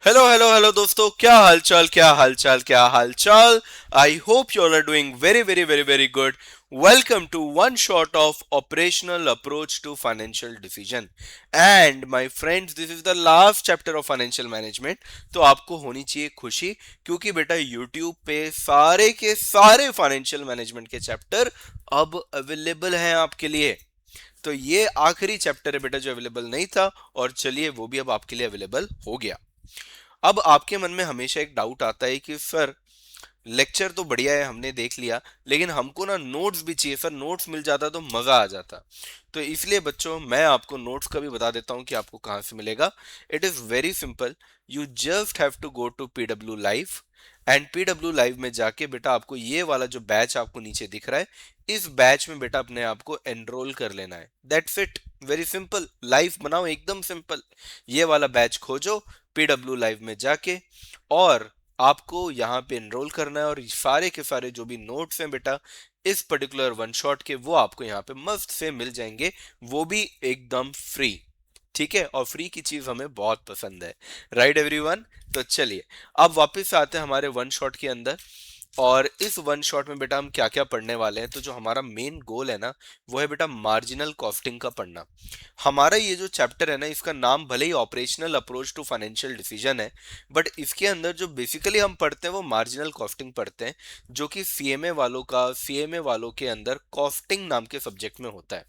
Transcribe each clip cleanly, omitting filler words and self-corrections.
Hello hello hello दोस्तों, क्या हाल चाल। I hope you all are doing very very very very good. Welcome to one shot of operational approach to financial decision. And my friends, this is the last chapter of financial management. तो आपको होनी चाहिए खुशी, क्योंकि बेटा YouTube पे सारे के सारे फाइनेंशियल मैनेजमेंट के चैप्टर अब अवेलेबल हैं आपके लिए। तो ये आखिरी चैप्टर है बेटा जो अवेलेबल नहीं था, और चलिए वो भी अब आपके लिए अवेलेबल हो गया। अब आपके मन में हमेशा एक डाउट आता है कि सर, लेक्चर तो बढ़िया है, हमने देख लिया, लेकिन हमको ना नोट्स भी चाहिए। सर, नोट्स मिल जाता तो मजा आ जाता। तो इसलिए बच्चों, मैं आपको नोट्स का भी बता देता हूँ कि आपको कहाँ से मिलेगा। It is very simple. You just have to go to PW live. And PW live में जाके बेटा आपको ये वाला जो बैच आपको नीचे दिख रहा है, इस बैच में बेटा अपने आप को एनरोल कर लेना है। That's it. Very simple. Live बनाओ, एकदम सिंपल। ये वाला बैच खोजो पीडब्ल्यू लाइव में जाके, और आपको यहाँ पे एनरोल करना है। और सारे के सारे जो भी नोट्स हैं बेटा इस पर्टिकुलर वन शॉट के, वो आपको यहाँ पे मस्त से मिल जाएंगे, वो भी एकदम फ्री। ठीक है, और फ्री की चीज हमें बहुत पसंद है। Right everyone. तो चलिए, अब वापस आते हैं हमारे वन शॉट के अंदर। और इस वन शॉट में बेटा हम क्या क्या पढ़ने वाले हैं, तो जो हमारा मेन गोल है ना, वो है बेटा मार्जिनल कॉस्टिंग का पढ़ना। हमारा ये जो चैप्टर है ना, इसका नाम भले ही operational approach to financial decision है, बट इसके अंदर जो बेसिकली हम पढ़ते हैं वो मार्जिनल कॉस्टिंग पढ़ते हैं, जो कि सीएमए वालों के अंदर कॉस्टिंग नाम के सब्जेक्ट में होता है।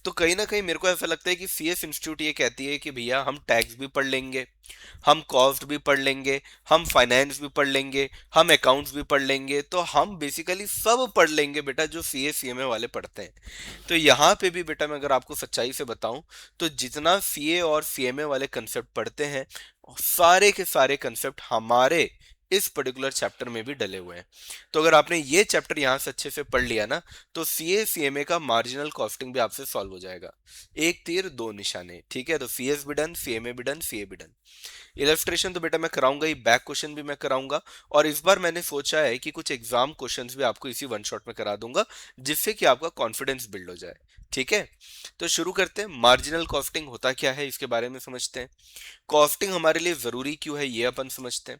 तो कहीं ना कहीं मेरे को ऐसा लगता है कि सीएस इंस्टीट्यूट ये कहती है कि भैया हम टैक्स भी पढ़ लेंगे, हम कॉस्ट भी पढ़ लेंगे, हम फाइनेंस भी पढ़ लेंगे, हम अकाउंट्स भी पढ़ लेंगे, तो हम बेसिकली सब पढ़ लेंगे बेटा जो सीए सीएमए वाले पढ़ते हैं। तो यहाँ पे भी बेटा मैं अगर आपको सच्चाई से बताऊं, तो जितना सीए और सीएमए वाले कंसेप्ट पढ़ते हैं, सारे के सारे कंसेप्ट हमारे इस पर्टिकुलर चैप्टर में भी डले हुए हैं। तो अगर आपने ये चैप्टर यहाँ से अच्छे से पढ़ लिया ना, तो सीए सीएमए का मार्जिनल कॉस्टिंग भी आपसे सॉल्व हो जाएगा। एक तीर दो निशाने। ठीक है, तो सीएस भी डन, सीएमए भी डन, सीए भी डन। इलस्ट्रेशन तो बेटा मैं कराऊंगा ही, बैक क्वेश्चन भी मैं कराऊंगा। और इस बार मैंने सोचा है कि कुछ एग्जाम क्वेश्चंस भी आपको इसी वन शॉट में करा दूंगा, जिससे कि आपका कॉन्फिडेंस बिल्ड हो जाए। ठीक है, तो शुरू करते हैं। मार्जिनल कॉस्टिंग होता क्या है इसके बारे में समझते हैं। कॉस्टिंग हमारे लिए जरूरी क्यों है, ये अपन समझते हैं।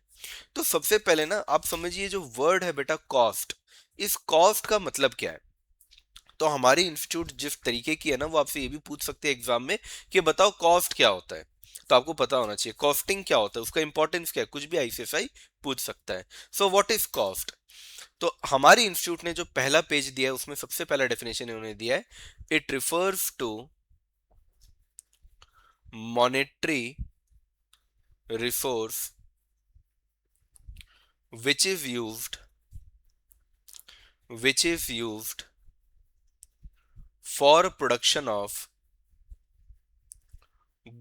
तो सबसे पहले ना आप समझिए, जो वर्ड है बेटा कॉस्ट, इस कॉस्ट का मतलब क्या है। तो हमारी इंस्टीट्यूट जिस तरीके की है ना, वो आपसे ये भी पूछ सकते हैं एग्जाम में कि बताओ कॉस्ट क्या होता है। तो आपको पता होना चाहिए कॉस्टिंग क्या होता है, उसका इंपॉर्टेंस क्या है, कुछ भी आईसीएसआई पूछ सकता है। So what is cost. तो हमारी इंस्टीट्यूट ने जो पहला पेज दिया है, उसमें सबसे पहला डेफिनेशन इन्होंने दिया है। It refers to monetary resource which is used which is used for production of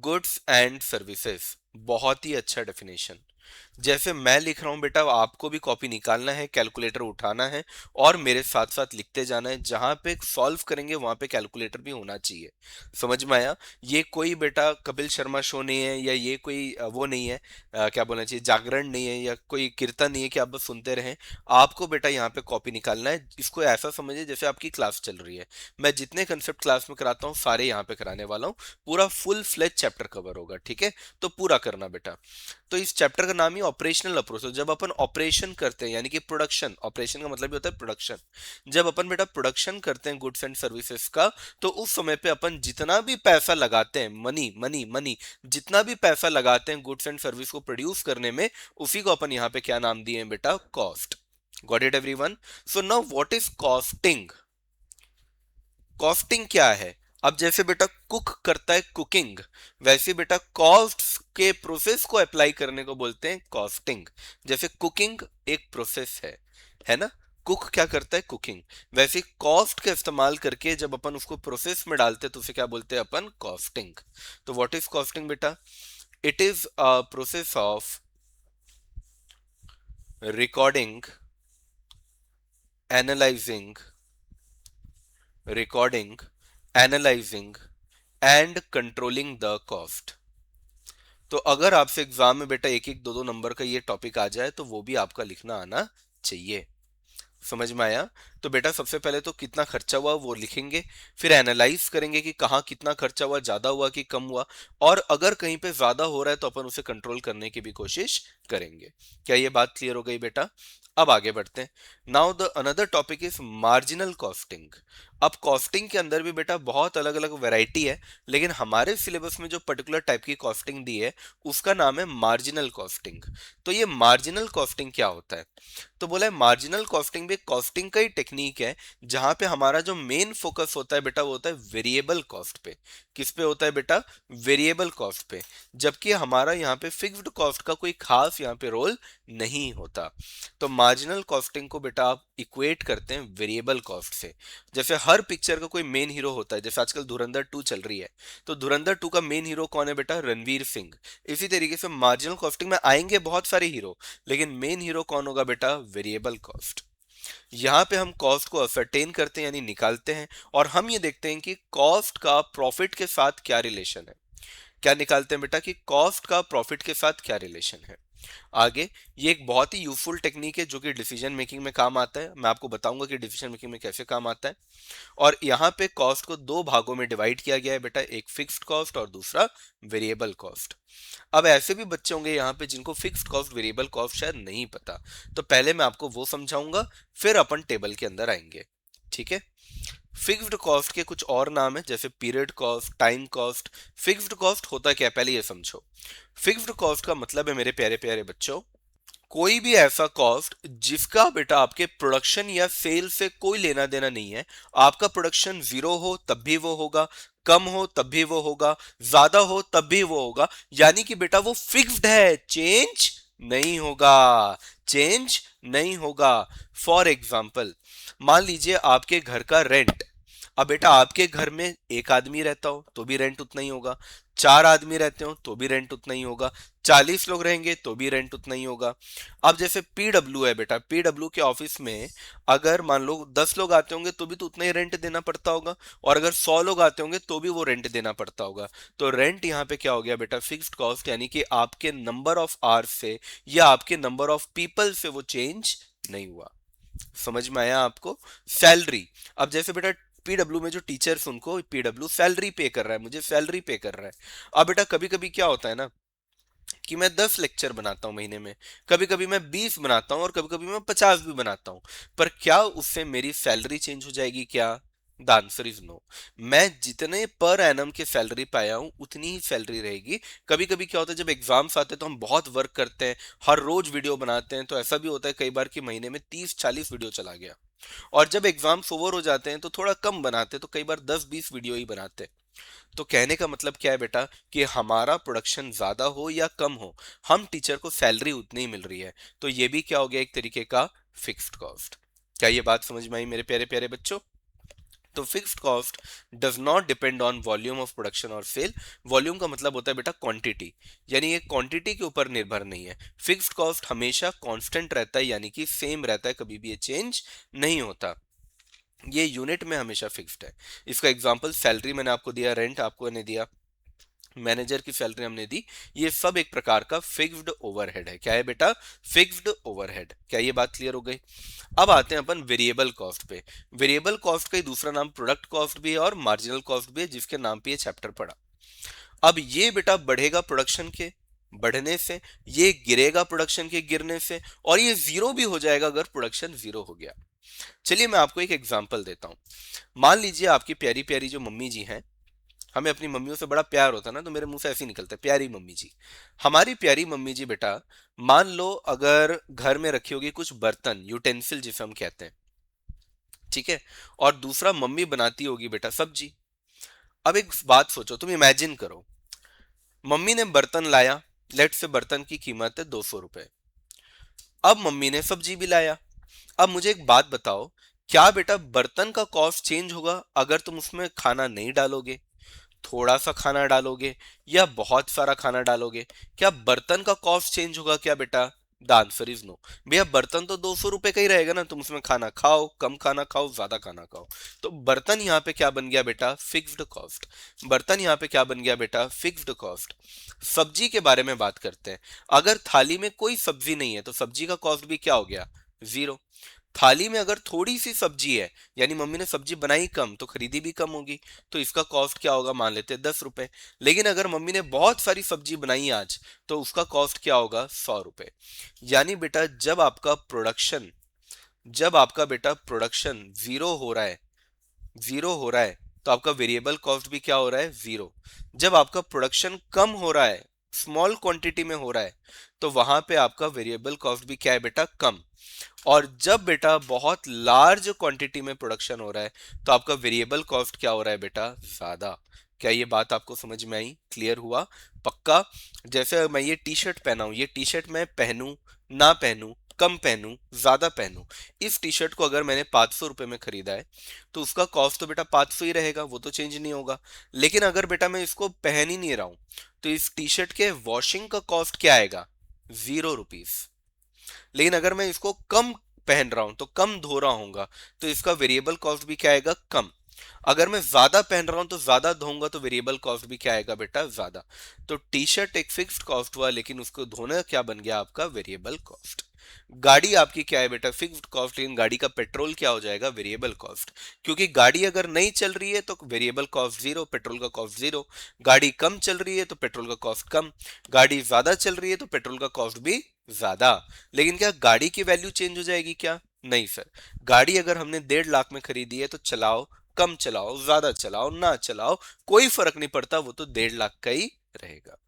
goods and services. बहुत ही अच्छा डेफिनेशन। जैसे मैं लिख रहा हूं बेटा, आपको भी कॉपी निकालना है, कैलकुलेटर उठाना है, और मेरे साथ साथ लिखते जाना है। जहां पे सॉल्व करेंगे वहां पे कैलकुलेटर भी होना चाहिए। समझ में आया। ये कोई बेटा कपिल शर्मा शो नहीं है, या ये कोई वो नहीं है, क्या बोलना चाहिए, जागरण नहीं है, या कोई कीर्तन नहीं है कि आप बस सुनते रहें। आपको बेटा यहाँ पे कॉपी निकालना है। इसको ऐसा समझिए जैसे आपकी क्लास चल रही है। मैं जितने कंसेप्ट क्लास में कराता हूँ सारे यहाँ पे कराने वाला हूँ। पूरा फुल फ्लेज चैप्टर कवर होगा। ठीक है, तो पूरा करना बेटा। तो इस चैप्टर का नाम ही ऑपरेशनल अप्रोच है। जब अपन ऑपरेशन करते हैं, यानी कि प्रोडक्शन, ऑपरेशन का मतलब ही होता है प्रोडक्शन। जब अपन बेटा प्रोडक्शन करते हैं गुड्स एंड सर्विसेज का, तो उस समय पे अपन जितना भी पैसा लगाते हैं, मनी मनी मनी, जितना भी पैसा लगाते हैं गुड्स एंड सर्विस को प्रोड्यूस करने में, उसी को अपन यहाँ पे क्या नाम दिए हैं बेटा, cost. Got it everyone. So now what is costing. Costing क्या है। अब जैसे बेटा कुक करता है कुकिंग, वैसे बेटा कॉस्ट के प्रोसेस को अप्लाई करने को बोलते हैं कॉस्टिंग। जैसे कुकिंग एक प्रोसेस है ना। कुक क्या करता है, कुकिंग। वैसे कॉस्ट का इस्तेमाल करके जब अपन उसको प्रोसेस में डालते हैं, तो उसे क्या बोलते हैं अपन, कॉस्टिंग। तो व्हाट इज कॉस्टिंग बेटा। It is a process of recording, analysing, recording, analysing and controlling the cost. तो अगर आपसे एग्जाम में बेटा एक एक दो दो नंबर का ये टॉपिक आ जाए, तो वो भी आपका लिखना आना चाहिए। समझ में आया? तो बेटा सबसे पहले तो कितना खर्चा हुआ वो लिखेंगे, फिर एनालाइज करेंगे कि कहाँ कितना खर्चा हुआ, ज्यादा हुआ कि कम हुआ, और अगर कहीं पे ज्यादा हो रहा है तो अपन उसे कंट्रोल करने की भी कोशिश करेंगे। क्या ये बात क्लियर हो गई बेटा? अब आगे बढ़ते हैं। Now the another topic is marginal costing. अब कॉस्टिंग के अंदर भी बेटा बहुत अलग अलग वैरायटी है, लेकिन हमारे सिलेबस में जो पर्टिकुलर टाइप की कॉस्टिंग दी है उसका नाम है मार्जिनल कॉस्टिंग। तो ये मार्जिनल कॉस्टिंग क्या होता है? तो बोला है मार्जिनल कॉस्टिंग भी कॉस्टिंग का ही टेक्निक है, जहां पे हमारा जो मेन फोकस होता है बेटा वो होता है वेरिएबल कॉस्ट पे। किस पे होता है बेटा? वेरिएबल कॉस्ट पे। जबकि हमारा यहाँ पे फिक्स्ड कॉस्ट का कोई खास यहाँ पे रोल नहीं होता। तो मार्जिनल कॉस्टिंग को बेटा आप इक्वेट करते हैं वेरिएबल कॉस्ट से। जैसे हर पिक्चर का कोई मेन हीरो होता है, जैसे आजकल धुरंधर 2 चल रही है, तो धुरंधर 2 का मेन हीरो कौन है बेटा? रणवीर सिंह। इसी तरीके से मार्जिनल कॉस्टिंग में आएंगे बहुत सारे हीरो, लेकिन मेन हीरो कौन होगा बेटा? Variable cost. यहाँ पे हम कॉस्ट को असरटेन करते हैं यानी निकालते हैं, और हम ये देखते हैं कि कॉस्ट का प्रॉफिट के साथ क्या रिलेशन है। क्या निकालते हैं बेटा? कि कॉस्ट का प्रॉफिट के साथ क्या रिलेशन है। आगे, ये एक बहुत ही यूजफुल टेक्निक है जो कि डिसीजन मेकिंग में काम आता है। मैं आपको बताऊंगा कि डिसीजन मेकिंग में कैसे काम आता है। और यहाँ पे कॉस्ट को दो भागों में डिवाइड किया गया है बेटा, एक फिक्स्ड कॉस्ट और दूसरा वेरिएबल कॉस्ट। अब ऐसे भी बच्चे होंगे यहाँ पे जिनको फिक्स्ड कॉस्ट वेरिएबल कॉस्ट शायद नहीं पता, तो पहले मैं आपको वो समझाऊंगा, फिर अपन टेबल के अंदर आएंगे। ठीक है? फिक्स्ड कॉस्ट के कुछ और नाम है, जैसे period cost, time cost. Fixed cost होता क्या है पहले ये समझो। फिक्स्ड कॉस्ट का मतलब है मेरे प्यारे प्यारे बच्चों, कोई भी ऐसा कॉस्ट जिसका बेटा आपके प्रोडक्शन या सेल से कोई लेना देना नहीं है। आपका प्रोडक्शन जीरो हो तब भी वो होगा, कम हो तब भी वो होगा, ज्यादा हो तब भी वो होगा, यानी कि बेटा वो फिक्स्ड है, चेंज नहीं होगा। चेंज नहीं होगा। फॉर एग्जाम्पल, मान लीजिए आपके घर का रेंट। अब बेटा आपके घर में एक आदमी रहता हो तो भी रेंट उतना ही होगा, चार आदमी रहते हो तो भी रेंट उतना ही होगा, 40 लोग रहेंगे तो भी रेंट उतना ही होगा। अब जैसे पीडब्ल्यू है बेटा, पीडब्ल्यू के ऑफिस में अगर मान लो 10 लोग आते होंगे तो भी तो उतना ही रेंट देना पड़ता होगा, और अगर 100 लोग आते होंगे तो भी वो रेंट देना पड़ता होगा। तो रेंट यहाँ पे क्या हो गया बेटा? फिक्स्ड कॉस्ट, यानी कि आपके नंबर ऑफ आवर्स से या आपके नंबर ऑफ पीपल से वो चेंज नहीं हुआ। समझ में आया आपको? सैलरी, अब जैसे बेटा पीडब्ल्यू में जो टीचर्स, उनको पीडब्ल्यू सैलरी पे कर रहा है, मुझे सैलरी पे कर रहा है। अब बेटा कभी कभी क्या होता है ना कि मैं 10 लेक्चर बनाता हूँ महीने में, कभी कभी मैं 20 बनाता हूँ और कभी कभी मैं 50 भी बनाता हूँ, पर क्या उससे मेरी सैलरी चेंज हो जाएगी क्या? The answer is no. मैं जितने पर एनम के सैलरी पाया हूँ उतनी ही सैलरी रहेगी। कभी कभी क्या होता है, जब एग्जाम्स आते हैं तो हम बहुत वर्क करते हैं, हर रोज वीडियो बनाते हैं, तो ऐसा भी होता है कई बार कि महीने में 30-40 वीडियो चला गया। और जब एग्जाम्स ओवर हो जाते हैं तो थोड़ा कम बनाते हैं, तो कई बार 10-20 वीडियो ही बनाते हैं। तो कहने का मतलब क्या है बेटा? कि हमारा प्रोडक्शन ज्यादा हो या कम हो, हम टीचर को सैलरी उतनी ही मिल रही है। तो ये भी क्या हो गया? एक तरीके का फिक्स्ड कॉस्ट। क्या ये बात समझ में आई मेरे प्यारे प्यारे बच्चों? तो fixed cost does not depend on volume of production और सेल। वॉल्यूम का मतलब होता है बेटा क्वांटिटी, यानी ये क्वांटिटी के ऊपर निर्भर नहीं है। फिक्स्ड कॉस्ट हमेशा कांस्टेंट रहता है, यानी कि सेम रहता है, कभी भी ये चेंज नहीं होता। ये यूनिट में हमेशा फिक्स्ड है। इसका एग्जांपल सैलरी मैंने आपको दिया, रेंट आपको ने दिया, मैनेजर की सैलरी हमने दी, ये सब एक प्रकार का फिक्स्ड ओवरहेड है। क्या है बेटा? Fixed overhead. क्या ये बात क्लियर हो गई? अब आते हैं अपन वेरिएबल कॉस्ट पे। वेरिएबल कॉस्ट का ही दूसरा नाम प्रोडक्ट कॉस्ट भी है और मार्जिनल कॉस्ट भी है, जिसके नाम पे ये चैप्टर पढ़ा। अब ये बेटा बढ़ेगा प्रोडक्शन के बढ़ने से, ये गिरेगा प्रोडक्शन के गिरने से, और ये जीरो भी हो जाएगा अगर प्रोडक्शन जीरो हो गया। चलिए मैं आपको एक एग्जांपल देता हूं। मान लीजिए आपकी प्यारी प्यारी जो मम्मी जी हैं, हमें अपनी मम्मियों से बड़ा प्यार होता है ना, तो मेरे मुंह से ऐसे ही निकलता है प्यारी मम्मी जी। हमारी प्यारी मम्मी जी बेटा, मान लो अगर घर में रखी होगी कुछ बर्तन, यूटेंसिल जिसे हम कहते हैं, ठीक है, और दूसरा मम्मी बनाती होगी बेटा सब्जी। अब एक बात सोचो, तुम इमेजिन करो, मम्मी ने बर्तन लाया, लेट से बर्तन की कीमत है 200 रुपए। अब मम्मी ने सब्जी भी लाया। अब मुझे एक बात बताओ, क्या बेटा बर्तन का कॉस्ट चेंज होगा अगर तुम उसमें खाना नहीं डालोगे, थोड़ा सा खाना डालोगे या बहुत सारा खाना डालोगे? क्या बर्तन का कॉस्ट चेंज होगा क्या बेटा? The answer is no. भैया बर्तन तो 200 रुपए का ही रहेगा ना, तुम उसमें खाना खाओ, कम खाना खाओ, ज्यादा खाना खाओ। तो बर्तन यहाँ पे क्या बन गया बेटा? Fixed cost. बर्तन यहाँ पे क्या बन गया बेटा? Fixed cost. सब्जी के बारे में बात करते हैं। अगर थाली में कोई सब्जी नहीं है तो सब्जी का कॉस्ट भी क्या हो गया? जीरो। थाली में अगर थोड़ी सी सब्जी है, यानी मम्मी ने सब्जी बनाई कम तो खरीदी भी कम होगी, तो इसका कॉस्ट क्या होगा, मान लेते हैं 10 रुपए। लेकिन अगर मम्मी ने बहुत सारी सब्जी बनाई आज, तो उसका कॉस्ट क्या होगा, 100 रुपए। यानी बेटा जब आपका बेटा प्रोडक्शन जीरो हो रहा है, तो आपका वेरिएबल कॉस्ट भी क्या हो रहा है, जीरो। जब आपका प्रोडक्शन कम हो रहा है, स्मॉल क्वांटिटी में हो रहा है, तो वहां पे आपका वेरिएबल कॉस्ट भी क्या है बेटा, कम। और जब बेटा बहुत लार्ज क्वांटिटी में प्रोडक्शन हो रहा है, तो आपका वेरिएबल कॉस्ट क्या हो रहा है बेटा, ज्यादा। क्या ये बात आपको समझ में आई, क्लियर हुआ, पक्का? जैसे मैं ये टी शर्ट पहना हूं, ये टी शर्ट मैं पहनूं ना पहनूं, कम पहनूं ज्यादा पहनूं, इस टी शर्ट को अगर मैंने 500 रुपए में खरीदा है, तो उसका कॉस्ट तो बेटा 500 ही रहेगा, वो तो चेंज नहीं होगा। लेकिन अगर बेटा मैं इसको पहन ही नहीं रहा हूं, तो इस टी शर्ट के वॉशिंग का कॉस्ट क्या आएगा, 0 रुपीज। लेकिन अगर मैं इसको कम पहन रहा हूं, तो कम धो रहा हूंगा, तो इसका वेरिएबल कॉस्ट भी क्या आएगा, कम। अगर मैं ज्यादा पहन रहा हूं तो ज्यादा धोऊंगा, तो वेरिएबल कॉस्ट भी क्या आएगा बेटा, ज्यादा। तो टी शर्ट एक फिक्स्ड कॉस्ट हुआ, लेकिन उसको धोना क्या बन गया आपका, वेरिएबल कॉस्ट। गाड़ी आपकी क्या है बेटा, फिक्स्ड कॉस्ट, लेकिन गाड़ी का पेट्रोल क्या हो जाएगा, वेरिएबल कॉस्ट। क्योंकि गाड़ी अगर नहीं चल रही है तो वेरिएबल कॉस्ट जीरो, पेट्रोल का कॉस्ट जीरो। गाड़ी कम चल रही है तो पेट्रोल का कॉस्ट कम। गाड़ी ज्यादा चल रही है तो पेट्रोल का कॉस्ट भी ज्यादा। लेकिन क्या गाड़ी की वैल्यू चेंज हो जाएगी क्या, नहीं सर। गाड़ी अगर हमने 1.5 लाख में खरीदी है, तो चलाओ, कम चलाओ, ज्यादा चलाओ, ना चलाओ, कोई फर्क नहीं पड़ता, वो तो 1.5 लाख का ही रहेगा।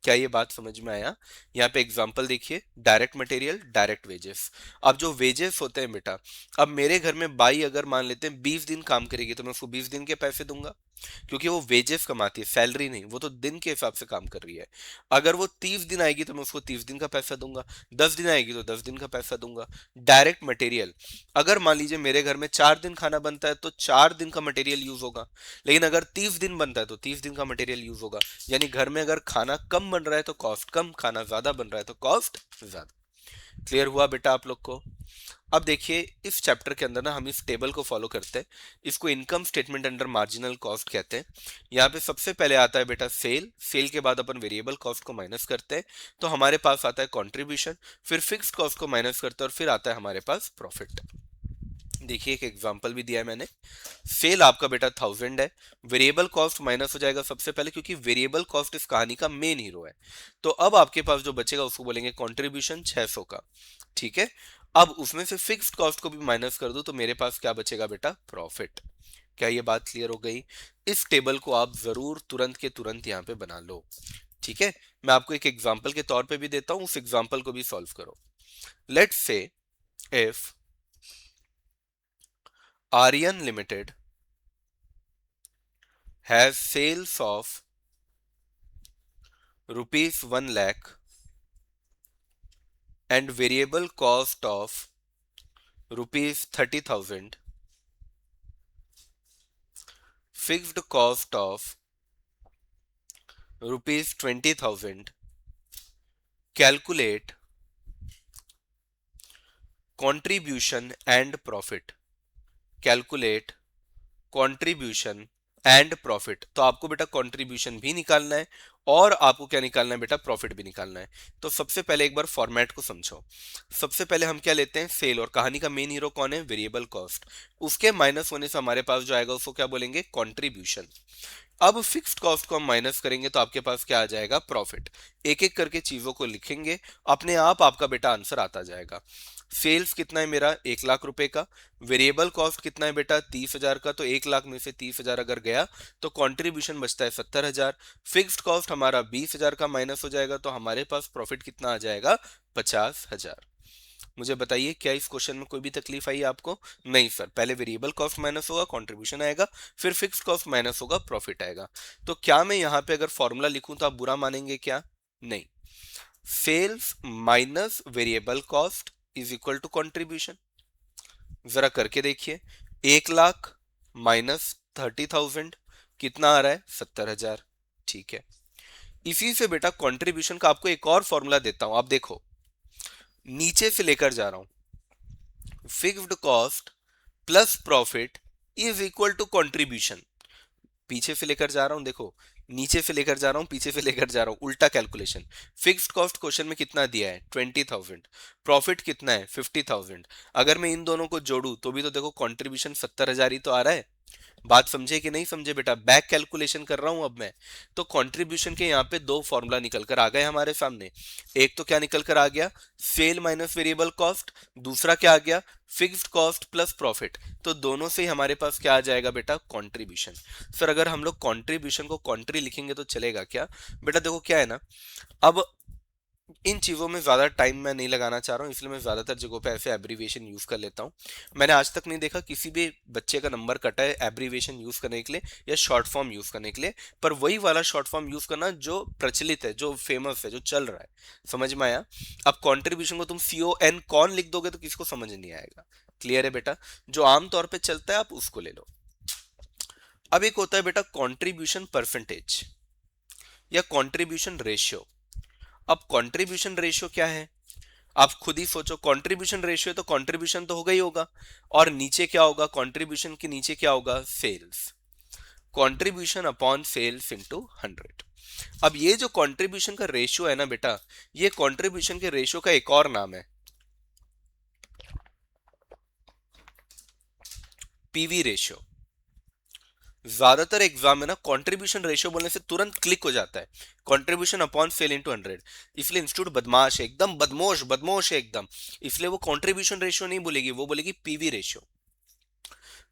क्या ये बात समझ में आया? यहाँ पे एग्जांपल देखिए, डायरेक्ट मटेरियल, डायरेक्ट वेजेस। अब जो वेजेस होते हैं बेटा, अब मेरे घर में बाई अगर मान लेते हैं 20 दिन काम करेगी, तो मैं उसको 20 दिन के पैसे दूंगा, क्योंकि वो वेजेस कमाती है, सैलरी नहीं, वो तो दिन के हिसाब से काम कर रही है। अगर वो 30 दिन आएगी, तो मैं उसको 30 दिन का पैसा दूंगा। 10 दिन आएगी तो 10 दिन का पैसा दूंगा। डायरेक्ट मटेरियल, अगर मान लीजिए मेरे घर में 4 दिन खाना बनता है, तो 4 दिन का मटेरियल यूज होगा। लेकिन अगर 30 दिन बनता है, तो 30 दिन का मटेरियल यूज होगा। यानी घर में अगर खाना कम बन रहा है तो कॉस्ट कम, खाना ज्यादा बन रहा है तो कॉस्ट ज्यादा। क्लियर हुआ बेटा आप लोग को? अब देखिए, इस चैप्टर के अंदर ना हम इस टेबल को फॉलो करते हैं। इसको income statement under marginal cost कहते हैं। यहाँ पे सबसे पहले आता है बेटा सेल, सेल के बाद अपन वेरिएबल कॉस्ट को माइनस करते हैं, तो हमारे पास आता है कंट्रीब्यूशन, फिर फिक्स कॉस्ट को माइनस करते हैं, और फिर आता है हमारे पास प्रॉफिट। देखिए एक एग्जांपल भी दिया है मैंने। सेल आपका बेटा 1000 है, वेरिएबल कॉस्ट माइनस हो जाएगा सबसे पहले, क्योंकि वेरिएबल कॉस्ट इस कहानी का मेन हीरो है। तो अब आपके पास जो बचेगा उसको बोलेंगे कंट्रीब्यूशन 600 का, ठीक है। अब उसमें से फिक्स्ड कॉस्ट को भी माइनस कर दो, तो मेरे पास क्या बचेगा बेटा, प्रॉफिट। क्या ये बात क्लियर हो गई? इस टेबल को आप जरूर तुरंत के तुरंत यहाँ पे बना लो, ठीक है। मैं आपको एक एग्जाम्पल के तौर पे भी देता हूँ, उस एग्जाम्पल को भी सॉल्व करो। Let's say if Aryan Limited has sales of rupees 1 lakh and variable cost of rupees 30,000, fixed cost of rupees 20,000. Calculate contribution and profit. Calculate contribution and profit. तो आपको बेटा कंट्रीब्यूशन भी निकालना है, और आपको क्या निकालना है बेटा, प्रॉफिट भी निकालना है। तो सबसे पहले एक बार फॉर्मेट को समझो। सबसे पहले हम क्या लेते हैं, सेल, और कहानी का मेन हीरो कौन है, वेरिएबल कॉस्ट। उसके माइनस होने से हमारे पास जो आएगा उसको क्या बोलेंगे, कंट्रीब्यूशन। अब फिक्स्ड कॉस्ट को हम माइनस करेंगे, तो आपके पास क्या आ जाएगा, प्रॉफिट। एक एक करके चीजों को लिखेंगे, अपने आप आपका बेटा आंसर आता जाएगा। सेल्स कितना है मेरा, 1 लाख रुपए का। वेरिएबल कॉस्ट कितना है बेटा, 30,000 का। तो 1 लाख में से 30,000 अगर गया, तो कंट्रीब्यूशन बचता है 70,000। फिक्स्ड कॉस्ट हमारा 20,000 का माइनस हो जाएगा, तो हमारे पास प्रॉफिट कितना आ जाएगा, 50,000। मुझे बताइए, क्या इस क्वेश्चन में कोई भी तकलीफ आई आपको? नहीं सर, पहले वेरिएबल कॉस्ट माइनस होगा, कंट्रीब्यूशन आएगा, फिर फिक्स कॉस्ट माइनस होगा, प्रॉफिट आएगा। तो क्या मैं यहाँ पे अगर फॉर्मूला लिखूं तो आप बुरा मानेंगे क्या? नहीं। Sales minus variable cost is equal to contribution. जरा करके देखिए, 1 लाख माइनस 30,000 कितना आ रहा है, 70,000। ठीक है, इसी से बेटा कंट्रीब्यूशन का आपको एक और फॉर्मूला देता हूं, आप देखो, नीचे से लेकर जा रहा हूं। Fixed cost plus profit is equal to contribution. पीछे से लेकर जा रहा हूं, देखो, नीचे से लेकर जा रहा हूँ, पीछे से लेकर जा रहा हूँ, उल्टा कैलकुलेशन। फिक्स्ड कॉस्ट क्वेश्चन में कितना दिया है? 20,000। प्रॉफिट कितना है? 50,000। अगर मैं इन दोनों को जोड़ू तो भी तो देखो कंट्रीब्यूशन 70,000 ही तो आ रहा है। बात समझे कि नहीं समझे बेटा? बैक कैलकुलेशन कर रहा हूं अब मैं। तो कंट्रीब्यूशन के यहाँ पे दो फॉर्मूला निकल कर आ गए हमारे सामने। एक तो क्या निकल कर आ गया? Sale minus variable cost. दूसरा क्या आ गया? Fixed cost plus profit. तो दोनों से ही हमारे पास क्या आ जाएगा बेटा? कंट्रीब्यूशन। सर अगर हम लोग कंट्रीब्यूशन को कंट्री लिखेंगे तो चलेगा क्या? बेटा देखो क्या है ना, अब इन चीज़ों में ज़्यादा टाइम मैं नहीं लगाना चाह रहा हूँ, इसलिए मैं ज़्यादातर जगहों पे ऐसे एब्रीविएशन यूज़ कर लेता हूँ। मैंने आज तक नहीं देखा किसी भी बच्चे का नंबर कटा है एब्रीविएशन यूज़ करने के लिए या शॉर्ट फॉर्म यूज़ करने के लिए। पर वही वाला शॉर्ट फॉर्म यूज़ करना जो प्रचलित है, जो फेमस है, जो चल रहा है। समझ में आया? अब कॉन्ट्रीब्यूशन को तुम CON कौन लिख दोगे तो किसको समझ नहीं आएगा। क्लियर है बेटा? जो आमतौर पर चलता है आप उसको ले लो। अब एक होता है बेटा कॉन्ट्रीब्यूशन परसेंटेज या कॉन्ट्रीब्यूशन रेशियो। अब कंट्रीब्यूशन रेशियो क्या है? आप खुद ही सोचो। कंट्रीब्यूशन रेशियो तो कंट्रीब्यूशन तो होगा ही होगा, और नीचे क्या होगा? कंट्रीब्यूशन के नीचे क्या होगा? Sales. Contribution upon sales into 100। अब ये जो कंट्रीब्यूशन का रेशियो है ना बेटा, ये कंट्रीब्यूशन के रेशियो का एक और नाम है पीवी रेशियो। ज्यादातर एग्जाम में ना कंट्रीब्यूशन रेशियो बोलने से तुरंत क्लिक हो जाता है, कंट्रीब्यूशन अपॉन सेल इनटू 100। इसलिए इंस्टीट्यूट बदमाश है, एकदम बदमोश बदमोश है एकदम। इसलिए वो कंट्रीब्यूशन रेशियो नहीं बोलेगी, वो बोलेगी पीवी रेशियो।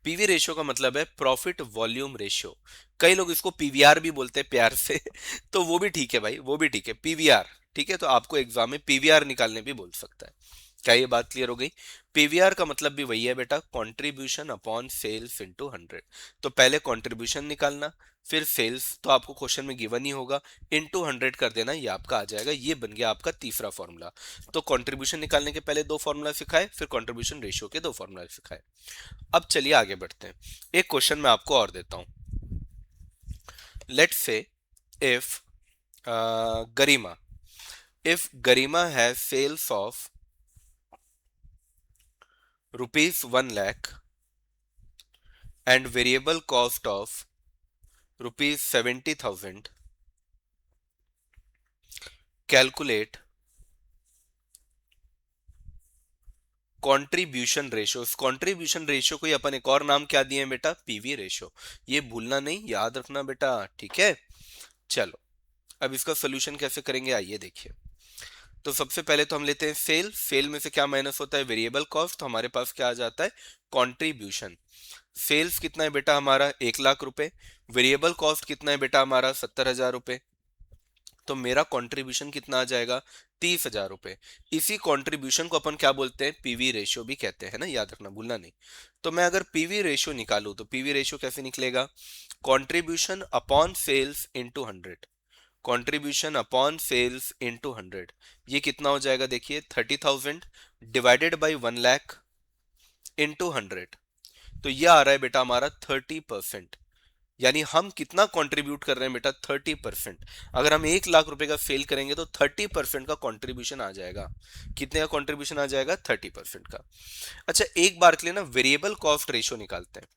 पीवी रेशियो का मतलब है प्रॉफिट वॉल्यूम रेशियो। कई लोग इसको पीवीआर भी बोलते हैं प्यार से तो वो भी ठीक है भाई, वो भी ठीक है, पीवीआर। ठीक है, तो आपको एग्जाम में पीवीआर निकालने भी बोल सकता है। क्या ये बात क्लियर हो गई? पीवीआर का मतलब भी वही है बेटा, कंट्रीब्यूशन अपॉन सेल्स इनटू 100। तो पहले कंट्रीब्यूशन निकालना, फिर सेल्स तो आपको क्वेश्चन में गिवन ही होगा, इनटू 100 कर देना, ये आपका आ जाएगा। ये बन गया आपका तीसरा फॉर्मूला। तो कंट्रीब्यूशन निकालने के पहले दो फॉर्मूला सिखाए, फिर कंट्रीब्यूशन रेशियो के दो फॉर्मूला सिखाए। अब चलिए आगे बढ़ते हैं। एक क्वेश्चन मैं आपको और देता हूं। Let's say if Garima if Garima has sales of rupees 1 lakh and variable cost of rupees 70,000, calculate contribution ratio. Contribution ratio को ही अपन एक और नाम क्या दिए हैं बेटा? PV ratio. ये भूलना नहीं, याद रखना बेटा, ठीक है? चलो अब इसका सोल्यूशन कैसे करेंगे आइए देखिए। तो सबसे पहले तो हम लेते हैं सेल। सेल में से क्या माइनस होता है? Variable cost. तो हमारे पास क्या आ जाता है? कंट्रीब्यूशन। सेल्स कितना है बेटा हमारा? 1 लाख रुपए। वेरिएबल कॉस्ट कितना है बेटा हमारा? 70,000 रुपए। तो मेरा कंट्रीब्यूशन कितना आ जाएगा? 30,000 रुपए। इसी कंट्रीब्यूशन को अपन क्या बोलते हैं? पीवी रेशियो भी कहते हैं ना, याद रखना, भूलना नहीं। तो मैं अगर पीवी रेशियो निकालू तो पीवी रेशियो कैसे निकलेगा? Contribution upon sales into 100। Contribution upon sales into 100, ये कितना हो जाएगा? देखिए 30,000 डिवाइडेड बाई 1 लाख इंटू 100। तो ये आ रहा है बेटा हमारा 30%। यानी हम कितना कंट्रीब्यूट कर रहे हैं बेटा? 30%। अगर हम 1 लाख रुपए का सेल करेंगे तो 30% का कंट्रीब्यूशन आ जाएगा। कितने का कंट्रीब्यूशन आ जाएगा? 30% का। अच्छा एक बार के लिए ना वेरिएबल कॉस्ट रेशियो निकालते हैं।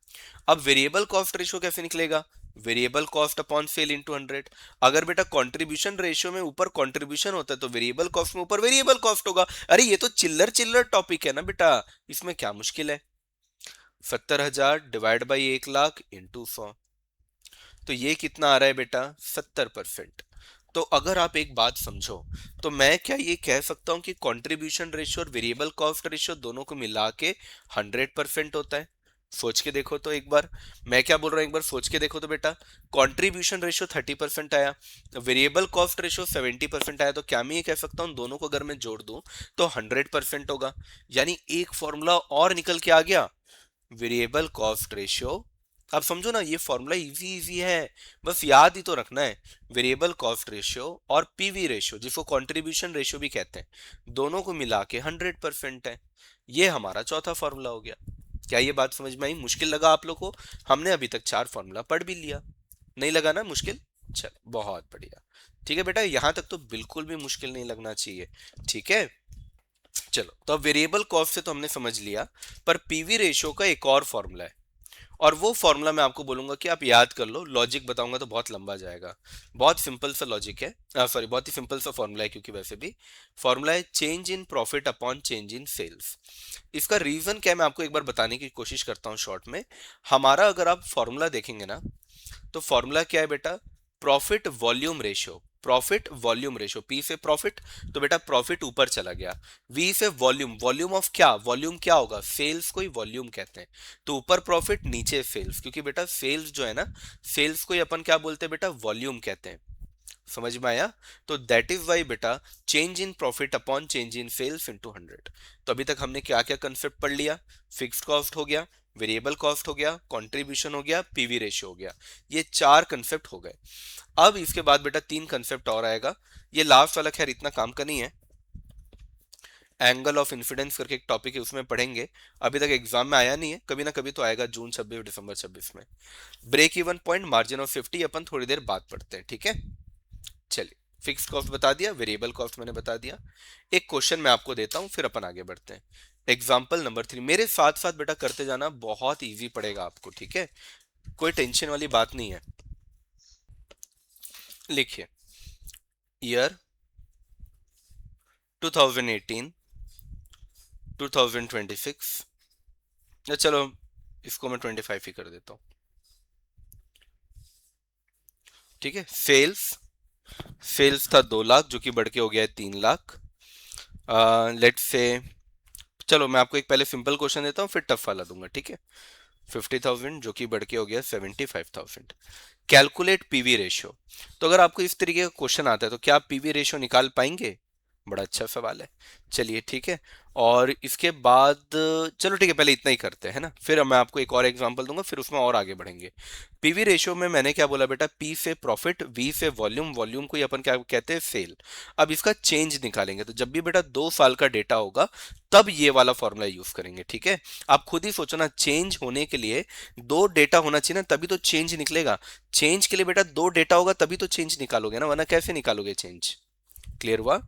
अब वेरिएबल कॉस्ट रेशियो कैसे निकलेगा? Variable cost upon sale into 100। अगर बेटा कंट्रीब्यूशन रेशियो में ऊपर कंट्रीब्यूशन होता है तो वेरिएबल कॉस्ट में ऊपर वेरिएबल कॉस्ट होगा। अरे ये तो चिल्लर चिल्लर टॉपिक है ना बेटा, इसमें क्या मुश्किल है? 70,000 डिवाइड बाई 1 लाख इंटू 100। तो ये कितना आ रहा है बेटा? 70%। तो अगर आप एक बात समझो तो मैं क्या ये कह सकता हूं कि कंट्रीब्यूशन रेशियो और वेरिएबल कॉस्ट रेशियो दोनों को मिला के 100% होता है? सोच के देखो तो एक बार, मैं क्या बोल रहा हूं एक बार सोच के देखो तो बेटा। कंट्रीब्यूशन रेशियो 30% आया, वेरिएबल कॉस्ट रेशियो 70% आया, तो क्या मैं ये कह सकता हूं दोनों को अगर मैं जोड़ दूं तो 100% होगा। यानी एक फॉर्मूला और निकल के आ गया, वेरिएबल कॉस्ट रेशियो। आप समझो ना, ये फॉर्मूला इजी इजी है, बस याद ही तो रखना है। वेरिएबल कॉस्ट रेशियो और पीवी रेशियो, जिसको कंट्रीब्यूशन रेशियो भी कहते हैं, दोनों को मिला के 100% है। ये हमारा चौथा फॉर्मूला हो गया। क्या ये बात समझ में आई? मुश्किल लगा आप लोग को? हमने अभी तक 4 फॉर्मूला पढ़ भी लिया, नहीं लगा ना मुश्किल? चलो बहुत बढ़िया। ठीक है बेटा, यहां तक तो बिल्कुल भी मुश्किल नहीं लगना चाहिए। ठीक है, चलो तो अब वेरिएबल कॉस्ट से तो हमने समझ लिया, पर पीवी रेशियो का एक और फॉर्मूला है, और वो फॉर्मूला मैं आपको बोलूंगा कि आप याद कर लो, लॉजिक बताऊंगा तो बहुत लंबा जाएगा। बहुत सिंपल सा लॉजिक है, सॉरी बहुत ही सिंपल सा फॉर्मूला है, क्योंकि वैसे भी फॉर्मूला है change in profit upon change in sales. इसका रीजन क्या है मैं आपको एक बार बताने की कोशिश करता हूँ शॉर्ट में। हमारा अगर आप फॉर्मूला देखेंगे ना, तो फॉर्मूला क्या है बेटा, profit volume ratio. Profit volume ratio, P से प्रॉफिट, तो बेटा प्रॉफिट ऊपर चला गया। वी से वॉल्यूम, वॉल्यूम ऑफ क्या, वॉल्यूम क्या होगा, सेल्स को ही वॉल्यूम कहते हैं। तो ऊपर प्रॉफिट नीचे सेल्स, क्योंकि बेटा सेल्स जो है ना, सेल्स को ही अपन क्या बोलते हैं बेटा, वॉल्यूम कहते हैं। समझ में आया? तो दैट इज वाई बेटा change in profit upon change in sales into 100। तो अभी तक हमने क्या क्या कंसेप्ट पढ़ लिया, फिक्स्ड कॉस्ट हो गया, वेरिएबल कॉस्ट हो गया, कंट्रीब्यूशन हो गया, पीवी रेशियो हो गया। ये चार कंसेप्ट हो गए। अब इसके बाद बेटा तीन कंसेप्ट और आएगा। ये लास्ट वाला खैर इतना काम का नहीं है, एंगल ऑफ इन्सिडेंस करके एक टॉपिक है, उसमें पढ़ेंगे। अभी तक एग्जाम में आया नहीं है, कभी ना कभी तो आएगा, जून 26 दिसंबर 26 में। Break even point, margin of safety अपन थोड़ी देर बाद पढ़ते हैं, ठीक है। चलिए, फिक्स कॉस्ट बता दिया, वेरिएबल कॉस्ट मैंने बता दिया। एक क्वेश्चन मैं आपको देता हूं, फिर अपन आगे बढ़ते हैं। एग्जाम्पल नंबर 3, मेरे साथ साथ बेटा करते जाना, बहुत इजी पड़ेगा आपको, ठीक है, कोई टेंशन वाली बात नहीं है। लिखिए, ईयर 2018 2026, या चलो इसको मैं 25 ही कर देता हूँ, ठीक है। सेल्स, सेल्स था 2 लाख, जो कि बढ़ के हो गया है 3 लाख। लेट्स से, चलो मैं आपको एक पहले सिंपल क्वेश्चन देता हूँ, फिर टफ वाला दूंगा, ठीक है। 50,000 जो कि बढ़ के हो गया 75,000। Calculate PV ratio. तो अगर आपको इस तरीके का क्वेश्चन आता है तो क्या आप पीवी रेशियो निकाल पाएंगे? बड़ा अच्छा सवाल है। चलिए ठीक है, और इसके बाद, चलो ठीक है, पहले इतना ही करते हैं, है ना, फिर मैं आपको एक और एग्जांपल दूंगा, फिर उसमें और आगे बढ़ेंगे। पीवी रेशियो में मैंने क्या बोला बेटा, पी से प्रॉफिट, वी से वॉल्यूम, वॉल्यूम को ही अपन क्या कहते हैं, सेल। अब इसका चेंज निकालेंगे, तो जब भी बेटा 2 साल का डेटा होगा तब ये वाला फॉर्मूला यूज करेंगे, ठीक है। आप खुद ही सोचो ना, चेंज होने के लिए दो डेटा होना चाहिए ना, तभी तो चेंज निकलेगा। चेंज के लिए बेटा दो डेटा होगा तभी तो चेंज निकालोगे ना, वरना कैसे निकालोगे चेंज? क्लियर हुआ?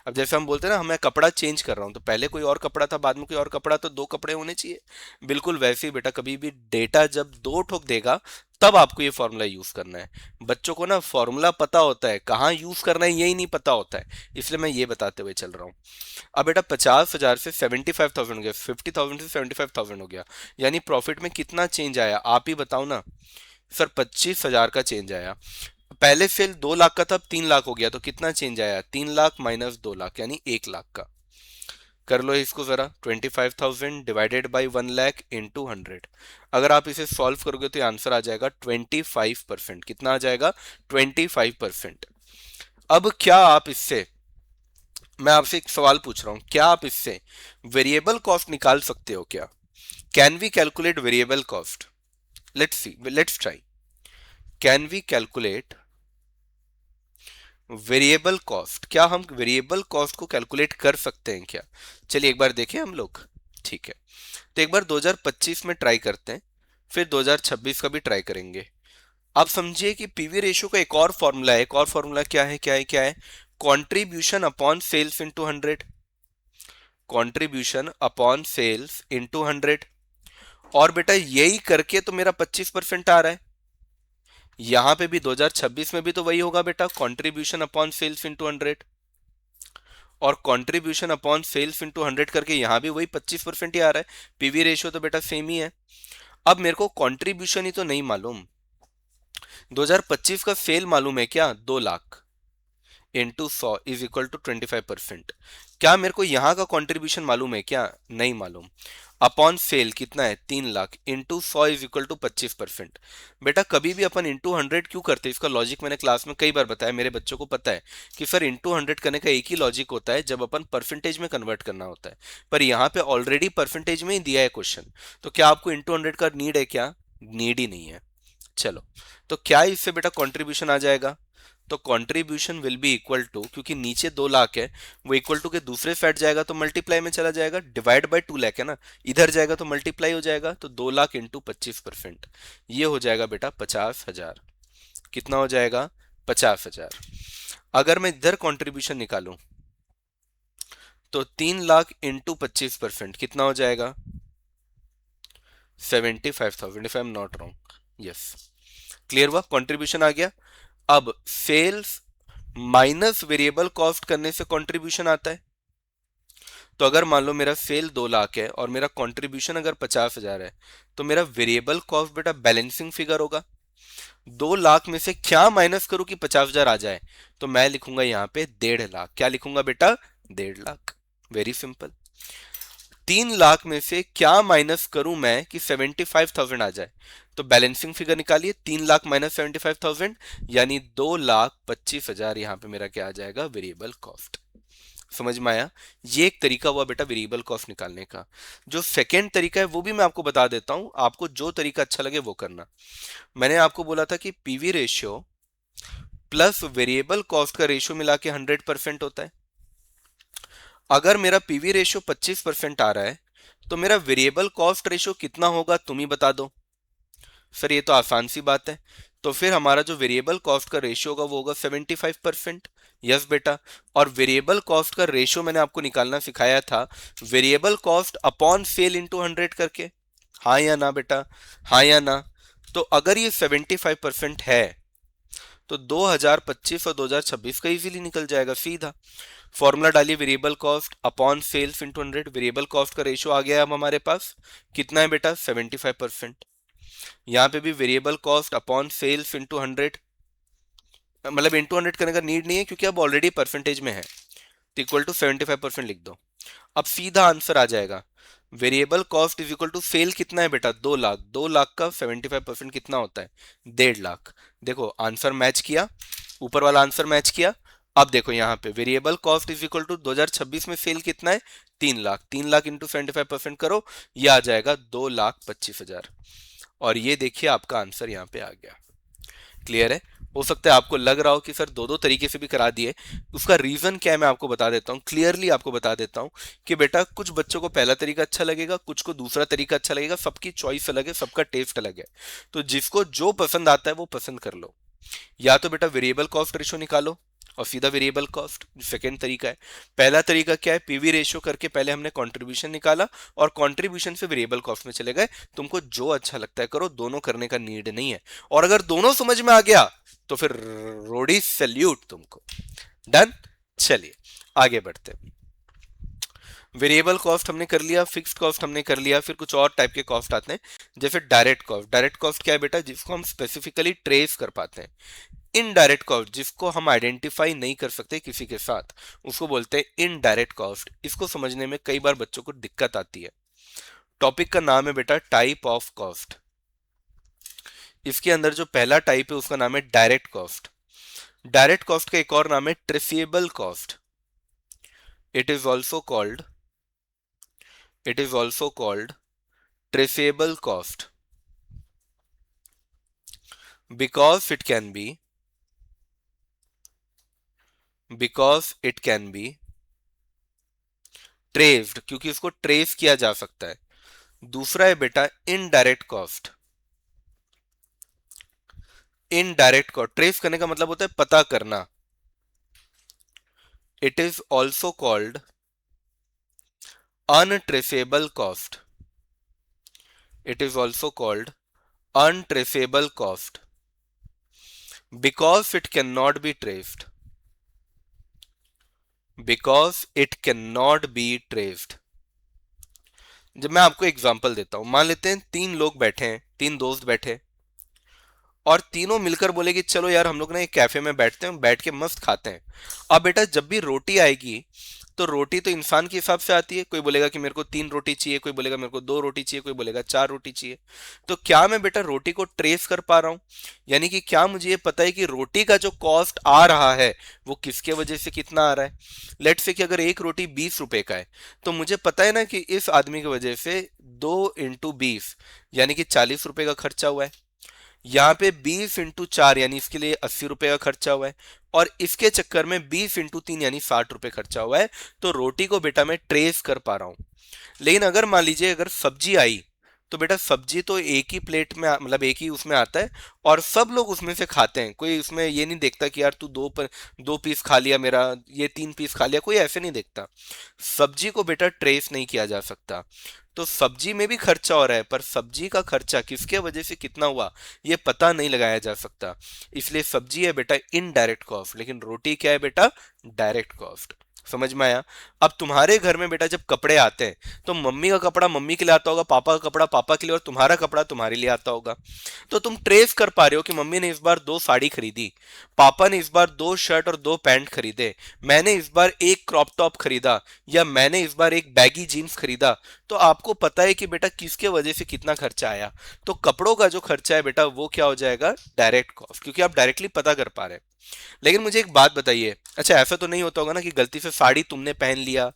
अब जैसे हम बोलते हैं ना, मैं कपड़ा चेंज कर रहा हूं, तो पहले कोई और कपड़ा था, बाद में कोई और कपड़ा, तो दो कपड़े होने चाहिए। बिल्कुल वैसे ही बेटा, कभी भी डेटा जब दो ठोक देगा तब आपको ये फॉर्मूला यूज करना है। बच्चों को ना फॉर्मूला पता होता है, कहाँ यूज करना है यही नहीं पता होता है, इसलिए मैं ये बताते हुए चल रहा हूँ। अब बेटा 50,000 से 75,000 हो गया, 50,000 से 75,000 हो गया, यानी प्रॉफिट में कितना चेंज आया, आप ही बताओ ना। सर 25,000 का चेंज आया। पहले सेल 2 लाख का था, अब 3 लाख हो गया, तो कितना चेंज आया, 3 लाख माइनस 2 लाख यानी 1 लाख का। कर लो इसको जरा, 25,000 डिवाइडेड बाई 1 लाख इंटू 100। अगर आप इसे सॉल्व करोगे तो ये आंसर आ जाएगा 25%। कितना आ जाएगा? 25%। अब क्या आप इससे, मैं आपसे एक सवाल पूछ रहा हूं, क्या आप इससे वेरिएबल कॉस्ट निकाल सकते हो क्या? Can we calculate variable cost? Let's see, let's try. Can we calculate variable cost? क्या हम वेरिएबल कॉस्ट को कैलकुलेट कर सकते हैं क्या? चलिए एक बार देखें हम लोग, ठीक है। तो एक बार 2025 में ट्राई करते हैं, फिर 2026 का भी ट्राई करेंगे। आप समझिए कि पीवी रेशियो का एक और फॉर्मूला है, एक और फॉर्मूला क्या है, क्या है, क्या है, contribution upon sales into 100। Contribution upon sales into 100। और बेटा यही करके तो मेरा 25% आ रहा है। यहां पे भी 2026 में भी तो वही होगा बेटा, कंट्रीब्यूशन अपॉन सेल्स इनटू 100। और कंट्रीब्यूशन अपॉन सेल्स इनटू 100 करके यहां भी वही 25% ही आ रहा है। पीवी रेशियो तो बेटा सेम ही है। अब मेरे को कंट्रीब्यूशन ही तो नहीं मालूम। 2025 का सेल मालूम है क्या, 2 lakh into 100 is equal to 25%। क्या मेरे को यहां का कंट्रीब्यूशन मालूम है क्या? नहीं मालूम। अपॉन सेल कितना है, 3 lakh into 100 is equal to 25%। बेटा कभी भी अपन इंटू 100 क्यों करते हैं, इसका लॉजिक मैंने क्लास में कई बार बताया, मेरे बच्चों को पता है कि सर इंटू 100 करने का एक ही लॉजिक होता है, जब अपन परसेंटेज में कन्वर्ट करना होता है। पर यहाँ पे ऑलरेडी परसेंटेज में ही दिया है क्वेश्चन, तो क्या आपको इंटू 100 का नीड है क्या? नीड ही नहीं है। चलो, तो क्या इससे बेटा कंट्रीब्यूशन आ जाएगा? तो contribution will be equal to, क्योंकि नीचे 2 लाख है, वो इक्वल टू के दूसरे साइड जाएगा तो मल्टीप्लाई में चला जाएगा, डिवाइड बाय 2 लाख है ना, इधर जाएगा तो मल्टीप्लाई हो जाएगा, तो 2 लाख इंटू 25%, ये हो जाएगा बेटा 50,000। कितना हो जाएगा? 50,000। अगर मैं इधर कंट्रीब्यूशन निकालूं तो 3 लाख इंटू 25% कितना हो जाएगा? 75,000 if I am not wrong. Yes, clear हुआ, कंट्रीब्यूशन आ गया। अब सेल्स माइनस वेरिएबल कॉस्ट करने से कंट्रीब्यूशन आता है। तो अगर मान लो मेरा सेल 2 लाख है और मेरा कंट्रीब्यूशन अगर 50,000 है, तो मेरा वेरिएबल कॉस्ट बेटा बैलेंसिंग फिगर होगा। 2 लाख में से क्या माइनस करूं कि 50,000 आ जाए, तो मैं लिखूंगा यहाँ पे 1.5 लाख। क्या लिखूंगा बेटा? 1.5 लाख। Very simple. 3 लाख में से क्या माइनस करूं मैं कि 75,000 आ जाए, तो बैलेंसिंग फिगर निकालिए। 3 लाख माइनस 75,000 यानी 2,25,000 यहाँ पे मेरा क्या आ जाएगा? Variable cost. समझ में आया? ये एक तरीका हुआ बेटा वेरिएबल कॉस्ट निकालने का। जो सेकेंड तरीका है वो भी मैं आपको बता देता हूं, आपको जो तरीका अच्छा लगे वो करना। मैंने आपको बोला था कि PV ratio plus variable cost का रेशियो मिला के 100% होता है। अगर मेरा पीवी रेशियो 25% आ रहा है, तो मेरा वेरिएबल कॉस्ट रेशियो कितना होगा तुम ही बता दो। सर ये तो आसान सी बात है। तो फिर हमारा जो वेरिएबल कॉस्ट का रेशियो होगा वो होगा 75%। यस बेटा। और वेरिएबल कॉस्ट का रेशियो मैंने आपको निकालना सिखाया था, variable cost upon sale into 100 करके। हाँ या ना बेटा? हाँ या ना? तो अगर ये 75% है, तो 2025 और 2026 का इजीली निकल जाएगा सीधा। फॉर्मूला डालिए, variable cost upon sales into 100। Variable cost का रेशियो आ गया अब हमारे पास कितना है बेटा? 75%। यहाँ पे भी variable cost upon sales into 100, मतलब इंटू 100 करने का नीड नहीं है क्योंकि अब ऑलरेडी परसेंटेज में है, तो इक्वल टू 75% लिख दो। अब सीधा आंसर आ जाएगा। Variable cost is equal to sale कितना है बेटा? 2 लाख। 2 लाख का 75% कितना होता है? 1.5 लाख। देखो आंसर मैच किया, ऊपर वाला आंसर मैच किया। अब देखो यहाँ पे variable cost is equal to 2026 में सेल कितना है? 3 लाख। 3 लाख इंटू 75% करो, ये आ जाएगा 2,25,000। और ये देखिए आपका आंसर यहाँ पे आ गया। क्लियर है? हो सकता है आपको लग रहा हो कि सर दो दो तरीके से भी करा दिए, उसका रीजन क्या है मैं आपको बता देता हूँ, क्लियरली आपको बता देता हूँ कि बेटा कुछ बच्चों को पहला तरीका अच्छा लगेगा, कुछ को दूसरा तरीका अच्छा लगेगा, सबकी चॉइस अलग है, सबका टेस्ट अलग है। तो जिसको जो पसंद आता है वो पसंद कर लो। या तो बेटा वेरिएबल कॉस्ट रेशो निकालो और सीधा वेरिएबल कॉस्ट, सेकेंड तरीका है। पहला तरीका क्या है? पीवी रेशियो करके पहले हमने कंट्रीब्यूशन निकाला और कंट्रीब्यूशन से वेरिएबल कॉस्ट में चले गए। तुमको जो अच्छा लगता है करो, दोनों करने का नीड नहीं है। और अगर दोनों समझ में आ गया तो फिर रोडी सैल्यूट तुमको। डन। चलिए आगे बढ़ते हैं। वेरिएबल कॉस्ट हमने कर लिया, फिक्स्ड कॉस्ट हमने कर लिया, फिर कुछ और टाइप के कॉस्ट आते हैं जैसे डायरेक्ट कॉस्ट। डायरेक्ट कॉस्ट क्या है बेटा? जिसको हम स्पेसिफिकली ट्रेस कर पाते हैं। इनडायरेक्ट कॉस्ट जिसको हम आइडेंटिफाई नहीं कर सकते किसी के साथ, उसको बोलते हैं इनडायरेक्ट कॉस्ट। इसको समझने में कई बार बच्चों को दिक्कत आती है। टॉपिक का नाम है बेटा टाइप ऑफ कॉस्ट। इसके अंदर जो पहला टाइप है उसका नाम है डायरेक्ट कॉस्ट। डायरेक्ट कॉस्ट का एक और नाम है traceable cost. It is also called it is also called traceable cost because it can be traced, क्योंकि उसको ट्रेस किया जा सकता है। दूसरा है बेटा indirect cost. Indirect cost trace करने का मतलब होता है पता करना। It is also called untraceable cost. It is also called untraceable cost because it can not be traced. जब मैं आपको एग्जांपल देता हूं, मान लेते हैं 3 लोग बैठे हैं, 3 दोस्त बैठे, और तीनों मिलकर बोले कि चलो यार हम लोग ना एक कैफे में बैठते हैं, बैठ के मस्त खाते हैं। अब बेटा जब भी रोटी आएगी, तो रोटी तो इंसान के हिसाब से आती है। कोई बोलेगा कि मेरे को 3 रोटी चाहिए, कोई बोलेगा मेरे को 2 रोटी चाहिए, कोई बोलेगा 4 रोटी चाहिए। तो क्या मैं बेटा रोटी को ट्रेस कर पा रहा हूँ? यानी कि क्या मुझे ये पता है कि रोटी का जो कॉस्ट आ रहा है वो किसके वजह से कितना आ रहा है? लेट से कि अगर एक रोटी 20 रुपए का है, तो मुझे पता है ना कि इस आदमी की वजह से 2 इंटू 20 यानी कि 40 रुपए का खर्चा हुआ है। यहाँ पे 20 इंटू 4 यानी इसके लिए 80 रुपए का खर्चा हुआ है, और इसके चक्कर में 20 इंटू 3 यानी 60 रुपए खर्चा हुआ है। तो रोटी को बेटा मैं ट्रेस कर पा रहा हूं। लेकिन अगर मान लीजिए अगर सब्जी आई तो बेटा सब्जी तो एक ही प्लेट में मतलब एक ही उसमें आता है, और सब लोग उसमें से खाते हैं। कोई उसमें ये नहीं देखता कि यार तू दो पीस खा लिया मेरा, ये 3 पीस खा लिया, कोई ऐसे नहीं देखता। सब्जी को बेटा ट्रेस नहीं किया जा सकता। तो सब्जी में भी खर्चा हो रहा है, पर सब्जी का खर्चा किसके वजह से कितना हुआ ये पता नहीं लगाया जा सकता। इसलिए सब्जी है बेटा इनडायरेक्ट कॉस्ट, लेकिन रोटी क्या है बेटा, डायरेक्ट कॉस्ट। समझ में आया? अब तुम्हारे घर में बेटा जब कपड़े आते हैं, तो मम्मी का कपड़ा मम्मी के लिए आता होगा, पापा का कपड़ा पापा के लिए, और तुम्हारा कपड़ा तुम्हारे लिए आता होगा। तो तुम ट्रेस कर पा रहे हो कि मम्मी ने इस बार 2 साड़ी खरीदी, पापा ने इस बार 2 शर्ट और 2 पैंट खरीदे, मैंने इस बार एक क्रॉप टॉप खरीदा, या मैंने इस बार एक बैगी जीन्स खरीदा। तो आपको पता है कि बेटा किसके वजह से कितना खर्चा आया। तो कपड़ों का जो खर्चा है बेटा वो क्या हो जाएगा, डायरेक्ट कॉस्ट, क्योंकि आप डायरेक्टली पता कर पा रहे हैं। लेकिन मुझे एक बात बताइए, अच्छा ऐसा तो नहीं होता होगा ना कि गलती से साड़ी तुमने पहन लिया,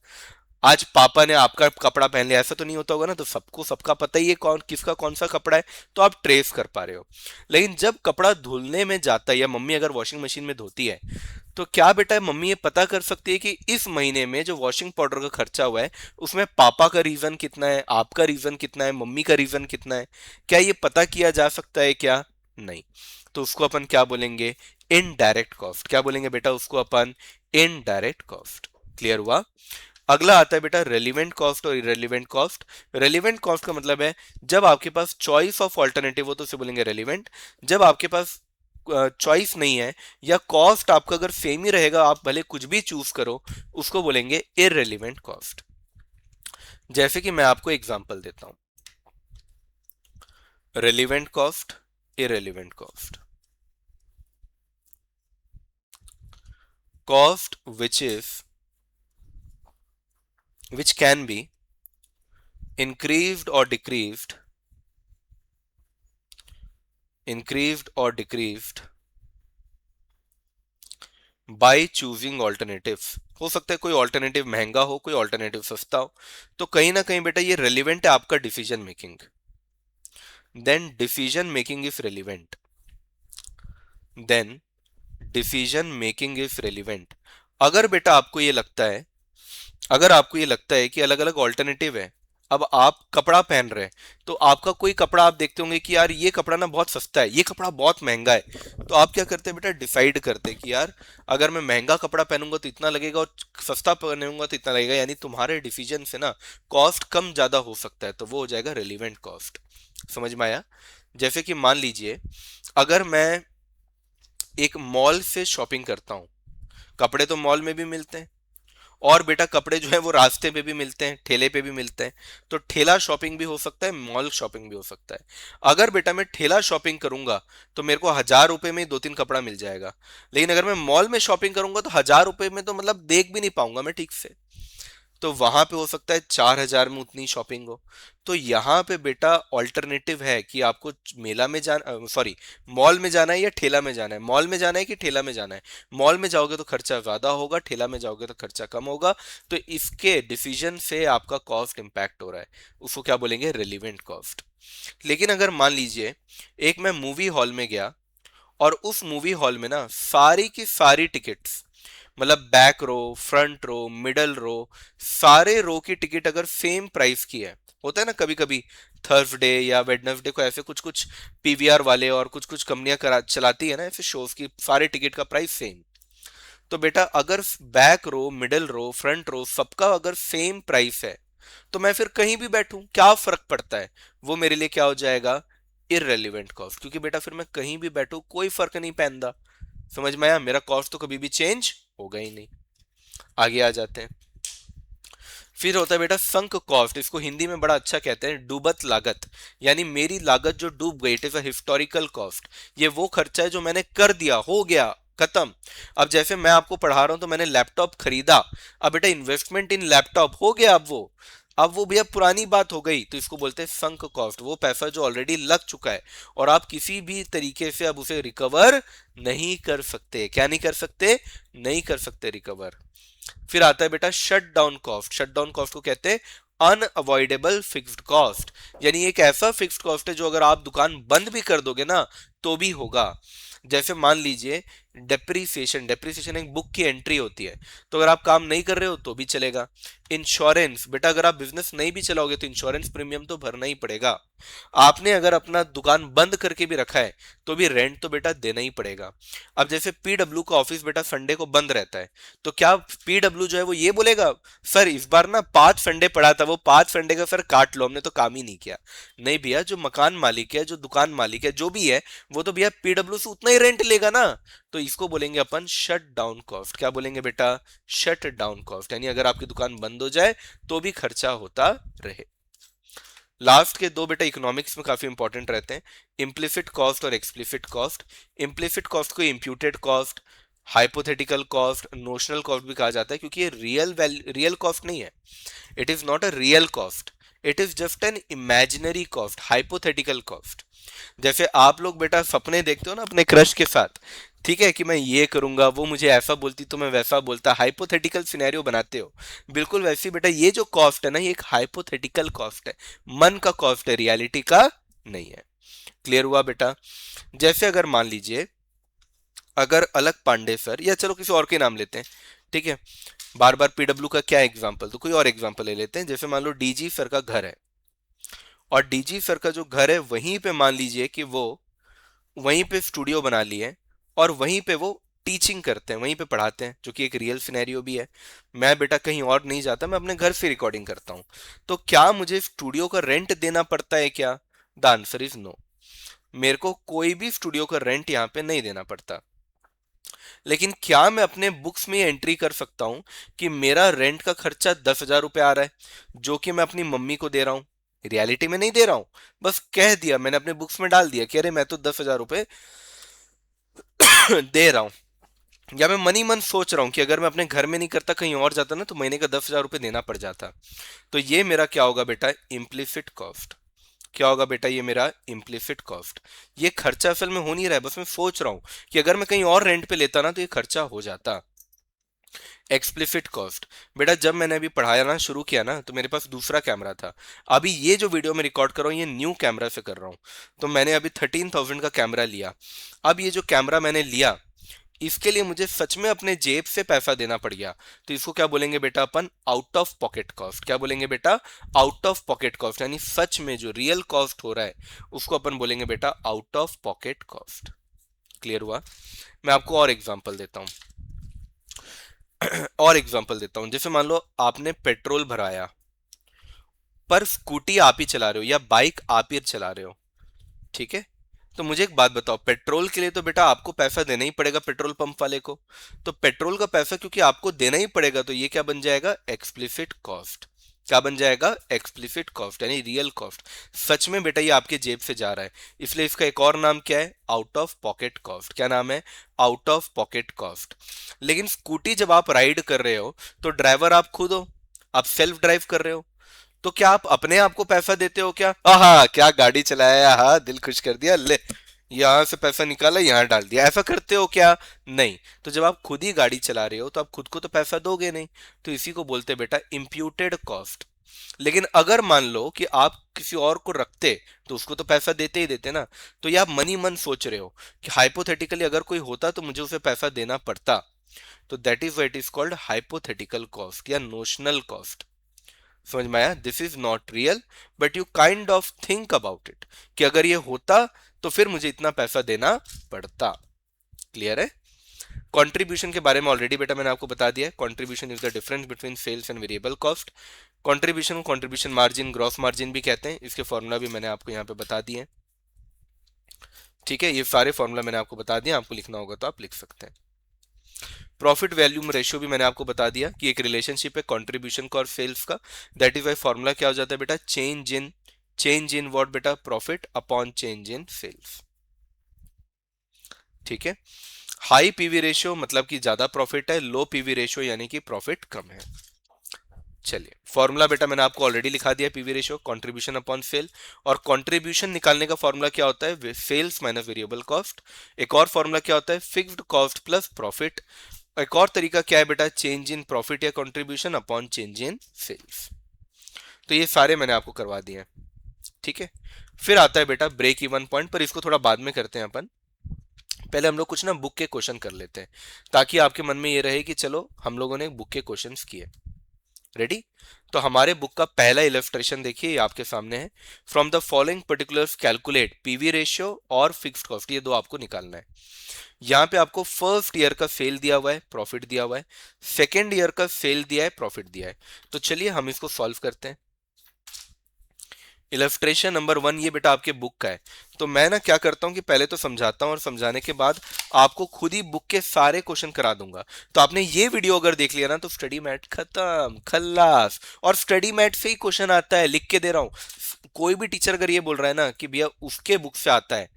आज पापा ने आपका कपड़ा पहन लिया, ऐसा तो नहीं होता होगा ना? तो सबको सबका पता ही है कौन किसका कौन सा कपड़ा है, तो आप ट्रेस कर पा रहे हो। लेकिन जब कपड़ा धुलने में जाता है, या मम्मी अगर वॉशिंग मशीन में धोती है, तो क्या बेटा मम्मी ये पता कर सकती है कि इस महीने में जो वॉशिंग पाउडर का खर्चा हुआ है उसमें पापा का रीजन कितना है, आपका रीजन कितना है, मम्मी का रीजन कितना है? क्या ये पता किया जा सकता है क्या? नहीं। तो उसको अपन क्या बोलेंगे, इनडायरेक्ट कॉस्ट। क्या बोलेंगे बेटा उसको अपन, इनडायरेक्ट कॉस्ट। क्लियर हुआ? अगला आता है बेटा रेलिवेंट कॉस्ट और इरेलीवेंट कॉस्ट। रेलिवेंट कॉस्ट का मतलब है जब आपके पास चॉइस ऑफ ऑल्टरनेटिव हो तो उसे बोलेंगे रेलिवेंट। जब आपके पास चॉइस नहीं है, या कॉस्ट आपका अगर सेम ही रहेगा, आप भले कुछ भी चूज करो, उसको बोलेंगे इरेलीवेंट कॉस्ट। जैसे कि मैं आपको एग्जांपल देता हूं, relevant cost, irrelevant cost. Cost which can be increased or decreased by choosing alternatives. हो सकता है कोई ऑल्टरनेटिव महंगा हो, कोई ऑल्टरनेटिव सस्ता हो। तो कहीं ना कहीं बेटा ये रेलिवेंट है आपका decision making. Then decision making is relevant. Then decision making is relevant. अगर बेटा आपको ये लगता है, अगर आपको ये लगता है कि अलग अलग ऑल्टरनेटिव है, अब आप कपड़ा पहन रहे हैं, तो आपका कोई कपड़ा आप देखते होंगे कि यार ये कपड़ा ना बहुत सस्ता है, ये कपड़ा बहुत महंगा है, तो आप क्या करते हैं बेटा, डिसाइड करते हैं कि यार अगर मैं महंगा कपड़ा पहनूंगा तो इतना लगेगा, और सस्ता पहनूंगा तो इतना लगेगा। यानी तुम्हारे डिसीजन से ना कॉस्ट कम ज्यादा हो सकता है, तो वो हो जाएगा रिलीवेंट कॉस्ट। समझ में आया? जैसे कि मान लीजिए अगर मैं एक मॉल से शॉपिंग करता हूँ, कपड़े तो मॉल में भी मिलते हैं, और बेटा कपड़े जो है वो रास्ते पे भी मिलते हैं, ठेले पे भी मिलते हैं। तो ठेला शॉपिंग भी हो सकता है, मॉल शॉपिंग भी हो सकता है। अगर बेटा मैं ठेला शॉपिंग करूंगा तो मेरे को 1,000 रुपए में ही 2-3 कपड़ा मिल जाएगा। लेकिन अगर मैं मॉल में शॉपिंग करूंगा तो 1,000 रुपए में तो मतलब देख भी नहीं पाऊंगा मैं ठीक से। तो वहां पे हो सकता है 4,000 में उतनी शॉपिंग हो। तो यहाँ पे बेटा ऑल्टरनेटिव है कि आपको मेला में जाना, सॉरी, मॉल में जाना है या ठेला में जाना है, मॉल में जाना है कि ठेला में जाना है। मॉल में जाओगे तो खर्चा ज्यादा होगा, ठेला में जाओगे तो खर्चा कम होगा। तो इसके डिसीजन से आपका कॉस्ट इंपैक्ट हो रहा है, उसको क्या बोलेंगे, रिलीवेंट कॉस्ट। लेकिन अगर मान लीजिए एक मैं मूवी हॉल में गया, और उस मूवी हॉल में ना सारी की सारी टिकट्स, मतलब बैक रो, फ्रंट रो, मिडल रो, सारे रो की टिकट अगर सेम प्राइस की है, होता है ना कभी कभी थर्सडे या वेडनेसडे को ऐसे कुछ कुछ पीवीआर वाले और कुछ कुछ कंपनियां करा चलाती है ना ऐसे शोज की, सारे टिकट का प्राइस सेम। तो बेटा अगर बैक रो, मिडल रो, फ्रंट रो सबका अगर सेम प्राइस है, तो मैं फिर कहीं भी बैठूं क्या फर्क पड़ता है, वो मेरे लिए क्या हो जाएगा, इररेलीवेंट कॉस्ट। क्योंकि बेटा फिर मैं कहीं भी बैठूं कोई फर्क नहीं पैंदा। समझ में आया? मेरा कॉस्ट तो कभी भी चेंज होगा ही नहीं। आगे आ जाते हैं। फिर होता है बेटा संक कॉस्ट, इसको हिंदी में बड़ा अच्छा कहते हैं डूबत लागत। यानी मेरी लागत जो डूब गई, it is a historical cost. ये वो खर्चा है जो मैंने कर दिया, हो गया खत्म। अब जैसे मैं आपको पढ़ा रहा हूं तो मैंने लैपटॉप खरीदा, अब बेटा इन्वेस्टमेंट इन लैपटॉप हो गया, अब वो भैया पुरानी बात हो गई, तो इसको बोलते हैं संक कॉस्ट। वो पैसा जो ऑलरेडी लग चुका है और आप किसी भी तरीके से अब उसे रिकवर नहीं कर सकते। क्या नहीं कर सकते? नहीं कर सकते रिकवर। फिर आता है बेटा shut down cost. Shut down cost को कहते हैं अनअवॉइडेबल फिक्स्ड कॉस्ट। यानी एक ऐसा फिक्स्ड कॉस्ट है जो अगर आप दुकान बंद भी कर दोगे ना तो भी होगा। जैसे मान लीजिए डेप्रीसिएशन, डेप्रीसिएशन एक बुक की एंट्री होती है। तो अगर आप काम नहीं कर रहे हो तो भी चलेगा। इंश्योरेंस, बेटा अगर आप बिजनेस नहीं भी चलाओगे तो इंश्योरेंस प्रीमियम तो भरना ही पड़ेगा। आपने अगर अपना दुकान बंद करके भी रखा है तो भी रेंट तो बेटा देना ही पड़ेगा। अब जैसे पीडब्ल्यू का ऑफिस बेटा संडे को बंद रहता है, तो क्या पीडब्ल्यू जो है वो ये बोलेगा सर इस बार ना 5 संडे पड़ा था, वो 5 संडे का सर काट लो, हमने तो काम ही नहीं किया। नहीं भैया, जो मकान मालिक है, जो दुकान मालिक है, जो भी है, वो तो भैया पीडब्ल्यू से उतना ही रेंट लेगा ना। तो इसको बोलेंगे अपन शट डाउन कॉस्ट। क्या बोलेंगे बेटा? शट डाउन कॉस्ट, यानी अगर आपकी दुकान बंद हो जाए तो भी खर्चा होता रहे। लास्ट के दो बेटा इकोनॉमिक्स में काफी इंपॉर्टेंट रहते हैं, इम्प्लिसिट कॉस्ट और एक्सप्लिसिट कॉस्ट। इम्प्लिसिट कॉस्ट को imputed cost, hypothetical cost, notional cost भी कहा जाता है, क्योंकि ये रियल कॉस्ट नहीं है। It is not a real cost, it is just an imaginary cost, hypothetical cost. जैसे आप लोग बेटा सपने देखते हो ना अपने क्रश के साथ, ठीक है, कि मैं ये करूंगा, वो मुझे ऐसा बोलती तो मैं वैसा बोलता, हाइपोथेटिकल सिनेरियो बनाते हो। बिल्कुल वैसे ही बेटा ये जो कॉस्ट है ना, ये एक हाइपोथेटिकल कॉस्ट है, मन का कॉस्ट है, रियलिटी का नहीं है। क्लियर हुआ बेटा? जैसे अगर मान लीजिए, अगर अलग पांडे सर, या चलो किसी और के नाम लेते हैं, ठीक है, बार बार पीडब्ल्यू का क्या एग्जाम्पल, तो कोई और एग्जाम्पल ले लेते हैं। जैसे मान लो डीजी सर का घर है, और डीजी सर का जो घर है वहीं पे मान लीजिए कि वो वहीं पे स्टूडियो बना लिए हैं, और वहीं पे वो टीचिंग करते हैं, वहीं पे पढ़ाते हैं, जो कि एक रियल सिनेरियो भी है। मैं बेटा कहीं और नहीं जाता, मैं अपने घर से रिकॉर्डिंग करता हूँ। तो क्या मुझे स्टूडियो का रेंट देना पड़ता है क्या? The answer is no. मेरे को कोई भी स्टूडियो का रेंट यहाँ पे नहीं देना पड़ता। लेकिन क्या मैं अपने बुक्स में एंट्री कर सकता हूँ कि मेरा रेंट का खर्चा 10,000 रुपये आ रहा है, जो कि मैं अपनी मम्मी को दे रहा हूँ? रियलिटी में नहीं दे रहा हूँ, बस कह दिया मैंने, अपने बुक्स में डाल दिया कि अरे मैं तो 10,000 रुपये दे रहा हूँ। या मैं मनी मन सोच रहा हूँ कि अगर मैं अपने घर में नहीं करता, कहीं और जाता ना, तो महीने का 10,000 रुपये देना पड़ जाता। तो ये मेरा क्या होगा बेटा? Implicit cost. क्या होगा बेटा? ये मेरा इम्प्लिसिट कॉस्ट। ये खर्चा असल में हो नहीं रहा है, बस मैं सोच रहा हूँ कि अगर मैं कहीं और रेंट पे लेता ना तो ये खर्चा हो जाता। एक्सप्लिसिट कॉस्ट, बेटा जब मैंने अभी पढ़ाया ना, शुरू किया ना, तो मेरे पास दूसरा कैमरा था। अभी ये जो वीडियो मैं रिकॉर्ड कर रहा हूँ ये न्यू कैमरा से कर रहा हूँ। तो मैंने अभी 13,000 का कैमरा लिया। अब ये जो कैमरा मैंने लिया, इसके लिए मुझे सच में अपने जेब से पैसा देना पड़ गया। तो इसको क्या बोलेंगे बेटा अपन? Out of pocket cost. क्या बोलेंगे बेटा? आउट ऑफ पॉकेट कॉस्ट, यानी सच में जो रियल कॉस्ट हो रहा है उसको अपन बोलेंगे बेटा out of pocket cost. Clear हुआ? मैं आपको और एग्जांपल देता हूँ, और एग्जांपल देता हूँ। जैसे मान लो आपने पेट्रोल भराया, पर स्कूटी आप ही चला रहे हो या बाइक आप ही चला रहे हो, ठीक है। तो मुझे एक बात बताओ, पेट्रोल के लिए तो बेटा आपको पैसा देना ही पड़ेगा पेट्रोल पंप वाले को। तो पेट्रोल का पैसा क्योंकि आपको देना ही पड़ेगा, तो ये क्या बन जाएगा? Explicit cost. क्या बन जाएगा? एक्सप्लिसिट कॉस्ट, यानी रियल कॉस्ट। सच में बेटा ये आपके जेब से जा रहा है, इसलिए इसका एक और नाम क्या है? Out of pocket cost. क्या नाम है? Out of pocket cost. लेकिन स्कूटी जब आप राइड कर रहे हो तो ड्राइवर आप खुद हो, आप सेल्फ ड्राइव कर रहे हो। तो क्या आप अपने आप को पैसा देते हो क्या? हाँ, क्या गाड़ी चलाया, हाँ दिल खुश कर दिया, ले यहां से पैसा निकाला यहां डाल दिया, ऐसा करते हो क्या? नहीं। तो जब आप खुद ही गाड़ी चला रहे हो तो आप खुद को तो पैसा दोगे नहीं। तो इसी को बोलते हैं बेटा इम्प्यूटेड कॉस्ट। लेकिन अगर मान लो कि आप किसी और को रखते तो उसको तो पैसा देते ही देते ना। तो ये आप मनी मन सोच रहे हो कि हाइपोथेटिकली अगर कोई होता तो मुझे उसे पैसा देना पड़ता। तो that is what is called hypothetical cost या नोशनल कॉस्ट। समझ में आया? This is not real, but you kind of think about it कि अगर ये होता तो फिर मुझे इतना पैसा देना पड़ता। क्लियर है? कंट्रीब्यूशन के बारे में ऑलरेडी बेटा मैंने आपको बता दिया है। Contribution is the difference between sales and variable cost. Contribution को कंट्रीब्यूशन मार्जिन, ग्रॉस मार्जिन भी कहते हैं। इसके फॉर्मूला भी मैंने आपको यहाँ पे बता दिए हैं। ठीक है, ये सारे फॉर्मूला मैंने आपको बता दिए, आपको लिखना होगा तो आप लिख सकते हैं। प्रॉफिट वैल्यूम रेशियो भी मैंने आपको बता दिया कि एक रिलेशनशिप है कंट्रीब्यूशन का और सेल्स का। दैट इज वाई फॉर्मूला क्या हो जाता है बेटा? चेंज इन व्हाट बेटा? Profit upon change in sales. ठीक है। हाई पीवी रेशियो मतलब कि ज्यादा प्रॉफिट है, लो पीवी रेशियो यानी कि प्रॉफिट कम है। चलिए, फॉर्मूला बेटा मैंने आपको ऑलरेडी लिखा दिया, PV ratio contribution upon sale. और कंट्रीब्यूशन निकालने का फॉर्मूला क्या होता है? Sales minus variable cost. एक और फॉर्मूला क्या होता है? Fixed cost plus profit. एक और तरीका क्या है बेटा? चेंज इन प्रॉफिट या contribution upon change in sales. तो ये सारे मैंने आपको करवा दिए हैं। ठीक है। फिर आता है बेटा ब्रेक इवन पॉइंट, पर इसको थोड़ा बाद में करते हैं अपन। पहले हम लोग कुछ ना बुक के क्वेश्चन कर लेते हैं, ताकि आपके मन में ये रहे कि चलो हम लोगों ने बुक के क्वेश्चंस किए। रेडी? तो हमारे बुक का पहला इलस्ट्रेशन देखिए, ये आपके सामने है। From the following particulars calculate PV ratio और फिक्स्ड कॉस्ट, ये दो आपको निकालना है। यहाँ पे आपको फर्स्ट ईयर का सेल दिया हुआ है, प्रॉफिट दिया हुआ है, सेकेंड ईयर का सेल दिया है, प्रॉफिट दिया है। तो चलिए हम इसको सॉल्व करते हैं। इलस्ट्रेशन नंबर 1 ये बेटा आपके बुक का है। तो मैं ना क्या करता हूँ कि पहले तो समझाता हूँ और समझाने के बाद आपको खुद ही बुक के सारे क्वेश्चन करा दूंगा। तो आपने ये वीडियो अगर देख लिया ना तो स्टडी मैट खत्म, खल्लास। और स्टडी मैट से ही क्वेश्चन आता है, लिख के दे रहा हूँ। कोई भी टीचर अगर ये बोल रहा है ना कि भैया उसके बुक से आता है,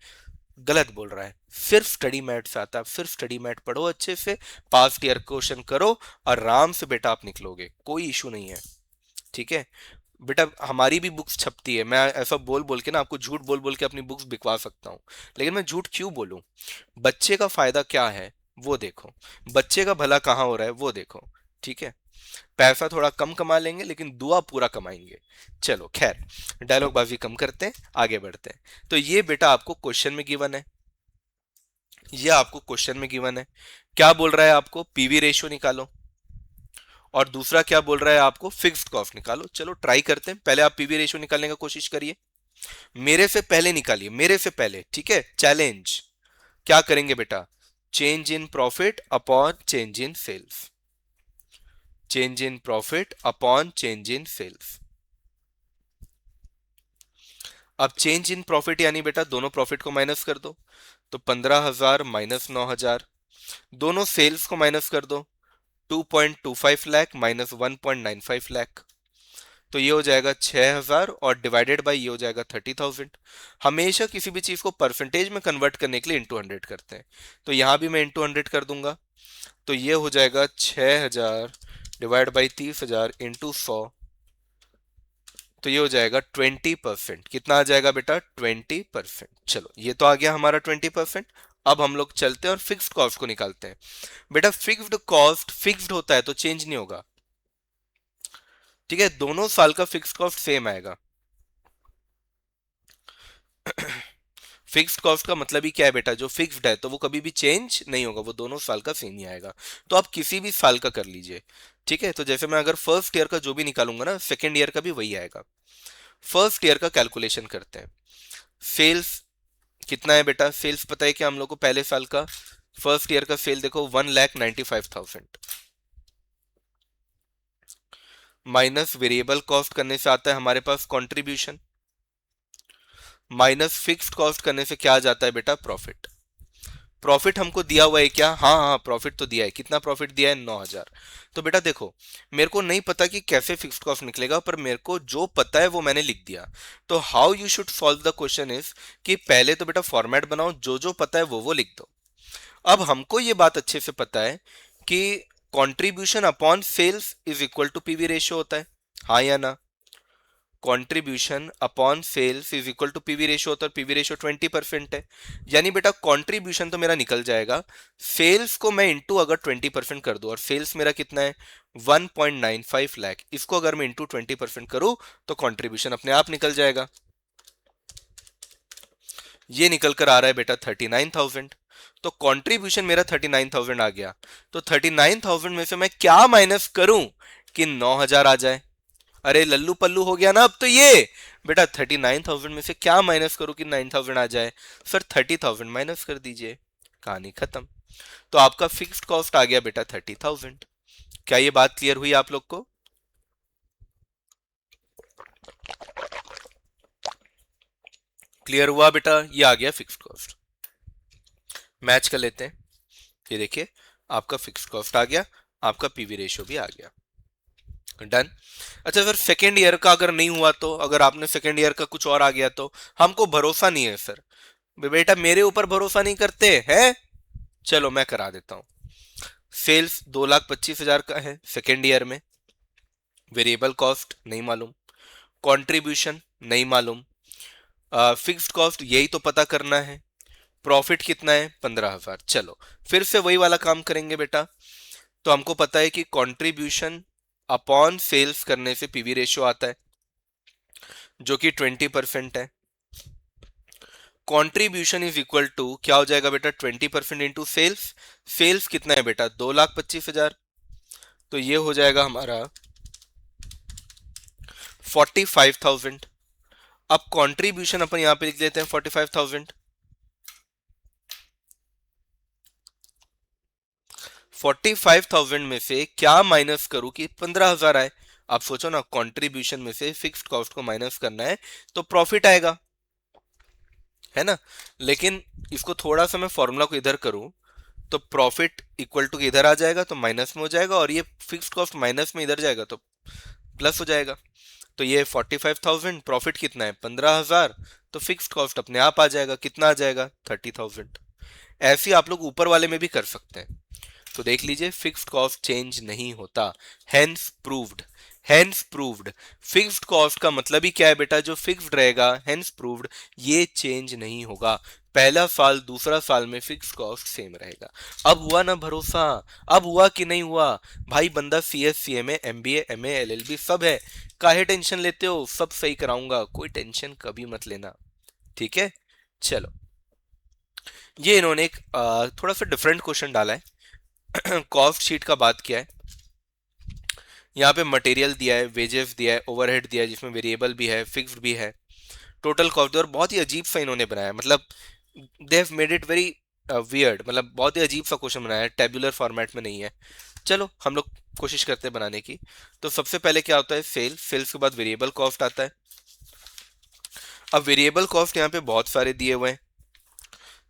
गलत बोल रहा है। सिर्फ स्टडी मैट से आता है। सिर्फ स्टडी मैट पढ़ो अच्छे से, पास्ट ईयर क्वेश्चन करो, आराम से बेटा आप निकलोगे, कोई इशू नहीं है। ठीक है बेटा, हमारी भी बुक्स छपती है। मैं ऐसा बोल बोल के ना आपको, झूठ बोल बोल के अपनी बुक्स बिकवा सकता हूँ, लेकिन मैं झूठ क्यों बोलूं? बच्चे का फायदा क्या है वो देखो, बच्चे का भला कहाँ हो रहा है वो देखो। ठीक है, पैसा थोड़ा कम कमा लेंगे लेकिन दुआ पूरा कमाएंगे। चलो खैर, डायलॉग बाजी कम करते हैं, आगे बढ़ते हैं। तो ये बेटा आपको क्वेश्चन में गिवन है, ये आपको क्वेश्चन में गिवन है। क्या बोल रहा है आपको? पीवी रेशियो निकालो, और दूसरा क्या बोल रहा है आपको? फिक्स्ड कॉस्ट निकालो। चलो ट्राई करते हैं, पहले आप पीवी रेशियो निकालने का कोशिश करिए, मेरे से पहले निकालिए, मेरे से पहले। ठीक है, चैलेंज। क्या करेंगे बेटा? Change in profit upon change in sales, change in profit upon change in sales. अब चेंज इन प्रॉफिट यानी बेटा दोनों प्रॉफिट को माइनस कर दो, तो 15,000 माइनस 9,000। दोनों सेल्स को माइनस कर दो, 2.25 लाख माइनस 1.95 लाख। तो ये हो जाएगा 6,000, और डिवाइडेड बाय ये हो जाएगा 30,000। हमेशा किसी भी चीज को परसेंटेज में कन्वर्ट करने के लिए इंटू 100 करते हैं, तो यहां भी मैं इंटू 100 कर दूंगा। तो ये हो जाएगा 6,000 डिवाइड बाई 30,000 इंटू 100। तो ये हो जाएगा 20%। कितना आ जाएगा बेटा? 20%। चलो ये तो आ गया हमारा 20%। अब हम लोग चलते हैं और फिक्स्ड कॉस्ट को निकालते हैं। बेटा फिक्स्ड कॉस्ट फिक्स्ड होता है तो चेंज नहीं होगा। ठीक है, दोनों साल का फिक्स्ड कॉस्ट सेम आएगा। फिक्स्ड कॉस्ट का मतलब ही क्या है बेटा? जो फिक्स्ड है तो वो कभी भी चेंज नहीं होगा, वो दोनों साल का सेम ही आएगा। तो आप किसी भी साल का कर लीजिए। ठीक है, तो जैसे मैं अगर फर्स्ट ईयर का जो भी निकालूंगा ना, सेकेंड ईयर का भी वही आएगा। फर्स्ट ईयर का कैलकुलेशन करते हैं। सेल्स कितना है बेटा? सेल्स पता है क्या हम लोग को? पहले साल का फर्स्ट ईयर का सेल देखो, 1,95,000 माइनस वेरिएबल कॉस्ट करने से आता है हमारे पास कंट्रीब्यूशन, माइनस फिक्स्ड कॉस्ट करने से क्या आ जाता है बेटा? प्रॉफिट। प्रॉफिट हमको दिया हुआ है क्या? हाँ हाँ, प्रॉफिट तो दिया है। कितना प्रॉफिट दिया है? 9,000। तो बेटा देखो, मेरे को नहीं पता कि कैसे फिक्स्ड कॉस्ट निकलेगा, पर मेरे को जो पता है वो मैंने लिख दिया। तो how you should solve the question is कि पहले तो बेटा फॉर्मेट बनाओ, जो जो पता है वो लिख दो। अब हमको ये बात अच्छे से पता है कि contribution upon sales is equal to PV ratio होता है, हाँ या ना? Contribution upon sales is equal to PV ratio होता है, पीवी रेशियो 20% है। यानी बेटा कंट्रीब्यूशन तो मेरा निकल जाएगा, सेल्स को मैं इंटू अगर 20% कर दूं, और सेल्स मेरा कितना है? 1.95 लाख। इसको अगर मैं इंटू 20% करूं तो कंट्रीब्यूशन अपने आप निकल जाएगा। ये निकल कर आ रहा है बेटा 39,000। तो कंट्रीब्यूशन मेरा 39,000 आ गया। तो 39,000 में से मैं क्या माइनस करूं कि 9,000 आ जाए? अरे लल्लू पल्लू हो गया ना अब तो ये। बेटा 39,000 में से क्या माइनस करूं कि 9,000 आ जाए? सर 30,000 माइनस कर दीजिए, कहानी खत्म। तो आपका फिक्स्ड कॉस्ट आ गया बेटा 30,000। क्या ये बात क्लियर हुई आप लोग को? क्लियर हुआ बेटा? ये आ गया फिक्स्ड कॉस्ट। मैच कर लेते हैं। ये देखिए, आपका फिक्स्ड कॉस्ट आ गया, आपका पीवी रेशियो भी आ गया। डन। अच्छा सर, सेकेंड ईयर का अगर नहीं हुआ तो? अगर आपने सेकेंड ईयर का कुछ और आ गया तो? हमको भरोसा नहीं है सर। बेटा मेरे ऊपर भरोसा नहीं करते हैं? चलो मैं करा देता हूं। सेल्स 2,25,000 का है सेकेंड ईयर में, वेरिएबल कॉस्ट नहीं मालूम, कंट्रीब्यूशन नहीं मालूम, फिक्स्ड कॉस्ट यही तो पता करना है, प्रॉफिट कितना है? 15,000। चलो फिर से वही वाला काम करेंगे बेटा। तो हमको पता है कि कंट्रीब्यूशन अपॉन सेल्स करने से पीवी रेशियो आता है, जो कि 20% है। कंट्रीब्यूशन इज इक्वल टू क्या हो जाएगा बेटा 20% इंटू सेल्स। सेल्स कितना है बेटा 2,25,000, तो ये हो जाएगा हमारा 45,000। अब कंट्रीब्यूशन अपन यहां पे लिख देते हैं 45,000। 45,000 में से क्या माइनस करूं कि 15,000 आए। आप सोचो ना, कंट्रीब्यूशन में से फिक्स्ड कॉस्ट को माइनस करना है तो प्रॉफिट आएगा, है ना। लेकिन इसको थोड़ा सा मैं फॉर्मूला को इधर करूं तो प्रॉफिट इक्वल टू इधर आ जाएगा तो माइनस में हो जाएगा, और ये फिक्स्ड कॉस्ट माइनस में इधर जाएगा तो प्लस हो जाएगा। तो ये 45,000, प्रॉफिट कितना है 15,000, तो फिक्स्ड कॉस्ट अपने आप आ जाएगा, कितना आ जाएगा 30,000। ऐसे ही आप लोग ऊपर वाले में भी कर सकते हैं। तो देख लीजिए फिक्स्ड कॉस्ट चेंज नहीं होता, hence proved. Hence proved, fixed cost का मतलब ही क्या है बेटा, जो फिक्स्ड रहेगा, हेंस प्रूव्ड, ये चेंज नहीं होगा। पहला साल दूसरा साल में फिक्स्ड कॉस्ट सेम रहेगा। अब हुआ ना भरोसा, अब हुआ कि नहीं हुआ। भाई बंदा CS CMA MBA MA LLB सब है, काहे टेंशन लेते हो, सब सही कराऊंगा, कोई टेंशन कभी मत लेना, ठीक है। चलो, ये इन्होंने एक थोड़ा सा डिफरेंट क्वेश्चन डाला है। कॉस्ट शीट का बात किया है, यहाँ पे मटेरियल दिया है, वेजेस दिया है, ओवरहेड दिया है जिसमें वेरिएबल भी है फिक्स्ड भी है, टोटल कॉस्ट, और बहुत ही अजीब सा इन्होंने बनाया है, मतलब they have made it very weird, मतलब बहुत ही अजीब सा क्वेश्चन बनाया है, टेबुलर फॉर्मेट में नहीं है। चलो हम लोग कोशिश करते हैं बनाने की। तो सबसे पहले क्या होता है, सेल्स के बाद वेरिएबल कॉस्ट आता है। अब वेरिएबल कॉस्ट यहाँ पे बहुत सारे दिए हुए हैं,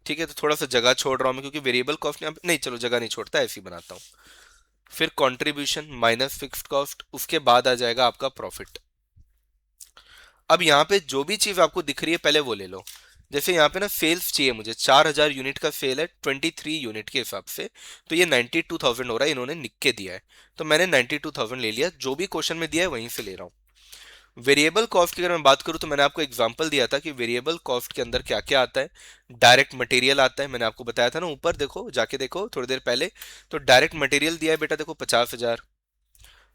ठीक है, तो थोड़ा सा जगह छोड़ रहा हूँ मैं, क्योंकि वेरिएबल कॉस्ट यहाँ पे नहीं, चलो जगह नहीं छोड़ता, ऐसे ही बनाता हूँ। फिर कंट्रीब्यूशन माइनस फिक्स्ड कॉस्ट, उसके बाद आ जाएगा आपका प्रॉफिट। अब यहाँ पे जो भी चीज आपको दिख रही है पहले वो ले लो। जैसे यहाँ पे ना सेल्स चाहिए मुझे, 4,000 यूनिट का सेल है 23 यूनिट के हिसाब से, तो ये 92,000 हो रहा है, इन्होंने लिख के दिया है, तो मैंने 92,000 ले लिया, जो भी क्वेश्चन में दिया है वहीं से ले रहा हूँ। वेरिएबल कॉस्ट की अगर मैं बात करूँ तो मैंने आपको एग्जांपल दिया था कि वेरिएबल कॉस्ट के अंदर क्या क्या आता है। डायरेक्ट मटेरियल आता है, मैंने आपको बताया था ना, ऊपर देखो जाके देखो थोड़ी देर पहले, तो डायरेक्ट मटेरियल दिया है बेटा, देखो 50,000।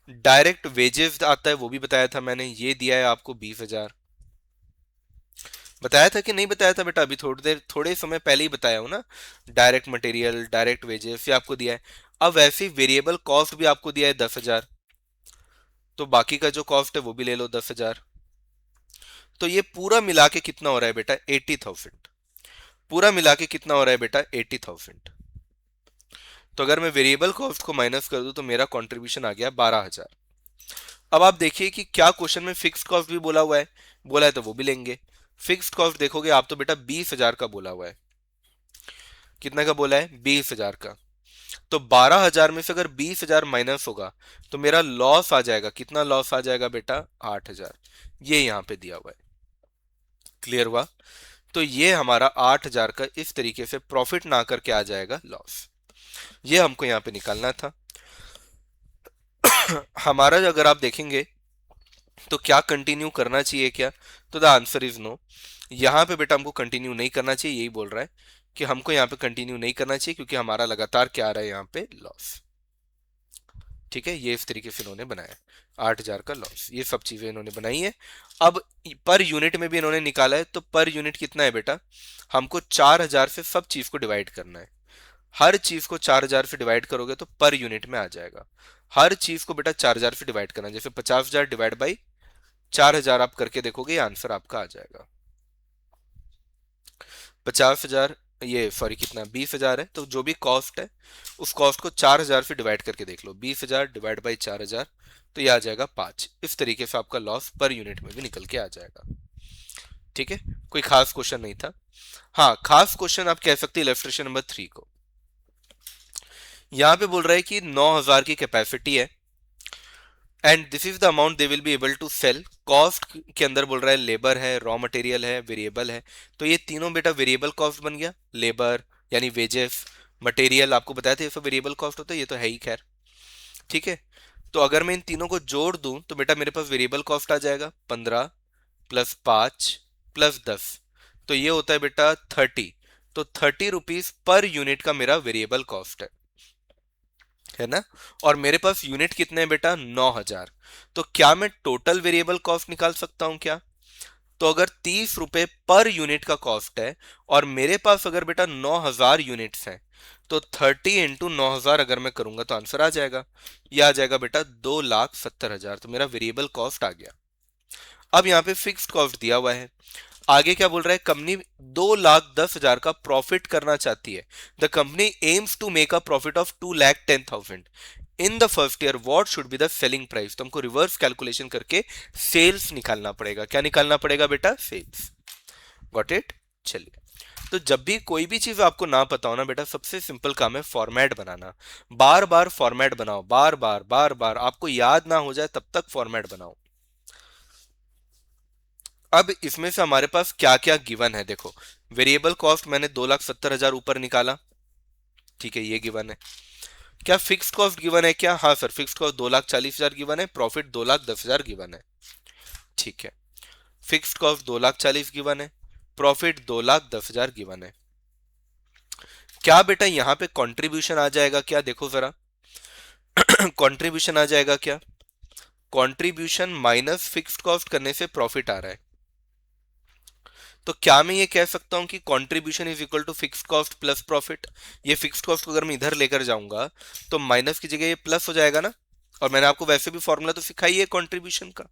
डायरेक्ट वेजेस आता है, वो भी बताया था मैंने, ये दिया है आपको 20,000। बताया था कि नहीं बताया था बेटा, अभी थोड़े समय पहले ही बताया हूँ ना। डायरेक्ट मटेरियल डायरेक्ट वेजेस ये आपको दिया है। अब वैसे ही वेरिएबल कॉस्ट भी आपको दिया है 10,000, तो बाकी का जो कॉस्ट है वो भी ले लो 10,000। तो ये पूरा मिला के कितना हो रहा है बेटा 80,000। पूरा मिला के कितना हो रहा है बेटा 80,000। तो अगर मैं वेरिएबल कॉस्ट को माइनस कर दूं तो मेरा कंट्रीब्यूशन आ गया 12,000। अब आप देखिए कि क्या क्वेश्चन में फिक्स्ड कॉस्ट भी बोला है तो वो भी लेंगे। फिक्स्ड कॉस्ट देखोगे आप तो बेटा 20,000 का बोला हुआ है। कितना का बोला है 20,000 का। तो 12,000 में से अगर 20,000 माइनस होगा तो मेरा लॉस आ जाएगा, कितना लॉस आ जाएगा बेटा 8,000। ये यहां पे दिया हुआ है, क्लियर हुआ। तो ये हमारा 8,000 का इस तरीके से प्रॉफिट ना करके आ जाएगा लॉस, ये हमको यहाँ पे निकालना था। हमारा अगर आप देखेंगे तो क्या कंटिन्यू करना चाहिए क्या, तो द आंसर इज नो। यहाँ पे बेटा हमको कंटिन्यू नहीं करना चाहिए, यही बोल रहा है कि हमको यहाँ पे कंटिन्यू नहीं करना चाहिए, क्योंकि हमारा लगातार क्या आ रहा है यहाँ पे लॉस। ठीक है, ये इस तरीके से इन्होंने बनाया 8,000 का लॉस, ये सब चीजें इन्होंने बनाई है। अब पर यूनिट में भी इन्होंने निकाला है, तो पर यूनिट कितना है बेटा, हमको 4,000 से सब चीज को डिवाइड करना है। हर चीज को 4,000 से डिवाइड करोगे तो पर यूनिट में आ जाएगा। हर चीज को बेटा 4,000 से डिवाइड करना है, जैसे 50,000 डिवाइड बाई 4,000 आप करके देखोगे, आंसर आपका आ जाएगा 50,000। ये सॉरी कितना 20,000 है, तो जो भी कॉस्ट है उस कॉस्ट को 4,000 से डिवाइड करके देख लो, 20,000 डिवाइड बाई 4,000, तो ये आ जाएगा 5। इस तरीके से आपका लॉस पर यूनिट में भी निकल के आ जाएगा। ठीक है, कोई खास क्वेश्चन नहीं था। हाँ, खास क्वेश्चन आप कह सकते हैं इलेस्ट्रेशन नंबर 3 को। यहाँ पे बोल रहा है कि 9,000 की कैपेसिटी है and this is the amount they will be able to sell. Cost के अंदर बोल रहा है लेबर है, रॉ मटेरियल है, वेरिएबल है, तो ये तीनों बेटा वेरिएबल कॉस्ट बन गया। लेबर यानी वेजेस, मटेरियल आपको बताया था ये सब वेरिएबल कॉस्ट होता है, ये तो है ही खैर। ठीक है, तो अगर मैं इन तीनों को जोड़ दूं तो बेटा मेरे पास वेरिएबल कॉस्ट आ जाएगा 15 प्लस 5 प्लस 10, तो ये होता है बेटा 30। तो 30 रुपीज पर यूनिट का मेरा वेरिएबल कॉस्ट है ना। और मेरे पास यूनिट कितने हैं बेटा 9,000। तो क्या मैं टोटल वेरिएबल कॉस्ट निकाल सकता हूं क्या, तो अगर 30 रुपए पर यूनिट का कॉस्ट है और मेरे पास अगर बेटा 9,000 यूनिट्स हैं, तो 30 × 9,000 अगर मैं करूंगा तो आंसर आ जाएगा। यह आ जाएगा बेटा 2,70,000। तो मेरा वेरिएबल कॉस्ट आ गया। अब यहाँ पे फिक्स्ड कॉस्ट दिया हुआ है। आगे क्या बोल रहा है, कंपनी 2,10,000 का प्रॉफिट करना चाहती है। The company aims to make a profit of 2,10,000 in the first year. What should be the selling price. तो हमको रिवर्स कैलकुलेशन करके सेल्स निकालना पड़ेगा। क्या निकालना पड़ेगा बेटा, सेल्स। Got it. चलिए, तो जब भी कोई भी चीज आपको ना पता हो ना बेटा, सबसे सिंपल काम है फॉर्मेट बनाना। बार बार फॉर्मेट बनाओ, बार बार बार बार, आपको याद ना हो जाए तब तक फॉर्मेट बनाओ। अब इसमें से हमारे पास क्या क्या गिवन है, देखो। वेरिएबल कॉस्ट मैंने 2,70,000 ऊपर निकाला, ठीक है, ये गिवन है। क्या फिक्स्ड कॉस्ट गिवन है क्या, हाँ सर, फिक्स्ड कॉस्ट 2,40,000 गिवन है, प्रॉफिट 2,10,000 गिवन है, ठीक है। फिक्स्ड कॉस्ट 2,40,000 गिवन है, प्रॉफिट 2,10,000 गिवन है। क्या बेटा यहाँ पे कंट्रीब्यूशन आ जाएगा क्या, देखो जरा। कंट्रीब्यूशन आ जाएगा क्या, कंट्रीब्यूशन माइनस फिक्स्ड कॉस्ट करने से प्रॉफिट आ रहा है। तो क्या मैं ये कह सकता हूं कि contribution is equal to fixed cost plus profit. ये फिक्स्ड कॉस्ट को अगर मैं इधर लेकर जाऊंगा तो माइनस की जगह ये प्लस हो जाएगा ना। और मैंने आपको वैसे भी फॉर्मूला तो सिखाई है कंट्रीब्यूशन का।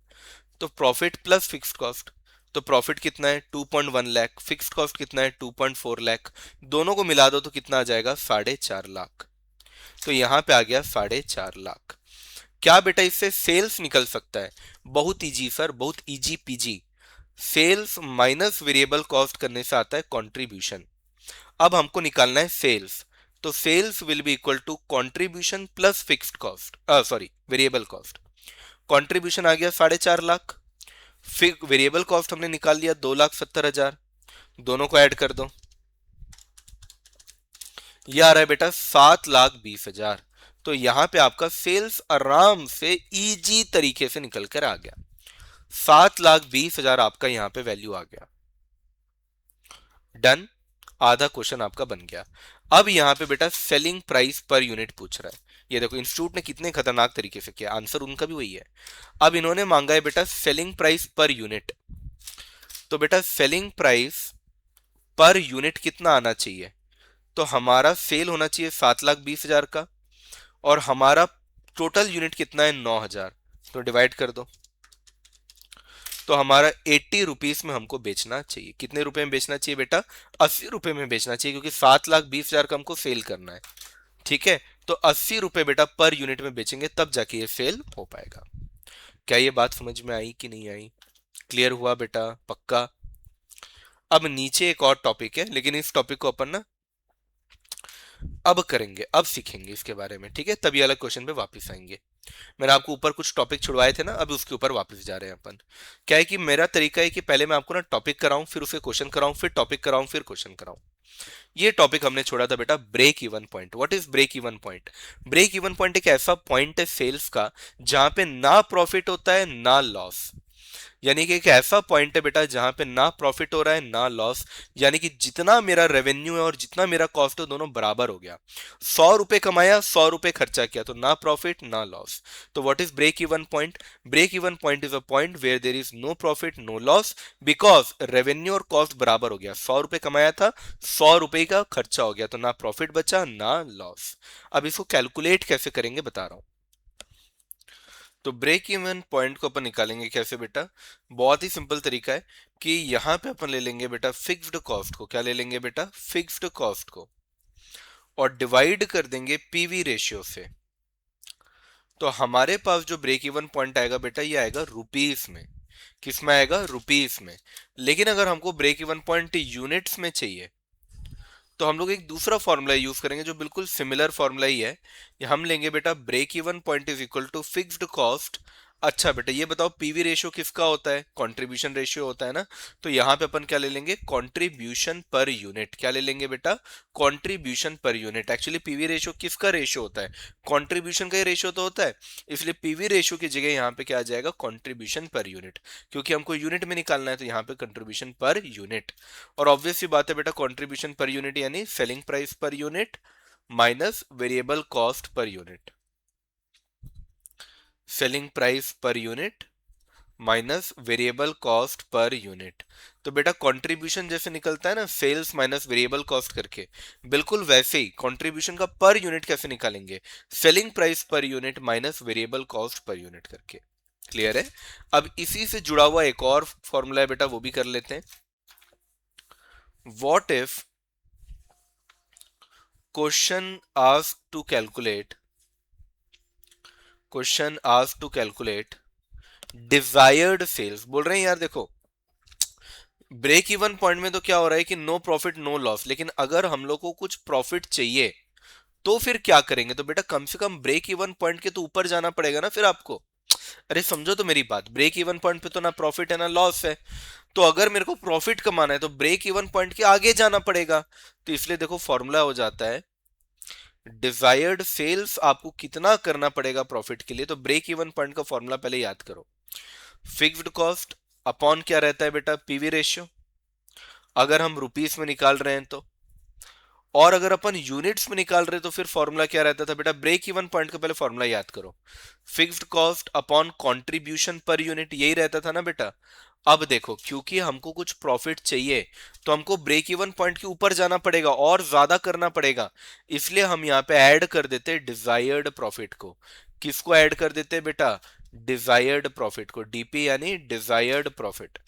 तो प्रॉफिट प्लस फिक्स्ड कॉस्ट, तो प्रॉफिट कितना है 2.1 लाख, फिक्स्ड कॉस्ट कितना है 2.4 लाख, दोनों को मिला दो तो कितना आ जाएगा 4.5 लाख। तो यहां पे आ गया 4.5 लाख। क्या बेटा इससे सेल्स निकल सकता है, बहुत इजी सर, बहुत easy peasy. Sales minus variable cost करने से आता है कंट्रीब्यूशन। अब हमको निकालना है सेल्स। तो sales will be equal to contribution plus fixed cost, sorry, variable cost. Contribution आ गया 4.5 लाख, फिर वेरिएबल कॉस्ट हमने निकाल लिया 2,70,000, दोनों को ऐड कर दो, ये आ रहा है बेटा 7,20,000। तो यहां पे आपका सेल्स आराम से इजी तरीके से निकल कर आ गया। 7,20,000 आपका यहां पे वैल्यू आ गया। डन, आधा क्वेश्चन आपका बन गया। अब यहां पे बेटा सेलिंग प्राइस पर यूनिट पूछ रहा है। ये देखो इंस्टीट्यूट ने कितने खतरनाक तरीके से किया, आंसर उनका भी वही है। अब इन्होंने मांगा है बेटा सेलिंग प्राइस पर यूनिट। तो बेटा सेलिंग प्राइस पर यूनिट कितना आना चाहिए, तो हमारा सेल होना चाहिए 7,20,000 का, और हमारा टोटल यूनिट कितना है 9,000। तो डिवाइड कर दो, तो हमारा 80 रुपीज में हमको बेचना चाहिए। कितने रुपए में बेचना चाहिए बेटा, 80 रुपए में बेचना चाहिए, क्योंकि 7,20,000 का हमको सेल करना है, ठीक है। तो 80 रुपए बेटा पर यूनिट में बेचेंगे तब जाके ये सेल हो पाएगा। क्या ये बात समझ में आई कि नहीं आई, क्लियर हुआ बेटा, पक्का। अब नीचे एक और टॉपिक है, लेकिन इस टॉपिक को अपन ना अब करेंगे, अब सीखेंगे इसके बारे में, ठीक है, तभी अलग क्वेश्चन पे वापस आएंगे। मैंने आपको ऊपर कुछ टॉपिक छुड़वाए थे ना, अब उसके ऊपर वापस जा रहे हैं अपन। क्या है कि मेरा तरीका है कि पहले मैं आपको ना टॉपिक कराऊं, फिर उसे क्वेश्चन कराऊं, फिर टॉपिक कराऊं, फिर क्वेश्चन कराऊं। ये टॉपिक हमने छोड़ा था बेटा break even point. What is break even point. Break even point एक ऐसा पॉइंट है सेल्स का जहां पे ना प्रॉफिट होता है ना लॉस। यानी कि एक ऐसा पॉइंट है बेटा जहां पे ना प्रॉफिट हो रहा है ना लॉस। यानी कि जितना मेरा रेवेन्यू है और जितना मेरा कॉस्ट है दोनों बराबर हो गया। 100 रुपए कमाया, 100 रुपए खर्चा किया, तो ना प्रॉफिट ना लॉस। तो what is break even point. Break even point is a point where there is no profit no loss, because revenue और कॉस्ट बराबर हो गया। 100 रुपए कमाया था, 100 रुपए का खर्चा हो गया, तो ना प्रॉफिट बचा ना लॉस। अब इसको कैलकुलेट कैसे करेंगे बता रहा हूं। तो ब्रेक इवन पॉइंट को अपन निकालेंगे कैसे बेटा, बहुत ही सिंपल तरीका है कि यहां पे अपन ले लेंगे बेटा फिक्स्ड कॉस्ट को। क्या ले लेंगे बेटा, फिक्स्ड कॉस्ट को, और डिवाइड कर देंगे पीवी रेशियो से। तो हमारे पास जो ब्रेक इवन पॉइंट आएगा बेटा ये आएगा रुपीस में। किस में आएगा, रुपीस में। लेकिन अगर हमको ब्रेक इवन पॉइंट यूनिट्स में चाहिए तो हम लोग एक दूसरा फॉर्मूला यूज करेंगे जो बिल्कुल सिमिलर फॉर्मूला ही है। ये हम लेंगे बेटा break even point is equal to fixed cost. अच्छा बेटा ये बताओ पीवी रेशियो किसका होता है, कंट्रीब्यूशन रेशियो होता है ना। तो यहाँ पे अपन क्या ले लेंगे, कंट्रीब्यूशन पर यूनिट। क्या ले लेंगे बेटा, contribution per unit. Actually PV ratio किसका रेशियो होता है, कंट्रीब्यूशन का ही रेशियो तो होता है। इसलिए पीवी रेशियो की जगह यहाँ पे क्या आ जाएगा, कंट्रीब्यूशन पर यूनिट। क्योंकि हमको यूनिट में निकालना है तो यहाँ पे कंट्रीब्यूशन पर यूनिट। और ऑब्वियस सी बात है बेटा कंट्रीब्यूशन पर यूनिट यानी selling price per unit minus variable cost per unit. Selling price per unit minus variable cost per unit. तो बेटा कंट्रीब्यूशन जैसे निकलता है ना सेल्स माइनस वेरिएबल कॉस्ट करके, बिल्कुल वैसे ही कंट्रीब्यूशन का पर यूनिट कैसे निकालेंगे, selling price per unit minus variable cost per unit करके। क्लियर है? अब इसी से जुड़ा हुआ एक और फॉर्मूला है बेटा, वो भी कर लेते हैं। What if question ask to calculate question ask to calculate desired sales. बोल रहे हैं यार देखो, ब्रेक इवन पॉइंट में तो क्या हो रहा है कि नो प्रॉफिट नो लॉस, लेकिन अगर हम लोग को कुछ प्रॉफिट चाहिए तो फिर क्या करेंगे? तो बेटा कम से कम ब्रेक इवन पॉइंट के तो ऊपर जाना पड़ेगा ना फिर आपको। अरे समझो तो मेरी बात, ब्रेक इवन पॉइंट पे तो ना प्रॉफिट है ना लॉस है। तो अगर मेरे को प्रॉफिट कमाना है तो ब्रेक इवन पॉइंट के आगे जाना पड़ेगा। तो इसलिए देखो फॉर्मूला हो जाता है डिजायर्ड सेल्स आपको कितना करना पड़ेगा प्रॉफिट के लिए, तो ब्रेक इवन पॉइंट का फॉर्मूला पहले याद करो। फिक्स्ड कॉस्ट अपॉन क्या रहता है बेटा, पीवी रेशियो, अगर हम रुपीस में निकाल रहे हैं तो। और अगर अपन यूनिट्स में निकाल रहे तो फिर फॉर्मूला क्या रहता था बेटा, ब्रेक इवन पॉइंट का पहले फॉर्मूला याद करो, fixed cost upon contribution per unit, यही रहता था ना बेटा। अब देखो क्योंकि हमको कुछ प्रॉफिट चाहिए तो हमको ब्रेक इवन पॉइंट के ऊपर जाना पड़ेगा और ज्यादा करना पड़ेगा, इसलिए हम यहाँ पे ऐड कर देते डिजायर्ड प्रॉफिट को। किसको ऐड कर देते बेटा, डिजायर्ड प्रॉफिट को, डीपी यानी डिजायर्ड प्रॉफिट।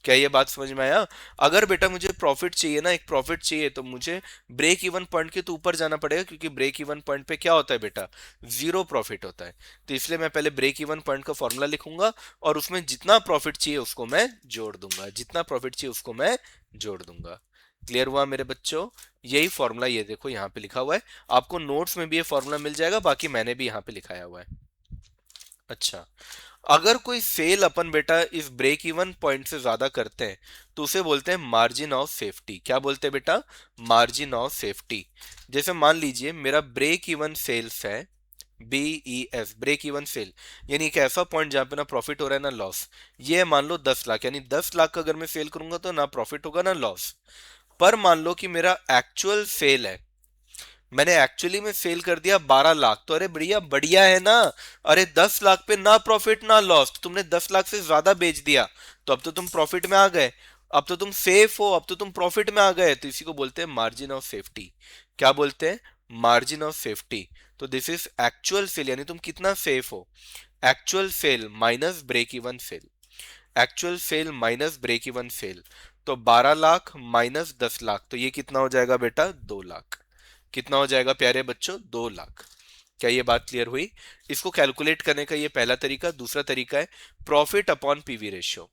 क्या ये बात समझ में आया? अगर बेटा मुझे प्रॉफिट चाहिए ना, एक प्रॉफिट चाहिए, तो मुझे ब्रेक इवन पॉइंट के तो ऊपर जाना पड़ेगा, क्योंकि ब्रेक इवन पॉइंट पे क्या होता है बेटा, जीरो प्रॉफिट होता है। तो इसलिए मैं पहले ब्रेक इवन पॉइंट का फॉर्मूला लिखूंगा और उसमें जितना प्रॉफिट चाहिए उसको मैं जोड़ दूंगा, जितना प्रॉफिट चाहिए उसको मैं जोड़ दूंगा। क्लियर हुआ मेरे बच्चों? यही फॉर्मूला ये देखो यहाँ पे लिखा हुआ है, आपको नोट्स में भी ये फॉर्मूला मिल जाएगा, बाकी मैंने भी यहाँ पे लिखाया हुआ है। अच्छा, अगर कोई सेल अपन बेटा इस ब्रेक इवन पॉइंट से ज्यादा करते हैं तो उसे बोलते हैं मार्जिन ऑफ सेफ्टी। क्या बोलते हैं बेटा, मार्जिन ऑफ सेफ्टी। जैसे मान लीजिए मेरा ब्रेक इवन सेल्स है, BES ब्रेक इवन सेल, यानी एक ऐसा पॉइंट जहां पे ना प्रॉफिट हो रहा है ना लॉस। ये है मान लो 10 लाख, यानी 10 लाख का अगर मैं सेल करूंगा तो ना प्रॉफिट होगा ना लॉस। पर मान लो कि मेरा एक्चुअल सेल है, मैंने एक्चुअली में सेल कर दिया 12 लाख, तो अरे बढ़िया बढ़िया है ना। अरे 10 लाख पे ना प्रॉफिट ना लॉस, तुमने 10 लाख से ज्यादा बेच दिया, तो अब तो तुम प्रॉफिट में आ गए, अब तो तुम सेफ हो, अब तो तुम प्रॉफिट में आ गए। तो इसी को बोलते हैं मार्जिन ऑफ सेफ्टी। क्या बोलते हैं, मार्जिन ऑफ सेफ्टी। तो दिस इज एक्चुअल सेल, यानी तुम कितना सेफ हो, actual sale minus break even sale, actual sale minus break even sale. तो 12 लाख माइनस 10 लाख, तो ये कितना हो जाएगा बेटा, 2 लाख। कितना हो जाएगा प्यारे बच्चों, 2 लाख। क्या ये बात क्लियर हुई? इसको कैलकुलेट करने का ये पहला तरीका। दूसरा तरीका है प्रॉफिट अपॉन पीवी रेशियो।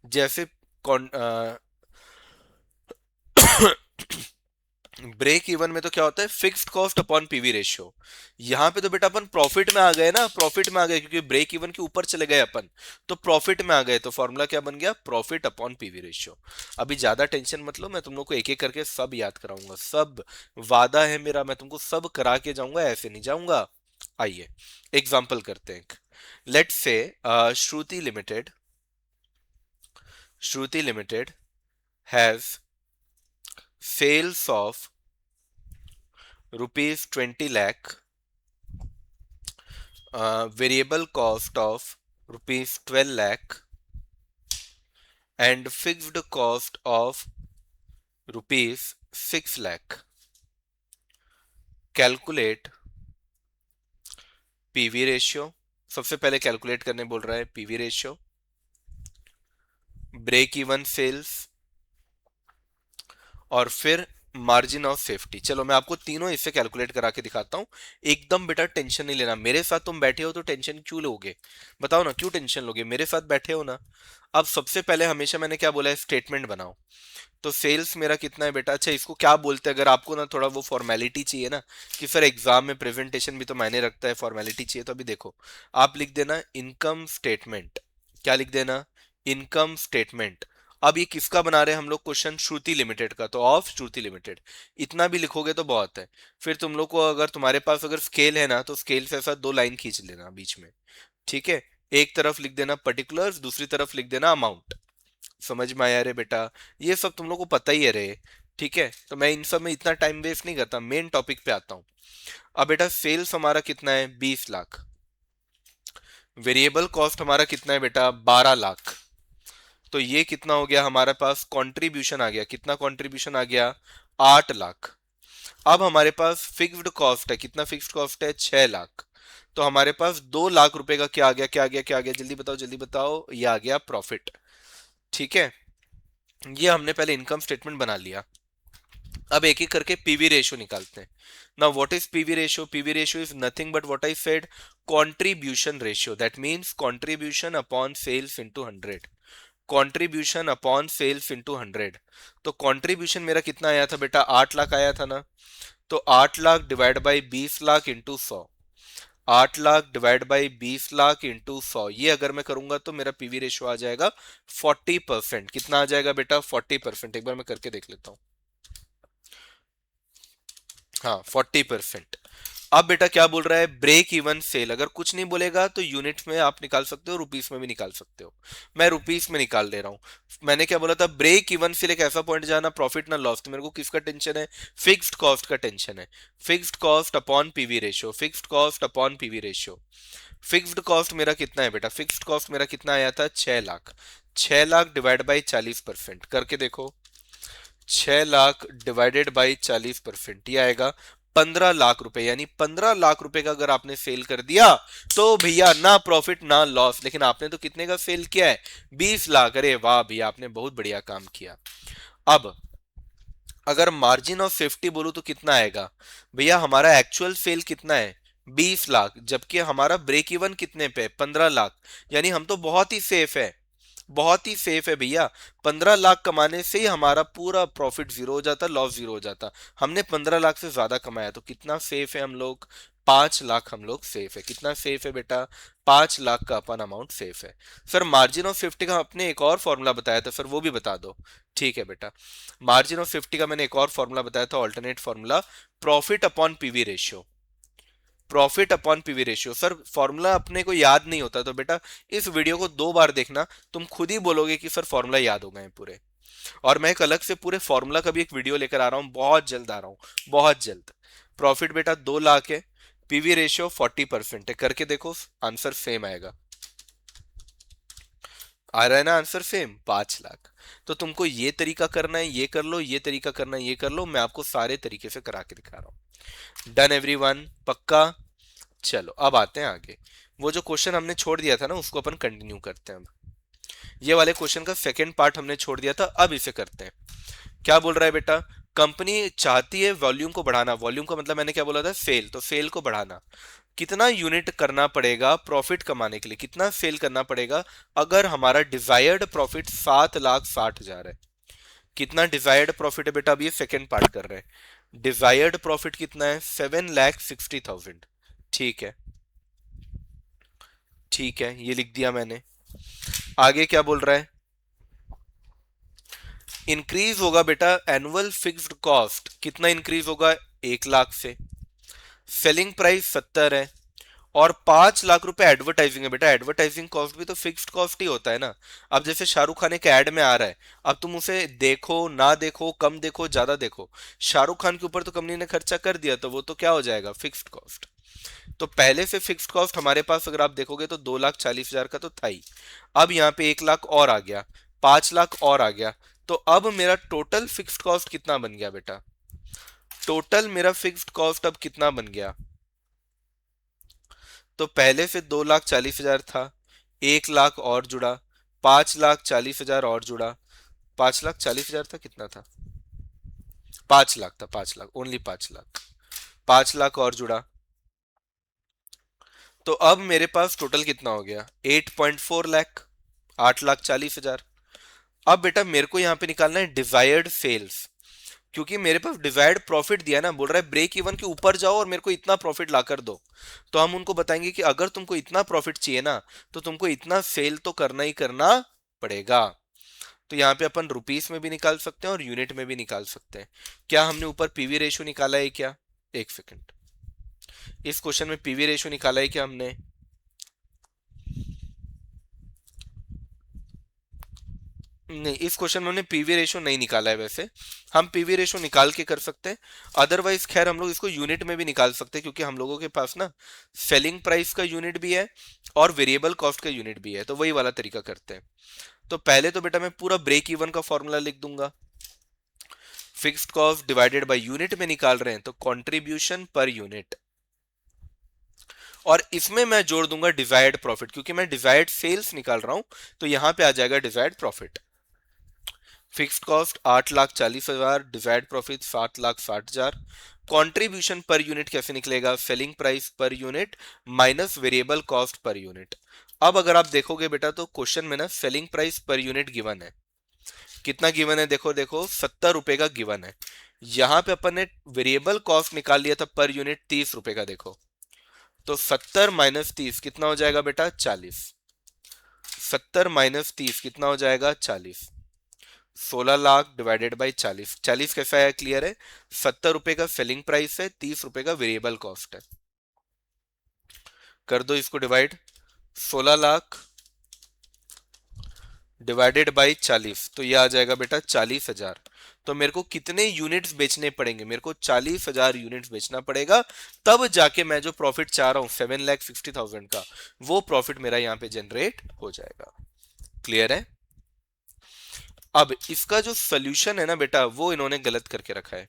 जैसे ब्रेक इवन में तो क्या होता है, fixed cost upon PV ratio. यहां पे तो बेटा अपन प्रॉफिट में आ गए ना, प्रॉफिट में आ गए क्योंकि ब्रेक इवन के ऊपर चले गए अपन, तो प्रॉफिट में आ गए, तो फॉर्मूला क्या बन गया, प्रॉफिट अपॉन पीवी रेशियो। अभी ज्यादा टेंशन मत लो, मैं तुम लोग को एक एक करके सब याद कराऊंगा, सब वादा है मेरा, मैं तुमको सब करा के जाऊंगा, ऐसे नहीं जाऊंगा। आइए एग्जाम्पल करते हैं। Let's say Shruti limited has sales of ₹20 lakh, variable cost of ₹12 lakh, and fixed cost of ₹6 lakh. Calculate PV ratio. सबसे पहले कैलकुलेट करने बोल रहा है PV ratio, break even sales, और फिर मार्जिन ऑफ सेफ्टी। चलो मैं आपको तीनों इससे कैलकुलेट करा के दिखाता हूं। एकदम बेटा टेंशन नहीं लेना, मेरे साथ तुम बैठे हो तो टेंशन क्यों लोगे, बताओ ना क्यों टेंशन लोगे, मेरे साथ बैठे हो ना। अब सबसे पहले हमेशा मैंने क्या बोला है, स्टेटमेंट बनाओ। तो सेल्स मेरा कितना है बेटा, अच्छा इसको क्या बोलते हैं, अगर आपको ना थोड़ा वो फॉर्मेलिटी चाहिए ना कि सर एग्जाम में प्रेजेंटेशन भी तो मायने रखता है, फॉर्मेलिटी चाहिए, तो अभी देखो आप लिख देना इनकम स्टेटमेंट। क्या लिख देना, इनकम स्टेटमेंट। अब ये किसका बना रहे हैं हम लोग क्वेश्चन, श्रुति लिमिटेड का, तो ऑफ श्रुति लिमिटेड। इतना भी लिखोगे तो बहुत है। फिर तुम लोग को अगर तुम्हारे पास अगर स्केल है ना तो स्केल से ऐसा 2 लाइन खींच लेना बीच में, ठीक है। एक तरफ लिख देना पर्टिकुलर्स, दूसरी तरफ लिख देना अमाउंट। समझ में आया रे बेटा? ये सब तुम लोग को पता ही है रे, ठीक है। तो मैं इन सब में इतना टाइम वेस्ट नहीं करता, मेन टॉपिक पे आता हूँ। अब बेटा सेल्स हमारा कितना है, 20 लाख। वेरिएबल कॉस्ट हमारा कितना है बेटा, 12 लाख। तो ये कितना हो गया हमारे पास, कंट्रीब्यूशन आ गया, कितना कंट्रीब्यूशन आ गया, 8 लाख। अब हमारे पास फिक्स्ड कॉस्ट है, कितना फिक्स्ड कॉस्ट है, 6 लाख। तो हमारे पास 2 लाख रुपए का क्या आ गया, क्या आ गया, क्या आ गया, जल्दी बताओ जल्दी बताओ, ये आ गया प्रॉफिट। ठीक है, ये हमने पहले इनकम स्टेटमेंट बना लिया। अब एक एक करके पीवी रेशियो निकालते हैं। Now what is PV ratio, PV ratio is nothing but what I said, contribution ratio, that means contribution upon sales into 100, contribution upon sales into 100। तो कंट्रीब्यूशन मेरा कितना आया था बेटा, 8 लाख आया था ना। तो 8 lakh divide by 20 lakh into 100, 8 lakh divide by 20 lakh into 100, ये अगर मैं करूंगा तो मेरा पीवी रेशियो आ जाएगा 40%। कितना आ जाएगा बेटा, 40%। एक बार मैं करके देख लेता हूँ। हाँ 40%। अब बेटा क्या बोल रहा है, ब्रेक इवन सेल। अगर कुछ नहीं बोलेगा तो यूनिट्स में आप निकाल सकते हो, रुपीस में भी निकाल सकते हो। मैं रुपीस में निकाल ले रहा हूँ। मैंने क्या बोला था, ब्रेक इवन सेल एक ऐसा पॉइंट जाना, प्रॉफिट ना लॉस। तो मेरे को किसका टेंशन है, फिक्स्ड कॉस्ट का टेंशन है। Fixed cost upon PV ratio, fixed cost upon PV ratio. Fixed cost मेरा कितना है बेटा, फिक्स्ड कॉस्ट मेरा कितना आया था, 6 लाख। 6 लाख डिवाइड बाई 40%, करके देखो। 6 लाख डिवाइडेड बाई 40%, ये आएगा 15 लाख रुपए। यानी 15 लाख रुपए का अगर आपने सेल कर दिया तो भैया ना प्रॉफिट ना लॉस। लेकिन आपने तो कितने का सेल किया है, 20 लाख। अरे वाह भैया, आपने बहुत बढ़िया काम किया। अब अगर मार्जिन ऑफ सेफ्टी बोलूं तो कितना आएगा भैया, हमारा एक्चुअल सेल कितना है, 20 लाख, जबकि हमारा ब्रेक इवन कितने पे, 15 लाख। यानी हम तो बहुत ही सेफ है, बहुत ही सेफ है भैया। 15 लाख कमाने से ही हमारा पूरा प्रॉफिट जीरो हो जाता, लॉस जीरो हो जाता। हमने 15 लाख से ज्यादा कमाया, तो कितना सेफ है हम लोग, 5 लाख हम लोग सेफ है। कितना सेफ है बेटा, 5 लाख का अपन अमाउंट सेफ है। सर मार्जिन ऑफ सेफ्टी का आपने एक और फॉर्मूला बताया था सर, वो भी बता दो। ठीक है बेटा, मार्जिन ऑफ सेफ्टी का मैंने एक और फॉर्मूला बताया था, alternate formula, profit upon PV ratio. Profit upon PV ratio sir, formula अपने को याद नहीं होता तो बेटा इस वीडियो को 2 बार देखना, तुम खुद ही बोलोगे कि सर फॉर्मूला याद हो गए पूरे। और मैं एक अलग से पूरे फॉर्मूला का भी एक वीडियो लेकर आ रहा हूँ, बहुत जल्द आ रहा हूँ, बहुत जल्द। प्रॉफिट बेटा 2 लाख है, पीवी रेशियो 40% है, करके देखो आंसर सेम आएगा। आ रहा है ना आंसर सेम, 5 लाख। तो तुमको ये तरीका करना है, ये कर लो, ये तरीका करना है, ये कर लो। मैं आपको सारे तरीके से करा के दिखा रहा हूँ। डन एवरीवन, पक्का। चलो अब आते हैं आगे। वो जो क्वेश्चन हमने छोड़ दिया था ना, उसको अपन कंटिन्यू करते हैं। अब ये वाले क्वेश्चन का सेकंड पार्ट हमने छोड़ दिया था, अब इसे करते हैं। क्या बोल रहा है बेटा, कंपनी चाहती है वॉल्यूम को बढ़ाना। वॉल्यूम का मतलब मैंने क्या बोला था, सेल। तो सेल को बढ़ाना, कितना यूनिट करना पड़ेगा प्रॉफिट कमाने के लिए, कितना सेल करना पड़ेगा अगर हमारा डिजायर्ड प्रॉफिट 7,60,000 है। कितना डिजायर्ड प्रॉफिट है बेटा, अब ये सेकंड पार्ट कर रहे हैं। डिजायर्ड प्रॉफिट कितना है, 7,60,000। ठीक है, ठीक है, ये लिख दिया मैंने। आगे क्या बोल रहा है, इंक्रीज होगा बेटा एनुअल फिक्स्ड कॉस्ट, कितना इंक्रीज होगा, 1 लाख से। सेलिंग प्राइस 70 है, और 5 लाख रुपए एडवर्टाइजिंग है। बेटा एडवर्टाइजिंग कॉस्ट भी तो फिक्स्ड कॉस्ट ही होता है ना। अब जैसे शाहरुख खान के ऐड में आ रहा है, अब तुम उसे देखो ना देखो, कम देखो ज्यादा देखो, शाहरुख खान के ऊपर तो कंपनी ने खर्चा कर दिया, तो वो तो क्या हो जाएगा, फिक्स्ड कॉस्ट। तो पहले से फिक्स्ड कॉस्ट हमारे पास अगर आप देखोगे तो 2,40,000 का तो था ही। अब यहाँ पे 1 लाख और आ गया, 5 लाख और आ गया। तो अब मेरा टोटल फिक्स्ड कॉस्ट कितना बन गया बेटा, टोटल मेरा फिक्स्ड कॉस्ट अब कितना बन गया। तो पहले से 2,40,000 था, 1 लाख और जुड़ा, 5,40,000 और जुड़ा। 5,40,000 था, कितना था, 5 लाख था, 5 लाख, ओनली 5 लाख। 5 लाख और जुड़ा, तो अब मेरे पास टोटल कितना हो गया, 8.4 लाख, 8,40,000। अब बेटा मेरे को यहाँ पे निकालना है डिजायर्ड सेल्स, क्योंकि मेरे पास डिजायर्ड प्रॉफिट दिया ना, बोल रहा है ब्रेक इवन के ऊपर जाओ और मेरे को इतना प्रॉफिट ला कर दो। तो हम उनको बताएंगे कि अगर तुमको इतना प्रॉफिट चाहिए ना, तो तुमको इतना सेल तो करना ही करना पड़ेगा। तो यहाँ पे अपन रुपीस में भी निकाल सकते हैं और यूनिट में भी निकाल सकते हैं। क्या हमने ऊपर पीवी रेशियो निकाला है क्या, एक सेकंड, इस क्वेश्चन में पीवी रेशियो निकाला है क्या हमने, नहीं, इस क्वेश्चन में हमने पीवी रेशो नहीं निकाला है। वैसे हम पीवी रेशो निकाल के कर सकते हैं, अदरवाइज खैर हम लोग इसको यूनिट में भी निकाल सकते हैं, क्योंकि हम लोगों के पास ना सेलिंग प्राइस का यूनिट भी है और वेरिएबल कॉस्ट का यूनिट भी है, तो वही वाला तरीका करते हैं। तो पहले तो बेटा मैं पूरा ब्रेक इवन का फॉर्मूला लिख दूंगा। Fixed cost divided by unit में निकाल रहे हैं तो कंट्रीब्यूशन पर यूनिट, और इसमें मैं जोड़ दूंगा डिजायर्ड प्रॉफिट, क्योंकि मैं डिजायर्ड सेल्स निकाल रहा हूं, तो यहां पे आ जाएगा desired profit. Fixed cost 8,40,000, desired profit 7,60,000। Contribution per unit कैसे निकलेगा? Selling price per unit minus variable cost per unit. अब अगर आप देखोगे बेटा तो क्वेश्चन में ना selling price per unit given है। कितना गिवन है? देखो देखो, 70 रुपए का गिवन है। यहां पे अपन ने वेरिएबल कॉस्ट निकाल लिया था पर यूनिट 30 रुपए का। देखो तो 70 माइनस 30 कितना हो जाएगा बेटा? 40। 70 माइनस 30 कितना हो जाएगा? 40। 16 लाख डिवाइडेड बाई 40। 40 कैसा है? क्लियर है। 70 रुपए का सेलिंग प्राइस है, 30 रुपए का वेरिएबल कॉस्ट है। कर दो इसको डिवाइड। 16 लाख डिवाइडेड बाई 40, तो ये आ जाएगा बेटा 40,000। तो मेरे को कितने यूनिट्स बेचने पड़ेंगे? मेरे को 40,000 यूनिट्स बेचना पड़ेगा, तब जाके मैं जो प्रॉफिट चाह रहा हूं 7,60,000 का, वो प्रॉफिट मेरा यहाँ पे जनरेट हो जाएगा। क्लियर है? अब इसका जो सोल्यूशन है ना बेटा, वो इन्होंने गलत करके रखा है।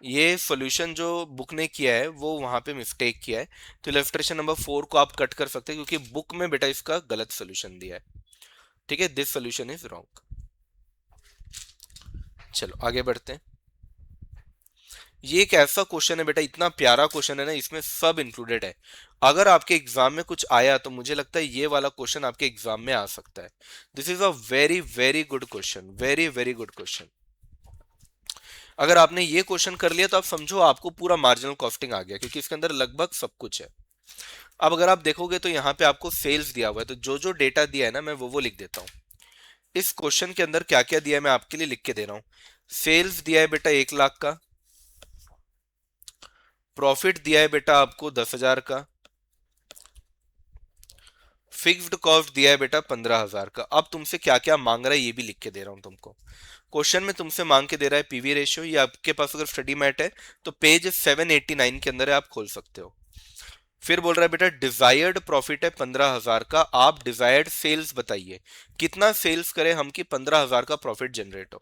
ये सॉल्यूशन जो बुक ने किया है वो वहां पे मिस्टेक किया है। तो इलस्ट्रेशन नंबर 4 को आप कट कर सकते हैं, क्योंकि बुक में बेटा इसका गलत सोल्यूशन दिया है। ठीक है, दिस सोल्यूशन इज रॉन्ग। चलो आगे बढ़ते हैं। ये एक ऐसा क्वेश्चन है बेटा, इतना प्यारा क्वेश्चन है ना, इसमें सब इंक्लूडेड है। अगर आपके एग्जाम में कुछ आया तो मुझे लगता है ये वाला क्वेश्चन आपके एग्जाम में आ सकता है। This is a very very good question, very very good question. अगर आपने ये क्वेश्चन कर लिया तो आप समझो आपको पूरा मार्जिनल कॉस्टिंग आ गया, क्योंकि इसके अंदर लगभग सब कुछ है। अब अगर आप देखोगे तो यहाँ पे आपको सेल्स दिया हुआ है, तो जो जो डेटा दिया है ना मैं वो लिख देता हूँ। इस क्वेश्चन के अंदर क्या क्या दिया है मैं आपके लिए लिख के दे रहा हूँ। सेल्स दिया है बेटा 1 लाख का, प्रॉफिट दिया है बेटा आपको 10,000 का, फिक्स्ड कॉस्ट दिया है बेटा 15,000 का। अब तुमसे क्या क्या मांग रहा है ये भी लिख के दे रहा हूं तुमको। क्वेश्चन में तुमसे मांग के दे रहा है पीवी रेशियो, ये आपके पास अगर स्टडी मैट है तो पेज 789 के अंदर है, आप खोल सकते हो। फिर बोल रहा है बेटा डिजायर्ड प्रॉफिट है 15,000 का, आप डिजायर्ड सेल्स बताइए, कितना सेल्स करें हम कि 15,000 का प्रॉफिट जनरेट हो।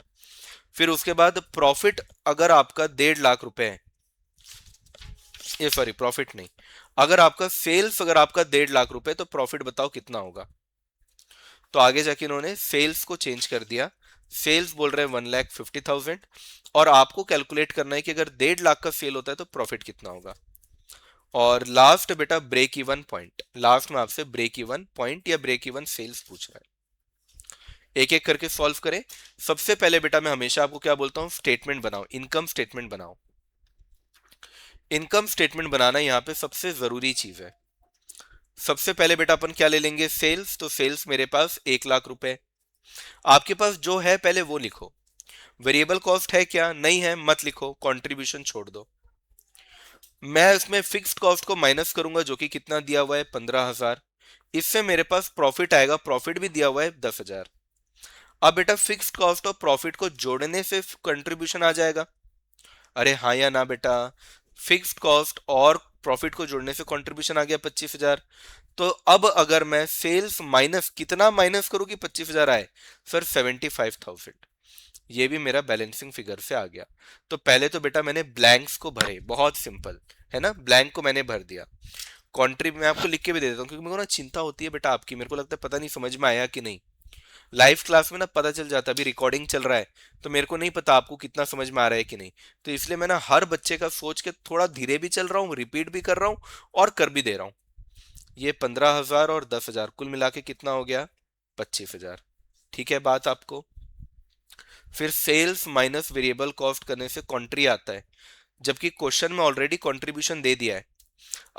फिर उसके बाद प्रॉफिट अगर आपका 1.5 लाख रुपए है, ये सॉरी प्रॉफिट नहीं, अगर आपका सेल्स अगर आपका 1.5 लाख रुपए, तो प्रॉफिट बताओ कितना होगा। तो आगे जाके इन्होंने सेल्स को चेंज कर दिया, सेल्स बोल रहे हैं 1,50,000, और आपको कैलकुलेट करना है कि अगर 1.5 लाख का सेल होता है तो प्रॉफिट कितना होगा। और लास्ट बेटा ब्रेक इवन पॉइंट, लास्ट में आपसे ब्रेक इवन पॉइंट या ब्रेक इवन सेल्स पूछ रहा है। एक एक करके सॉल्व करें। सबसे पहले बेटा मैं हमेशा आपको क्या बोलता हूं, स्टेटमेंट बनाओ, इनकम स्टेटमेंट बनाओ। इनकम स्टेटमेंट बनाना यहाँ पे सबसे जरूरी चीज है। सबसे पहले बेटा अपन क्या ले लेंगे? सेल्स। तो सेल्स मेरे पास 1 लाख रुपए, आपके पास जो है पहले वो लिखो। वेरिएबल कॉस्ट है क्या? नहीं है, मत लिखो, कंट्रीब्यूशन छोड़ दो। मैं इसमें फिक्स्ड कॉस्ट को माइनस करूंगा, जो कि कितना दिया हुआ है? 15,000। इससे मेरे पास प्रॉफिट आएगा, प्रॉफिट भी दिया हुआ है 10,000। अब बेटा फिक्स्ड कॉस्ट और प्रॉफिट को जोड़ने से कंट्रीब्यूशन आ जाएगा। अरे हाँ या ना बेटा? फिक्स्ड कॉस्ट और प्रॉफिट को जोड़ने से कंट्रीब्यूशन आ गया 25,000। तो अब अगर मैं सेल्स माइनस कितना माइनस करूं कि 25,000 आए? सर 75,000। ये भी मेरा बैलेंसिंग फिगर से आ गया। तो पहले तो बेटा मैंने ब्लैंक्स को भरे, बहुत सिंपल है ना, ब्लैंक को मैंने भर दिया। कॉन्ट्री मैं आपको लिख के भी दे देता हूँ, क्योंकि मेरे को ना चिंता होती है बेटा आपकी, मेरे को लगता है पता नहीं समझ में आया कि नहीं। लाइव क्लास में ना पता चल जाता है, अभी रिकॉर्डिंग चल रहा है तो मेरे को नहीं पता आपको कितना समझ में आ रहा है कि नहीं। तो इसलिए मैं ना हर बच्चे का सोच के थोड़ा धीरे भी चल रहा हूँ, रिपीट भी कर रहा हूँ और कर भी दे रहा हूँ। ये 15,000 और 10,000 कुल मिला के कितना हो गया? 25,000। ठीक है बात आपको? फिर सेल्स माइनस वेरिएबल कॉस्ट करने से कॉन्ट्री आता है, जबकि क्वेश्चन में ऑलरेडी कंट्रीब्यूशन दे दिया है।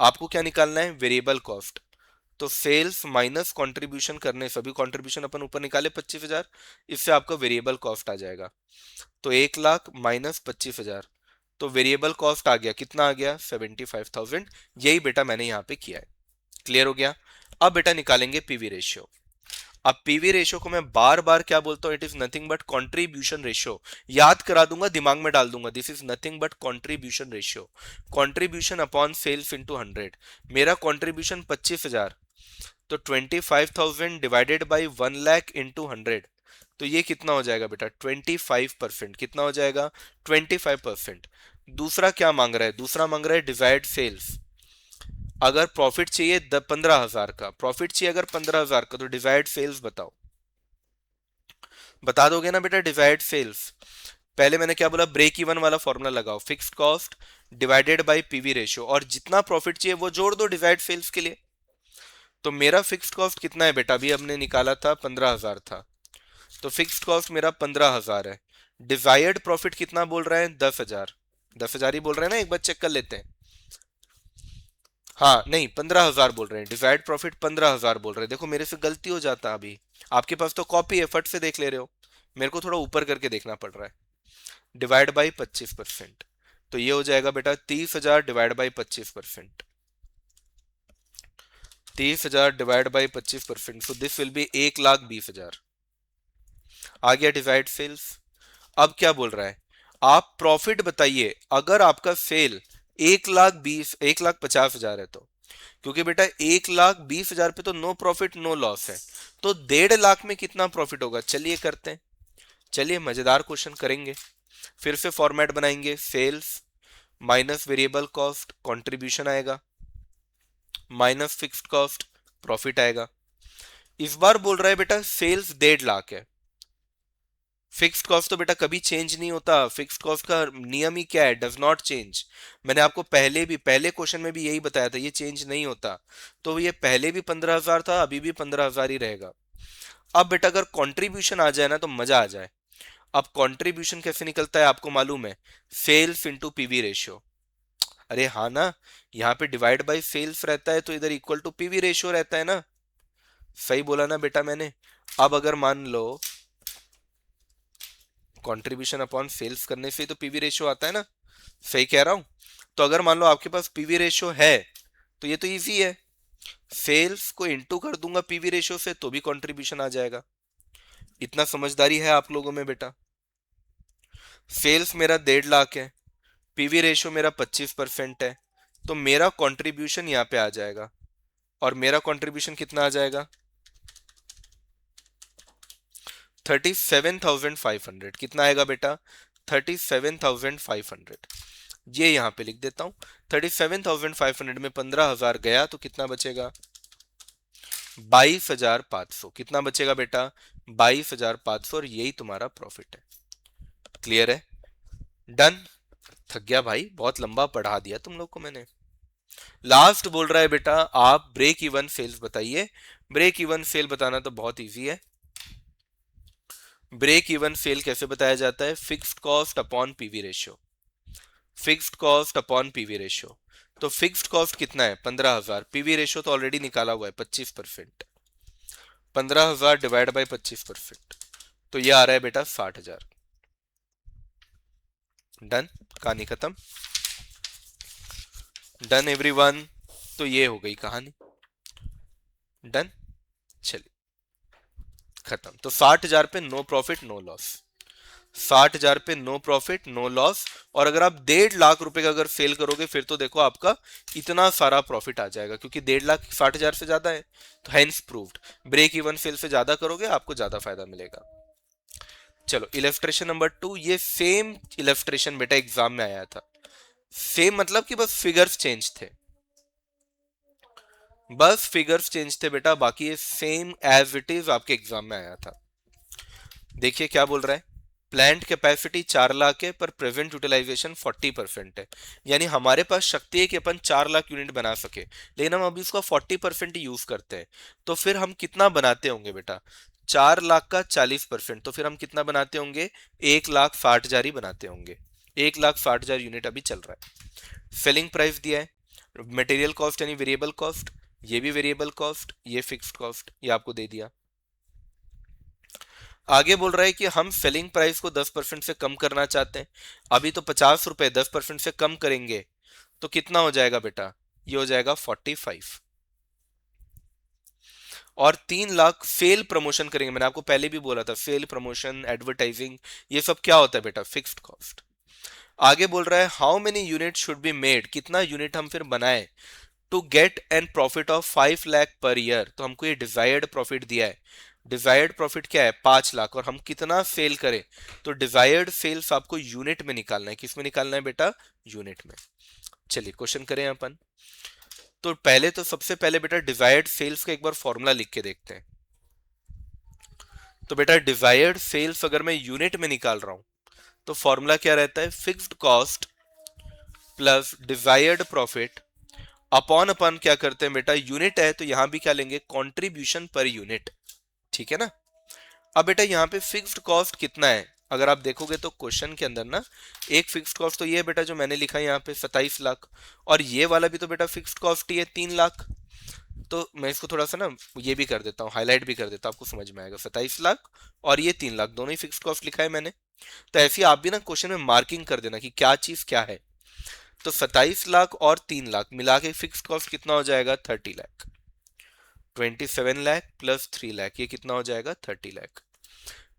आपको क्या निकालना है? Variable cost. तो सेल्स माइनस कंट्रीब्यूशन करने, सभी कंट्रीब्यूशन अपन ऊपर निकाले 25,000, इससे आपका वेरिएबल कॉस्ट आ जाएगा। तो 1 लाख माइनस 25,000, तो वेरिएबल कॉस्ट आ गया, कितना आ गया? 75,000। यही बेटा मैंने यहाँ पे किया है। क्लियर हो गया? अब बेटा निकालेंगे पीवी रेशियो। अब पीवी रेशियो को मैं बार बार क्या बोलता हूं, it is nothing but contribution ratio. याद करा दूंगा, दिमाग में डाल दूंगा, this is nothing but contribution ratio. Contribution upon sales into 100। मेरा कंट्रीब्यूशन 25,000, तो 25,000 डिवाइडेड बाई 1 लाख इंटू 100, तो ये कितना हो जाएगा बेटा, 25%। कितना हो जाएगा, 25%। दूसरा क्या मांग रहा है, दूसरा मांग रहा है डिवाइड सेल्स। अगर प्रॉफिट चाहिए 15,000 का, प्रॉफिट चाहिए अगर 15,000 का, तो डिवाइड सेल्स बताओ, बता दोगे ना बेटा, डिवाइड सेल्स। पहले मैंने क्या बोला, ब्रेक इवन वाला फॉर्मूला लगाओ, fixed cost divided by PV ratio, और जितना प्रॉफिट चाहिए वो जोड़ दो डिवाइड सेल्स के लिए। तो मेरा फिक्स्ड कॉस्ट कितना है बेटा, अभी हमने निकाला था 15,000 था, तो फिक्स्ड कॉस्ट मेरा 15,000 है। डिजायर्ड प्रॉफिट कितना बोल रहा है, 10,000। 10,000 ही बोल रहे हैं ना, एक बार चेक कर लेते हैं। हाँ नहीं, 15,000 बोल रहे हैं, डिजायर्ड प्रॉफिट 15,000 बोल रहे हैं। देखो मेरे से गलती हो जाता अभी, आपके पास तो कॉपी है, फट से देख ले रहे हो, मेरे को थोड़ा ऊपर करके देखना पड़ रहा है। डिवाइड बाई 25%, तो ये हो जाएगा बेटा 30,000 divide by 25%। 30,000 divide by 25%, so this will be 1,20,000। आ गया डिवाइड सेल्स। अब क्या बोल रहा है, आप प्रॉफिट बताइए अगर आपका सेल 1,50,000 है तो, क्योंकि बेटा 1,20,000 पे तो नो प्रॉफिट नो लॉस है, तो 1.5 लाख में कितना प्रॉफिट होगा, चलिए करते हैं। चलिए मजेदार क्वेश्चन करेंगे, फिर से फॉर्मेट बनाएंगे, sales minus variable cost contribution आएगा, माइनस फिक्स्ड कॉस्ट प्रॉफिट आएगा। इस बार बोल रहा है बेटा सेल्स 1.5 लाख है। फिक्स्ड कॉस्ट तो बेटा कभी चेंज नहीं होता, फिक्स्ड कॉस्ट का नियम ही क्या है, डज नॉट चेंज। मैंने आपको पहले क्वेश्चन में भी यही बताया था, ये चेंज नहीं होता। तो ये पहले भी 15,000 था, अभी भी 15,000 ही रहेगा। अब बेटा अगर कंट्रीब्यूशन आ जाए ना तो मजा आ जाए। अब कंट्रीब्यूशन कैसे निकलता है आपको मालूम है, सेल्स इंटू पीवी रेशियो। अरे हाँ ना, यहाँ पे डिवाइड बाय सेल्स रहता है तो इधर इक्वल टू पीवी रेशियो रहता है ना, सही बोला ना बेटा मैंने। अब अगर मान लो कंट्रीब्यूशन अपॉन सेल्स करने से ही तो पीवी रेशियो आता है ना, सही कह रहा हूं। तो अगर मान लो आपके पास पीवी रेशियो है तो ये तो इजी है, सेल्स को इंटू कर दूंगा पीवी रेशियो से तो भी कंट्रीब्यूशन आ जाएगा। इतना समझदारी है आप लोगों में बेटा। सेल्स मेरा 1.5 लाख है, पीवी रेशियो मेरा 25% है, तो मेरा कंट्रीब्यूशन यहाँ पे आ जाएगा, और मेरा कंट्रीब्यूशन कितना आ जाएगा, 37,500। कितना आएगा बेटा, 37,500। ये यहां पे लिख देता हूं, 37,500 में 15,000 गया तो कितना बचेगा, 22,500। कितना बचेगा बेटा, 22,500, और यही तुम्हारा प्रॉफिट है। क्लियर है, डन। थक गया भाई, बहुत लंबा पढ़ा दिया तुम लोग को मैंने। लास्ट बोल रहा है बेटा आप ब्रेक इवन सेल्स बताइए। ब्रेक इवन सेल बताना तो बहुत इजी है। ब्रेक इवन सेल कैसे बताया जाता है, fixed cost upon PV ratio. Fixed cost upon PV ratio, तो फिक्स्ड कॉस्ट कितना है 15,000, पीवी रेशियो तो ऑलरेडी निकाला हुआ है 25%। 15,000 डिवाइड बाई 25%, तो ये आ रहा है बेटा 60,000। डन, कहानी खत्म। डन एवरीवन, तो ये हो गई कहानी, डन। चलिए खत्म। तो 60,000 पे नो प्रॉफिट नो लॉस, 60,000 पे नो प्रॉफिट नो लॉस। और अगर आप 1.5 लाख रुपए का अगर सेल करोगे फिर तो देखो आपका इतना सारा प्रॉफिट आ जाएगा, क्योंकि 1.5 लाख 60,000 से ज्यादा है, तो hence proved break even sale से ज्यादा करोगे आपको ज्यादा फायदा मिलेगा। चलो इलेस्ट्रेशन नंबर 2, ये सेम इलेस्ट्रेशन बेटा एग्जाम में आया था। सेम मतलब कि बस फिगर्स चेंज थे, बस फिगर्स चेंज थे बेटा, बाकी ये सेम एज इट इज आपके एग्जाम में आया था। देखिए क्या बोल रहा है, प्लांट कैपेसिटी 4 लाख है पर प्रेजेंट यूटिलाइजेशन 40% है, यानी हमारे पास शक्ति है कि अपन 4 लाख यूनिट बना सके, लेकिन हम अभी उसका 40% ही यूज करते हैं। तो फिर हम कितना बनाते होंगे बेटा, 4 लाख का 40%, तो फिर हम कितना बनाते होंगे, 1,60,000 ही बनाते होंगे। 1,60,000 यूनिट अभी चल रहा है। सेलिंग प्राइस दिया है, मटेरियल कॉस्ट यानी वेरिएबल कॉस्ट, ये भी वेरिएबल कॉस्ट, ये फिक्स्ड कॉस्ट, ये आपको दे दिया। आगे बोल रहा है कि हम सेलिंग प्राइस को 10% से कम करना चाहते हैं। अभी तो 50 रुपए, 10% से कम करेंगे तो कितना हो जाएगा बेटा, ये हो जाएगा 45। और 3 लाख सेल प्रमोशन करेंगे। मैंने आपको पहले भी बोला था सेल प्रमोशन एडवर्टाइजिंग ये सब क्या होता है बेटा, फिक्स्ड कॉस्ट। आगे बोल रहा है how many unit should be made, कितना यूनिट हम फिर बनाए to get an profit of 5 lakh per year. तो हमको ये डिजायर्ड प्रॉफिट दिया है। डिजायर्ड प्रॉफिट क्या है, 5 लाख, और हम कितना सेल करें। तो डिजायर्ड सेल्स आपको यूनिट में निकालना है। किस में निकालना है बेटा, यूनिट में। चलिए क्वेश्चन करें अपन। तो पहले तो सबसे पहले बेटा डिजायर्ड सेल्स का एक बार फॉर्मूला लिख के देखते हैं। तो बेटा डिजायर्ड सेल्स अगर मैं यूनिट में निकाल रहा हूं तो फॉर्मूला क्या रहता है, fixed cost plus desired profit upon अपन क्या करते हैं बेटा, यूनिट है तो यहां भी क्या लेंगे, कंट्रीब्यूशन पर यूनिट। ठीक है ना। अब बेटा यहाँ पे फिक्स्ड कॉस्ट कितना है, अगर आप देखोगे तो क्वेश्चन के अंदर ना एक फिक्स्ड कॉस्ट तो ये है बेटा जो मैंने लिखा है यहाँ पे 27 लाख, और ये वाला भी तो बेटा फिक्स्ड कॉस्ट ही है 3 लाख। तो मैं इसको थोड़ा सा ना ये भी कर देता हूँ, हाईलाइट भी कर देता हूँ, आपको समझ में आएगा। 27 लाख और ये 3 लाख दोनों ही फिक्स्ड कॉस्ट लिखा है मैंने। तो ऐसे ही आप भी ना क्वेश्चन में मार्किंग कर देना कि क्या चीज क्या है। तो 27 लाख और 3 लाख मिला के फिक्स्ड कॉस्ट कितना हो जाएगा, 30 लाख। 27 लाख प्लस 3 लाख ये कितना हो जाएगा, 30 लाख।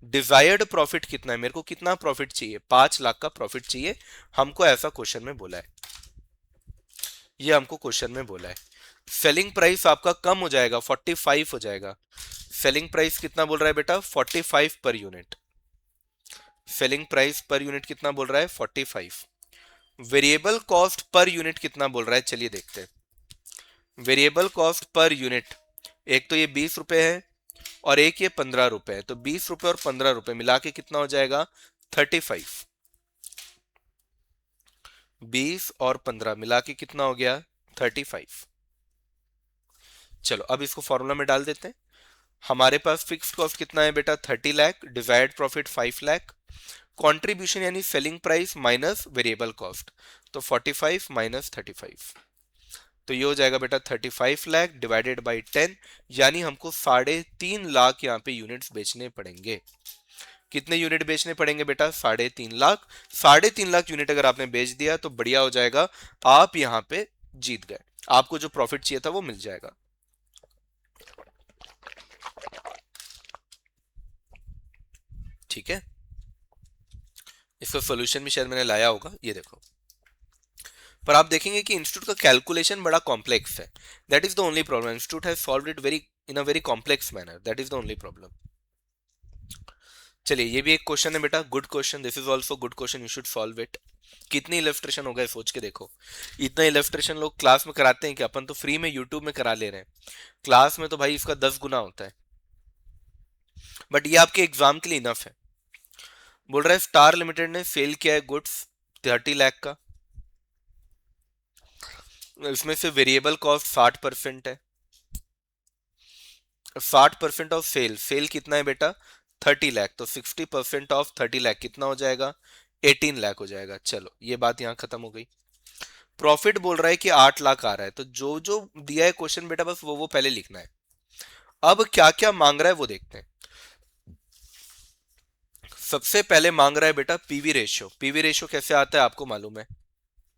डिजायर्ड प्रॉफिट कितना है, मेरे को कितना प्रॉफिट चाहिए, 5 लाख का प्रॉफिट चाहिए हमको, ऐसा क्वेश्चन में बोला है। ये हमको क्वेश्चन में बोला है। सेलिंग प्राइस आपका कम हो जाएगा, 45 हो जाएगा। सेलिंग प्राइस कितना बोल रहा है बेटा, 45 per unit. Selling price per unit कितना बोल रहा है, 45। वेरिएबल कॉस्ट पर यूनिट कितना बोल रहा है, चलिए देखते हैं। वेरिएबल कॉस्ट पर यूनिट एक तो ये 20 रुपए है और एक ये 15 रुपए है, तो 20 रुपए और 15 रुपए मिला के कितना हो जाएगा, 35। 20 और 15 मिला के कितना हो गया, 35। चलो अब इसको फॉर्मूला में डाल देते हैं। हमारे पास फिक्स्ड कॉस्ट कितना है बेटा, 30 lakh, desired profit 5 lakh, contribution यानी selling price minus variable cost, तो 45 माइनस 35, तो ये हो जाएगा बेटा 35 लाख डिवाइडेड बाई 10, यानी हमको 3.5 लाख यहाँ पे यूनिट्स बेचने पड़ेंगे। कितने यूनिट बेचने पड़ेंगे बेटा, 3.5 लाख। 3.5 लाख यूनिट अगर आपने बेच दिया तो बढ़िया हो जाएगा, आप यहाँ पे जीत गए, आपको जो प्रॉफिट चाहिए था वो मिल जाएगा। ठीक है, इसका सोल्यूशन भी शायद मैंने लाया होगा, ये देखो। पर आप देखेंगे कि इंस्टीट्यूट का कैलकुलेशन बड़ा कॉम्प्लेक्स है, that is the only problem. Institute has solved it very in a very complex manner, that is the only problem. चलिए ये भी एक क्वेश्चन है बेटा, good question, this is also good question, you should solve it. कितनी illustration हो गए सोच के देखो। इतना इलस्ट्रेशन लोग क्लास में कराते हैं कि अपन तो फ्री में यूट्यूब में करा ले रहे हैं, क्लास में तो भाई इसका 10 गुना होता है। बट ये आपके एग्जाम के लिए इनफ है। बोल रहा है स्टार लिमिटेड ने सेल किया है गुड्स 30 लाख का, इसमें से वेरिएबल कॉस्ट 60% है। 60% ऑफ सेल, सेल कितना है बेटा, 30 लाख, तो 60% ऑफ 30 लाख कितना हो जाएगा, 18 लाख हो जाएगा। चलो ये बात यहाँ खत्म हो गई। प्रॉफिट बोल रहा है कि 8 लाख आ रहा है, तो जो जो दिया है क्वेश्चन बेटा बस वो पहले लिखना है। अब क्या क्या मांग रहा है वो देखते हैं। सबसे पहले मांग रहा है बेटा पीवी रेशियो। पीवी रेशियो कैसे आता है आपको मालूम है,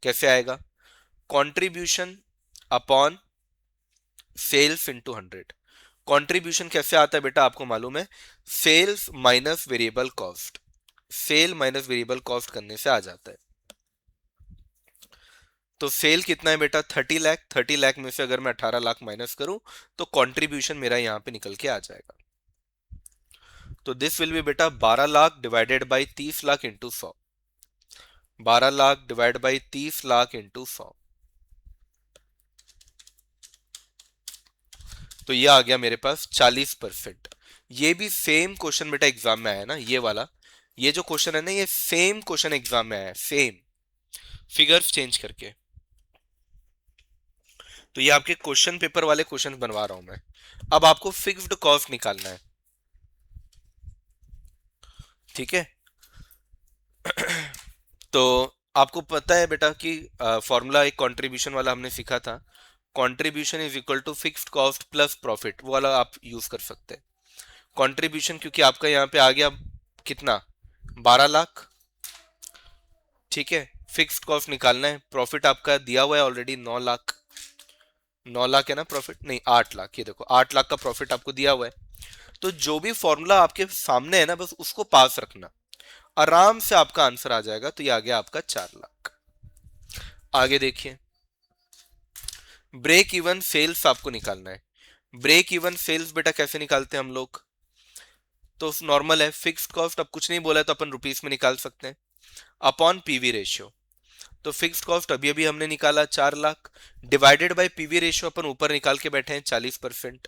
कैसे आएगा, contribution upon sales into 100। Contribution कैसे आता है बेटा आपको मालूम है, sales minus variable cost, sale minus variable cost करने से आ जाता है। तो सेल कितना है बेटा, 30 लाख, 30 लाख में से अगर मैं 18 लाख माइनस करूं तो कंट्रीब्यूशन मेरा यहां पे निकल के आ जाएगा। तो दिस विल बी बेटा 12 lakh divided by 30 lakh into 100, 12 lakh divide by 30 lakh into 100, तो ये आ गया मेरे पास 40%। ये भी सेम क्वेश्चन बेटा एग्जाम में आया ना, ये वाला, ये जो क्वेश्चन है ना ये सेम क्वेश्चन एग्जाम में आया, सेम फिगर्स चेंज करके। तो ये आपके क्वेश्चन पेपर वाले क्वेश्चन बनवा रहा हूं मैं। अब आपको फिक्स्ड कॉस्ट निकालना है, ठीक है। तो आपको पता है बेटा कि फॉर्मूला एक कंट्रीब्यूशन वाला हमने सीखा था, contribution is equal to fixed cost plus profit, वो वाला आप यूज कर सकते हैं। कंट्रीब्यूशन क्योंकि आपका यहाँ पे आ गया कितना, 12 लाख, ठीक है। फिक्स्ड कॉस्ट निकालना है, प्रॉफिट आपका दिया हुआ है ऑलरेडी 9 लाख, 9 लाख है ना प्रॉफिट, नहीं 8 लाख, ये देखो 8 लाख का प्रॉफिट आपको दिया हुआ है। तो जो भी फॉर्मूला आपके सामने है ना, बस उसको पास रखना, आराम से आपका आंसर आ जाएगा। तो ये आ गया आपका 4 लाख। आगे देखिए, ब्रेक इवन सेल्स आपको निकालना है। ब्रेक इवन सेल्स बेटा कैसे निकालते हैं हम लोग? तो नॉर्मल है, फिक्स्ड कॉस्ट अब कुछ नहीं बोला है तो अपन रुपीस में निकाल सकते हैं, अपॉन पीवी रेशियो। तो फिक्स्ड कॉस्ट अभी अभी हमने निकाला 4 lakh, divided by PV ratio अपन ऊपर निकाल के बैठे हैं 40%।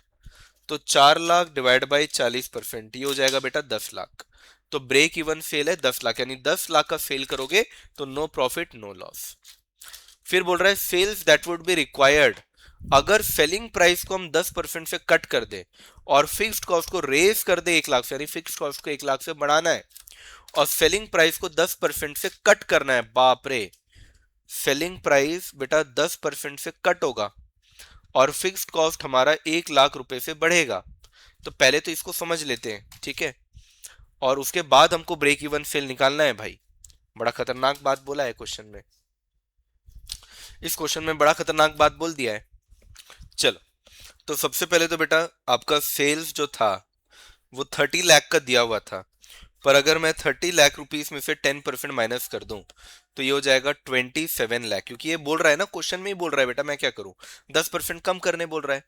तो 4 लाख डिवाइड बाई 40%, ये हो जाएगा बेटा 10 लाख। तो ब्रेक इवन सेल है 10 लाख, यानी 10 लाख का सेल करोगे तो नो प्रॉफिट नो लॉस। फिर बोल रहा है sales that would be required, अगर सेलिंग प्राइस को हम 10% से कट कर दे और फिक्स्ड कॉस्ट को रेज कर दे 1 लाख से, यानी फिक्स्ड कॉस्ट को 1 लाख से बढ़ाना है और सेलिंग प्राइस को 10% से कट करना है। बाप रे, सेलिंग प्राइस बेटा 10% से कट होगा और फिक्स्ड कॉस्ट हमारा 1 लाख रुपए से बढ़ेगा। तो पहले तो इसको समझ लेते हैं, ठीक है, और उसके बाद हमको ब्रेक इवन सेल निकालना है भाई। बड़ा खतरनाक बात बोला है क्वेश्चन में, इस क्वेश्चन में बड़ा खतरनाक बात बोल दिया है। चलो, तो सबसे पहले तो बेटा आपका सेल्स जो था वो 30 लाख का दिया हुआ था, पर अगर मैं 30 लाख रुपीस में से 10% माइनस कर दूं तो ये हो जाएगा 27 लाख, क्योंकि ये बोल रहा है ना, क्वेश्चन में ही बोल रहा है बेटा, मैं क्या करूं, 10% कम करने बोल रहा है,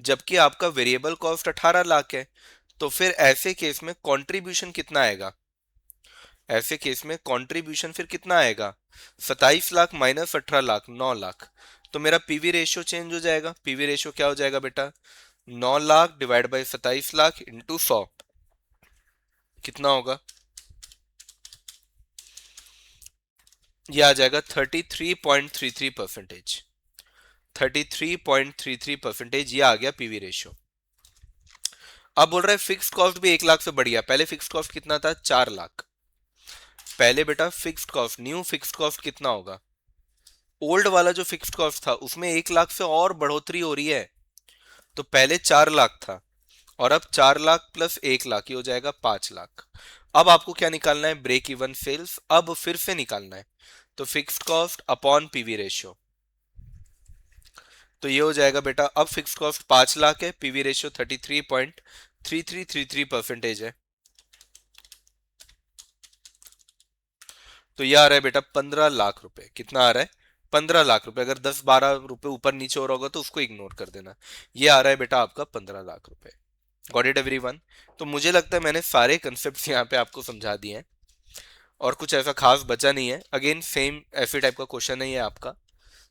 जबकि आपका वेरिएबल कॉस्ट 18 लाख है। तो फिर ऐसे केस में कंट्रीब्यूशन कितना आएगा? ऐसे केस में कंट्रीब्यूशन फिर कितना आएगा? 27 लाख माइनस 18 लाख, 9 लाख। तो मेरा पीवी रेशियो चेंज हो जाएगा। पीवी रेशियो क्या हो जाएगा बेटा? 9 lakh divide by 27 lakh into 100, कितना होगा? ये आ जाएगा 33.33%। 33.33% ये आ गया पीवी रेशियो। अब बोल रहा है फिक्स्ड कॉस्ट भी 1 लाख से बढ़ गया। पहले फिक्स्ड कॉस्ट कितना था? 4 लाख। पहले बेटा fixed cost, new fixed cost कितना होगा? ओल्ड वाला जो फिक्स्ड कॉस्ट था उसमें 1 लाख से और बढ़ोतरी हो रही है। तो पहले 4 लाख था और अब 4 लाख प्लस 1 लाख, ये हो जाएगा 5 लाख। अब आपको क्या निकालना है? ब्रेक इवन सेल्स अब फिर से निकालना है। तो fixed cost upon PV ratio, तो ये हो जाएगा बेटा, अब फिक्स्ड कॉस्ट 5 लाख है, पीवी रेशियो 33.3333% है। तो ये आ रहा है बेटा 15 लाख रुपए। कितना आ रहा है? 15 लाख रुपए। अगर 10-12 रुपए ऊपर नीचे हो रहा होगा तो उसको इग्नोर कर देना। ये आ रहा है बेटा आपका 15 लाख रुपए। Got it everyone? तो मुझे लगता है मैंने सारे कंसेप्ट यहाँ पे आपको समझा दिए हैं और कुछ ऐसा खास बचा नहीं है। अगेन सेम ऐसे टाइप का क्वेश्चन नहीं है आपका,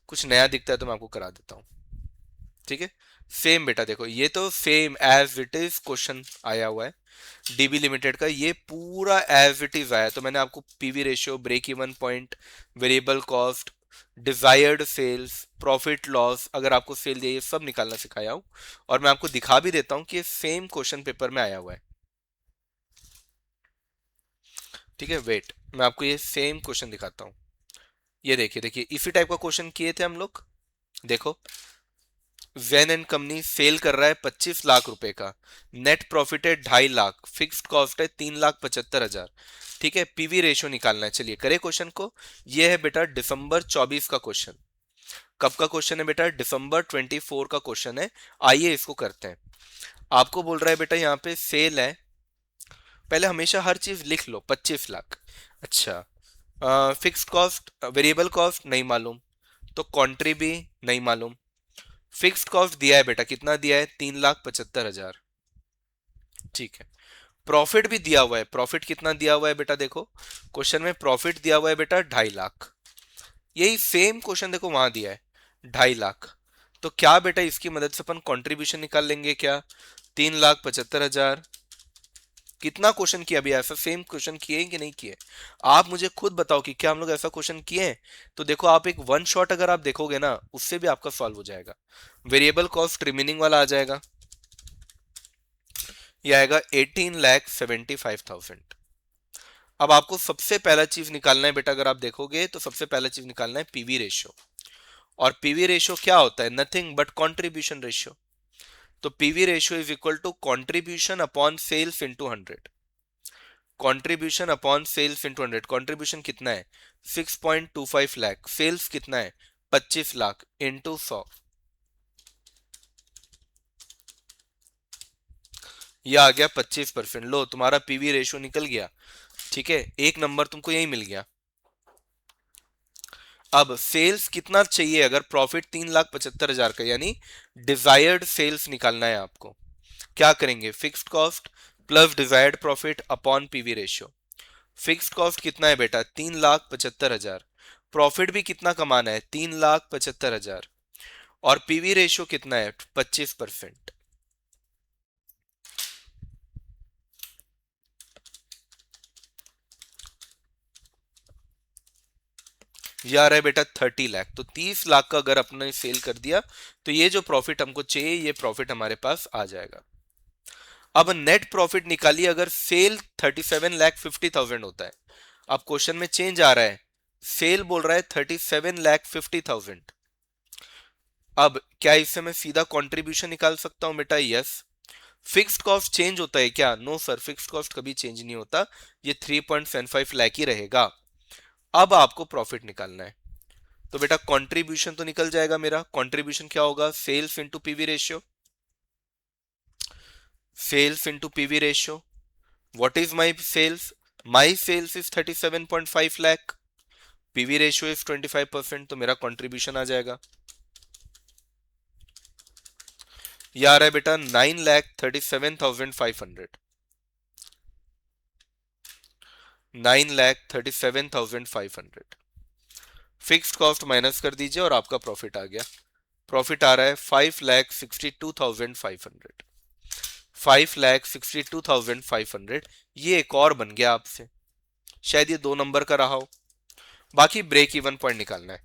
कुछ नया दिखता है तो मैं आपको करा देता हूँ, ठीक है। सेम बेटा देखो, ये तो same as it is question आया हुआ है डीबी लिमिटेड का, ये पूरा एज इट इज आया। तो मैंने आपको PV ratio, break even point, variable cost, desired sales, profit loss, अगर आपको सेल दिए, ये सब निकालना सिखाया हूँ। और मैं आपको दिखा भी देता हूँ कि ये सेम क्वेश्चन पेपर में आया हुआ है, ठीक है। वेट, मैं आपको ये सेम क्वेश्चन दिखाता हूँ। ये देखिए, देखिए इसी टाइप का क्वेश्चन किए थे हम लोग। देखो, वेन एंड कंपनी सेल कर रहा है 25 लाख रुपए का, नेट प्रॉफिट है 2.5 लाख, फिक्स्ड कॉस्ट है 3,75,000, ठीक है। पीवी रेशियो निकालना है। चलिए करे क्वेश्चन को। ये है बेटा दिसंबर 24 का क्वेश्चन। कब का क्वेश्चन है बेटा? दिसंबर 24 का क्वेश्चन है। आइए इसको करते हैं। आपको बोल रहा है बेटा यहाँ पे सेल है, पहले हमेशा हर चीज लिख लो, 25 लाख। अच्छा, फिक्स्ड कॉस्ट, वेरिएबल कॉस्ट नहीं मालूम, तो कॉन्ट्री भी नहीं मालूम। फिक्स्ड कॉस्ट दिया है बेटा, कितना दिया है? 3,75,000, ठीक है। प्रॉफिट भी दिया हुआ है। प्रॉफिट कितना दिया हुआ है बेटा? देखो क्वेश्चन में प्रॉफिट दिया हुआ है बेटा 2.5 लाख। यही सेम क्वेश्चन देखो वहां दिया है 2.5 लाख। तो क्या बेटा इसकी मदद से अपन कंट्रीब्यूशन निकाल लेंगे क्या? 3,75,000। कितना क्वेश्चन किया अभी ऐसा सेम क्वेश्चन किए कि नहीं किए? आप मुझे खुद बताओ कि क्या हम लोग ऐसा क्वेश्चन किए हैं? तो देखो, आप एक वन शॉट अगर आप देखोगे ना, उससे भी आपका सॉल्व हो जाएगा। वेरिएबल कॉस्ट रिमेनिंग वाला आ जाएगा, ये आएगा 18,75,000। अब आपको सबसे पहला चीज निकालना है बेटा, अगर आप देखोगे तो सबसे पहला चीज निकालना है पीवी रेशियो। और पीवी रेशियो क्या होता है? Nothing but contribution ratio. तो PV ratio is equal to contribution upon sales into 100। Contribution upon sales into 100। Contribution कितना है? 6.25 लाख। सेल्स कितना है? 25 लाख, इंटू 100। ये आ गया 25%। लो तुम्हारा पीवी रेशियो निकल गया। ठीक है, एक नंबर तुमको यही मिल गया। अब सेल्स कितना चाहिए, अगर प्रॉफिट 3,75,000 का, यानी डिजायर्ड सेल्स निकालना है आपको, क्या करेंगे, fixed cost plus desired profit upon PV ratio. Fixed cost कितना है बेटा, 3,75,000। प्रॉफिट भी कितना कमाना है, 3,75,000। और पीवी रेशियो कितना है, 25%। ये आ रहा है बेटा 30 लाख। तो 30 लाख का अगर अपने सेल कर दिया तो ये जो प्रॉफिट हमको चाहिए, ये प्रॉफिट हमारे पास आ जाएगा। अब नेट प्रॉफिट निकालिए, अगर सेल 37,50,000 होता है। अब क्वेश्चन में चेंज आ रहा है, सेल बोल रहा है 37,50,000। अब क्या इससे मैं सीधा कंट्रीब्यूशन निकाल सकता हूं बेटा, यस। फिक्स्ड कॉस्ट चेंज होता है क्या, नो सर, फिक्स्ड कॉस्ट कभी चेंज नहीं होता, ये 3.75 लाख ही रहेगा। अब आपको प्रॉफिट निकालना है, तो बेटा कंट्रीब्यूशन तो निकल जाएगा मेरा। कंट्रीब्यूशन क्या होगा, sales into PV ratio. Sales into PV ratio. What is my sales, my sales is 37.5 lakh, PV ratio is 25%, तो मेरा कंट्रीब्यूशन आ जाएगा। ये आ रहा है बेटा 9,37,500। 9,37,500। फिक्स्ड कॉस्ट माइनस कर दीजिए और आपका प्रॉफिट आ गया। प्रॉफिट आ रहा है 5,62,500। 5,62,500। ये एक और बन गया आपसे, शायद ये 2 नंबर का रहा हो। बाकी ब्रेक इवन पॉइंट निकालना है।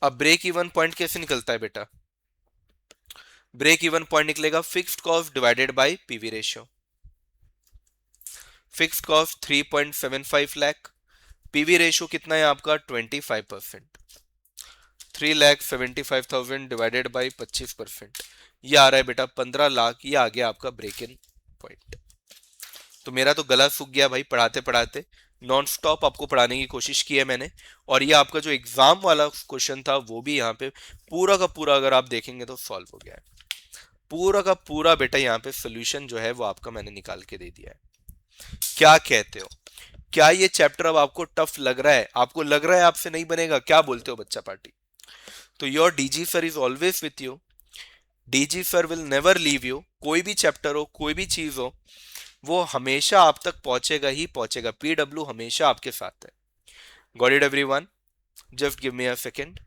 अब ब्रेक इवन पॉइंट कैसे निकलता है बेटा, ब्रेक इवन पॉइंट निकलेगा fixed cost divided by PV ratio. Fixed cost 3.75 lakh, PV ratio कितना है आपका 25%। 3,75,000 डिवाइडेड बाई 25%, ये आ रहा है बेटा 15 लाख। ये आ गया आपका ब्रेक इन पॉइंट। तो मेरा तो गला सूख गया भाई, पढ़ाते पढ़ाते नॉन स्टॉप आपको पढ़ाने की कोशिश की है मैंने। और ये आपका जो एग्जाम वाला क्वेश्चन था वो भी यहाँ पे पूरा का पूरा अगर आप देखेंगे तो सॉल्व हो गया है। पूरा का पूरा बेटा यहाँ पे सोल्यूशन जो है वो आपका मैंने निकाल के दे दिया है। क्या कहते हो, क्या ये चैप्टर अब आपको टफ लग रहा है, आपको लग रहा है आपसे नहीं बनेगा, क्या बोलते हो बच्चा पार्टी। तो your DG sir is always with you, DG sir will never leave you. कोई भी चैप्टर हो, कोई भी चीज हो, वो हमेशा आप तक पहुंचेगा ही पहुंचेगा। पीडब्ल्यू हमेशा आपके साथ है। Got it everyone, just give me a second.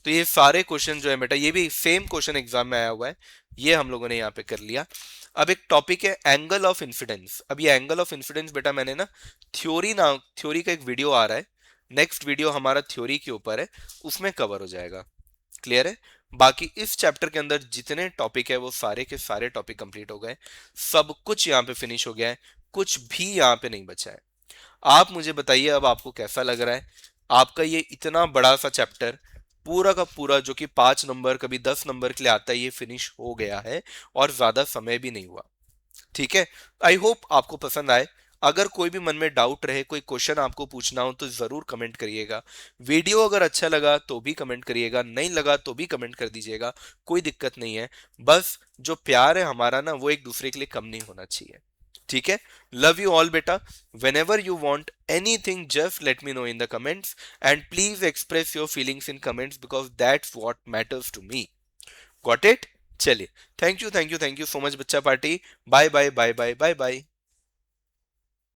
तो ये सारे क्वेश्चन जो है बेटा, ये भी सेम क्वेश्चन एग्जाम में आया हुआ है, ये हम लोगों ने यहाँ पे कर लिया। अब एक टॉपिक है एंगल ऑफ इंसिडेंस। अब ये एंगल ऑफ इंसिडेंस बेटा मैंने ना थ्योरी का एक वीडियो आ रहा है, नेक्स्ट वीडियो हमारा थ्योरी के ऊपर है, उसमें कवर हो जाएगा। क्लियर है। बाकी इस चैप्टर के अंदर जितने टॉपिक है वो सारे के सारे टॉपिक कंप्लीट हो गए, सब कुछ यहाँ पे फिनिश हो गया है, कुछ भी यहाँ पे नहीं बचा है। आप मुझे बताइए अब आपको कैसा लग रहा है, आपका ये इतना बड़ा सा चैप्टर पूरा का पूरा जो कि 5 नंबर कभी 10 नंबर के लिए आता है, ये फिनिश हो गया है और ज्यादा समय भी नहीं हुआ। ठीक है, आई होप आपको पसंद आए। अगर कोई भी मन में डाउट रहे, कोई क्वेश्चन आपको पूछना हो तो जरूर कमेंट करिएगा। वीडियो अगर अच्छा लगा तो भी कमेंट करिएगा, नहीं लगा तो भी कमेंट कर दीजिएगा, कोई दिक्कत नहीं है। बस जो प्यार है हमारा ना, वो एक दूसरे के लिए कम नहीं होना चाहिए। ठीक है, लव यू ऑल बेटा। Whenever you want anything just let me know in the comments, and please express your feelings in comments because that's what matters to me. Got it. चलिए, thank you thank you thank you so much बच्चा party. Bye bye bye bye bye bye.